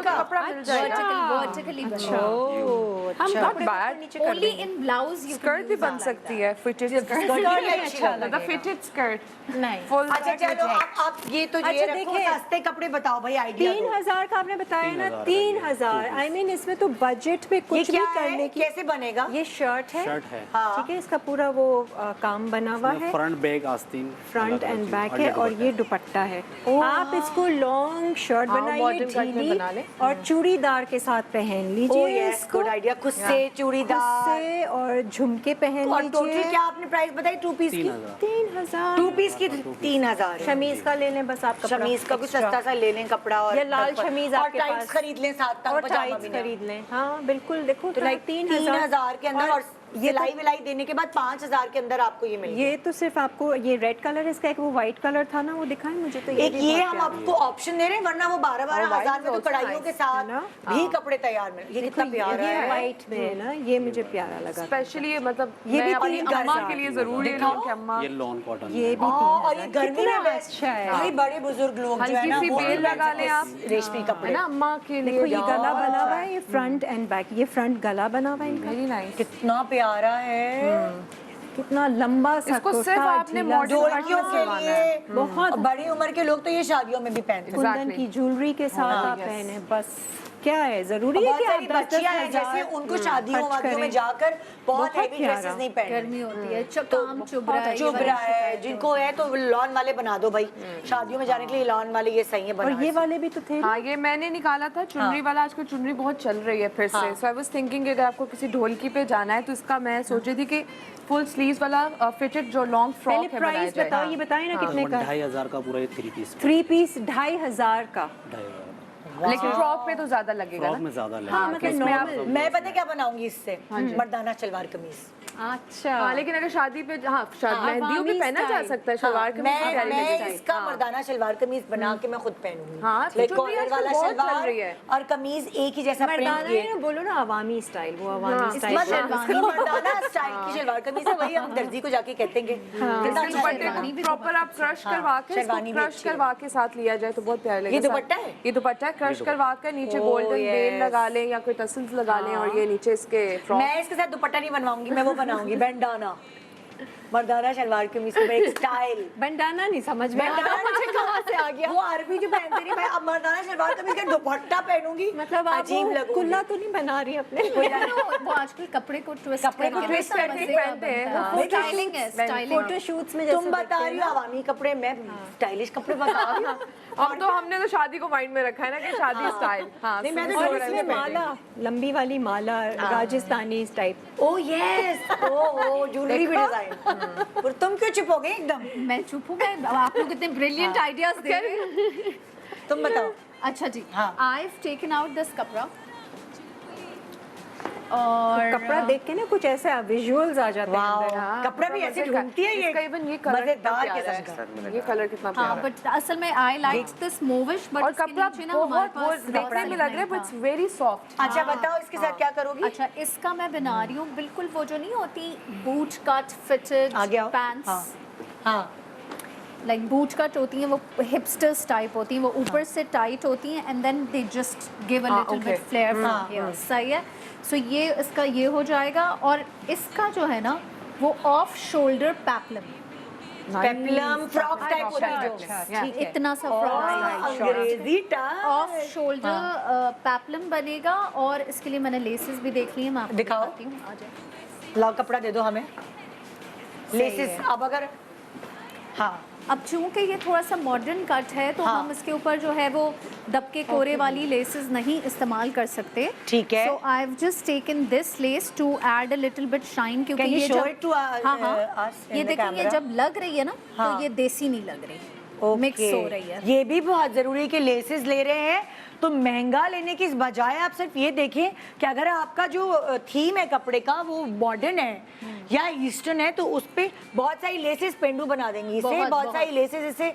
कपड़ा मिल जाएगा। वर्टिकली बनेगा। हम not कपड़े bad. को नीचे कर ओनली देंगे। इन ब्लाउज यू स्कर्ट भी बन सकती है, fitted skirt, the fitted skirt नहीं। फुल। अच्छा चलो आप ये तो ये अच्छा, रखो, देखिए। सस्ते कपड़े बताओ भाई, आइडिया 3000 का आपने बताया ना, 3000 आई मीन इसमें तो बजट पे ये कुछ क्या भी करने है, की। कैसे बनेगा? ये शर्ट है, शर्ट है, ठीक है, इसका पूरा वो काम बना हुआ है, फ्रंट बैक आस्तीन फ्रंट एंड बैक और है, ये और दुपट्टा ये दुपट्टा है। आप इसको लॉन्ग शर्ट बनाइए modern cut में ढीली, बना लें। और चूड़ीदार के साथ पहन लीजिए Oh yes, इसको, good idea, खुद से चूड़ीदार। से और झुमके पहन और टोटल लीजिए। क्या आपने प्राइस बताई 2 पीस की? 3000 2 पीस की 3000। शमीज का ले लें बस आप कपड़ा, शमीज का कुछ extra। सस्ता सा ले लें कपड़ा, और या लाल शमीज और आपके टाइट्स पास। खरीद लें साथ, और पजामा टाइट्स भी नहीं। खरीद लें, हाँ बिल्कुल, देखो तो लाइक 3000 के अंदर, और ये सिलाई विलाई देने के बाद 5000 के अंदर आपको ये मिल गया। ये तो सिर्फ आपको ये रेड कलर, इसका एक वो वाइट कलर था ना, वो दिखाएं मुझे तो एक भी ये बहुत हम प्यारा आपको ऑप्शन दे रहे हैं, वरना वो 12-12 हजार में तो कढ़ाइयों के साथ है ना? भी कपड़े तैयार मिल। ये कितना प्यारा ये है, वाइट में है ना, ये मुझे प्यारा लगा था। स्पेशली मतलब ये भी मैं अपनी 3000 अम्मा के लिए जरूरी है कि अम्मा ये लॉन कॉटन ये भी और ये गर्मी में कितना बेस्ट अच्छा है। भाई, बड़े बुजुर्ग लोग जो है हल्की ना सी वो बेल भी लगा लें आप, रेशमी है कपड़े। ना अम्मा के लिए। देखो ये गला यार, बना हुआ है, ये फ्रंट एंड बैक, ये फ्रंट गला बना हुआ है इनका, वेरी नाइस। कितना प्यारा है, कितना लंबा सा इसको कुर्ता, सिर्फ आपने ढीला modern सा। cut लड़कियों के लिए बहुत बड़ी उम्र के लोग तो ये शादियों में भी पहनते हैं। कुंदन की ज्वेलरी के साथ आप पहने, बस क्या है, जरूरी है बहुत कि आप सारी 10-10 बच्चियां हैं हजार जैसे उनको शादियों खर्च वादियों में करें। जाकर बहुत बहुत हेवी प्यारा। ड्रेसेस नहीं पहननी, गर्मी होती है, काम चुभ रहा है, चुभ रहा है, जिनको है तो लॉन वाले बना दो भाई, शादियों में जाने के लिए लॉन वाले ये सही है और बना। ये वाले भी तो थे ना? हाँ ये मैंने निकाला था चुनरी वाला, आजकल चुनरी बहुत चल रही है फिर से, सो आई वाज थिंकिंग अगर आपको किसी ढोलकी पे जाना है तो इसका मैं सोच रही थी कि फुल स्लीव्स वाला फिटेड जो लॉन्ग पहले फ्रॉक है बनाया प्राइस जाए। बताओ, ये बताएं ना कितने का? 2500 का पूरा ये 3 पीस 3 पीस 2500 का। 2500 लेकिन फ्रॉक पे तो ज्यादा लगेगा फ्रॉक ना। में ज्यादा हाँ लगेगा। मतलब इसमें आप- नॉर्मल। मैं पता क्या बनाऊंगी इससे, मर्दाना सलवार कमीज। अच्छा हाँ लेकिन अगर शादी पे मेहंदियों पे अवामी पहना जा स्टाइल। सकता है शलवार कमीज की प्यारी मैं लगेगी। इसका हाँ। मर्दाना सलवार कमीज बना के मैं खुद पहनूंगी। हाँ, तो Like चुन्नी कॉलर आजकल वाला बहुत चल सलवार रही है। और कमीज एक ही जैसा प्रिंट मर्दाना किए। है ना, बोलो ना अवामी स्टाइल, वो अवामी हाँ, स्टाइल। मर्दाना स्टाइल की सलवार कमीज है, वही हम दर्जी को जाके कहते हैं कि कितना अच्छा दुपट्टे है। को प्रॉपर आप क्रश करवा के शेरवानी भी क्रश अच्छी करवा के साथ लिया जाए तो बहुत प्यारा लगेगा। ये दुपट्टा है? ये दुपट्टा है, क्रश करवा कर नीचे Oh, गोल्डन बेल yes. लगा लें या कोई टसल्स लगा लें और ये नीचे इसके फ्रॉक। मैं इसके साथ दुपट्टा नहीं बनवाऊंगी, मैं वो बनाऊंगी बैंडाना, मर्दाना शलवार कमीज का एक स्टाइल। बंडाना नहीं समझ में बैंडाना मुझे कहाँ से आ गया? वो अरबी जो पहनते नहीं, मैं अब मर्दाना शलवार कमीज का दुपट्टा पहनूंगी, मतलब आप अजीब वो लगूंगी। कुल्ला तो नहीं बना रही अपने? वो आजकल कपड़े को ट्विस्ट कपड़े को twist करके पहनते हैं। वो स्टाइलिंग है, स्टाइलिंग। फोटो शूट्स में तुम जैसे बता रही हो अवामी कपड़े, मैं स्टाइलिश कपड़े बता रही हूँ। अब तो हमने तो शादी को माइंड में रखा है ना कि शादी स्टाइल। हाँ नहीं, मैं तो और जोड़ इसमें माला, लंबी वाली माला, राजस्थानी टाइप। ओ यस, ओ ज्वेलरी भी डिजाइन। पर तुम क्यों चुप हो गए एकदम? मैं चुप हूँ, मैं आप लोग इतने ब्रिलियंट आइडियाज दे रहे हैं। तुम बताओ। अच्छा जी, हाँ। I have taken out this कपड़ा और कपड़ा देख के ना कुछ ऐसे विजुअल्स आ जाते हैं अंदर। वाह, कपड़ा भी ऐसे ढूंढती है ये, इसका even ये कलर मजेदार कितना किस्म प्यारा का। है। ये कलर कितना प्यारा हाँ, है। बट असल में आई लाइक दिस मूविश, बट और कपड़ा बहुत वो देखने में लग रहा है बट इट्स वेरी सॉफ्ट। अच्छा बताओ इसके साथ क्या करोगी? अच्छा, इसका मैं बना रही हूँ बिल्कुल वो जो नहीं होती बूट कट फिटेड आ गया। पैंट्स, हाँ लाइक बूट कट होती हैं, वो हिपस्टर्स टाइप होती हैं, वो ऊपर से टाइट होती हैं and then they just give a little bit flare from here. सही है। सो ये इसका ये हो जाएगा, और इसका जो है ना वो off shoulder peplum, peplum frock type होता है जो, ठीक है, इतना सा फ्रॉक अंग्रेजी टच। ऑफ शोल्डर पैपलम बनेगा। और इसके लिए मैंने लेसेस भी देख ली हैं, मैं आपको दिखाओ। दिखाती हूँ। आ जाए, लाओ कपड़ा दे दो हमें, लेसिस। अब अगर हाँ अब चूंकि ये थोड़ा सा मॉडर्न कट है तो हाँ। हम इसके ऊपर जो है वो दबके कोरे वाली लेसेस नहीं इस्तेमाल कर सकते। ठीक है। So I have just taken this lace to add a little bit shine, क्योंकि Can you ये show जब it to us, हाँ हाँ us in ये the देखिए, ये camera? जब लग रही है ना हाँ। तो ये देसी नहीं लग रही, मिक्स Okay. हो रही है। ये भी बहुत जरूरी है कि लेसेस ले रहे हैं तो महंगा लेने की बजाय आप सिर्फ ये देखें कि अगर आपका जो थीम है कपड़े का वो मॉडर्न है या ईस्टर्न है तो उस पे बहुत सारी लेसेस पेंडू बना देंगी, इससे बहुत सारी लेसेस इसे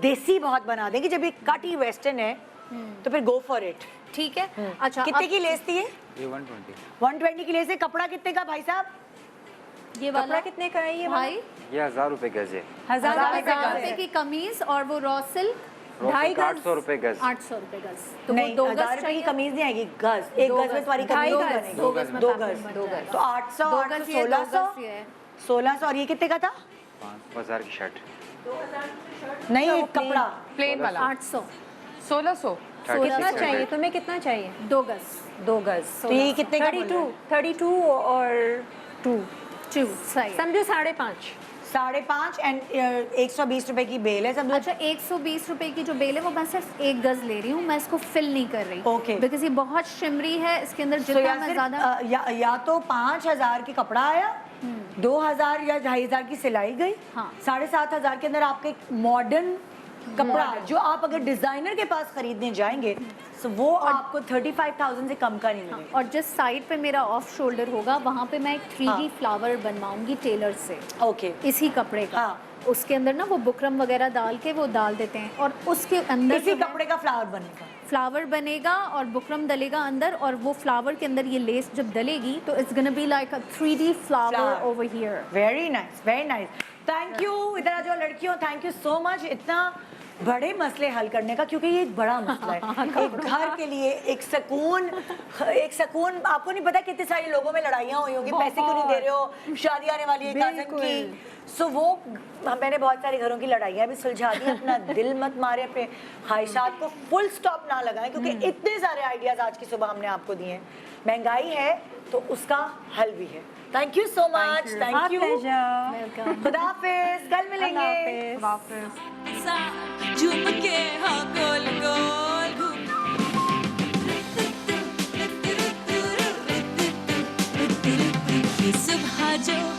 देसी बहुत बना देंगी। जब ये कट ही वेस्टर्न है तो फिर गो फॉर इट। ठीक है। अच्छा, कितने अब की लेस थी ये? ये 120 120 की लेस है। कपड़ा कितने का भाई साहब? ये कपड़ा वाला कितने का है ये भाई ये 1000 रुपए गज है। 1000 रुपए का 1000 रुपए की कमीज और वो रॉ सिल्क ढाई गज 800 रुपए गज। 800 रुपए गज। तो नहीं, वो 2 1000 गज रुपए की चाहिए। कमीज नहीं आएगी, गज एक दो गज में गज, तुम्हारी ढाई कमीज गज, बनेगी। दो गज में दो पैकिंग गज बन जाएगी। तो 800 दो 800 गज ये, दो 1600 गज ये है। 1600 और ये कितने का था? 5000 की शर्ट। नहीं ये कपड़ा प्लेन वाला 800 1600। कितना 3600 चाहिए तुम्हें, कितना चाहिए? 2 गज 2 गज। तो ये कितने का बोल रहे 32 हैं? 32 और 2 2 सही। समझो 5.5। 5.5 एंड 120 रुपए की बेल है समझो। अच्छा 120 रुपए की जो बेल है वो मैं सिर्फ 1 गज ले रही हूँ, मैं इसको फिल नहीं कर रही। Okay. बिकॉज ये बहुत शिमरी है, इसके अंदर तो जितना या मैं सिर्फ ज्यादा या तो 5000 की कपड़ा आया, 2000 या 2500 की सिलाई गई, हाँ। 7500 के अंदर आपके मॉडर्न कपड़ा जो आप अगर डिजाइनर के पास खरीदने जाएंगे तो वो आपको 35,000 से कम का नहीं मिलेगा। और जिस साइड पे मेरा ऑफ शोल्डर होगा वहाँ पे मैं एक 3D हाँ। फ्लावर बनवाऊंगी टेलर से, ओके इसी कपड़े का। हाँ। उसके अंदर ना वो बुकरम वगैरह डाल के वो डाल देते हैं और उसके अंदर इसी कपड़े का फ्लावर बनेगा। फ्लावर बनेगा और बुकरम डलेगा अंदर, और वो फ्लावर के अंदर ये लेस जब डलेगी तो it's gonna be like a 3D flower Flower. Over here. Very nice, very nice. Thank you इधर आ जाओ लड़कियों, थैंक यू सो मच इतना बड़े मसले हल करने का, क्योंकि ये एक बड़ा मसला है। एक घर के लिए एक सुकून आपको नहीं पता कितने सारे लोगों में लड़ाइयाँ हुई होंगी, पैसे क्यों नहीं दे रहे हो, शादी आने वाली है कजन की। सो वो मैंने बहुत सारे घरों की लड़ाइयाँ भी सुलझा दी। अपना दिल मत मारे, अपने ख्वाहिशात को फुल स्टॉप ना लगाएं, क्योंकि इतने सारे आइडियाज आज की सुबह हमने आपको दिए हैं। महंगाई है तो उसका हल भी है। Thank you so much, thank you, खुदा हाफिज, कल मिलेंगे। सा झूम के हाँ गोल गोल घूम ये सुबह जो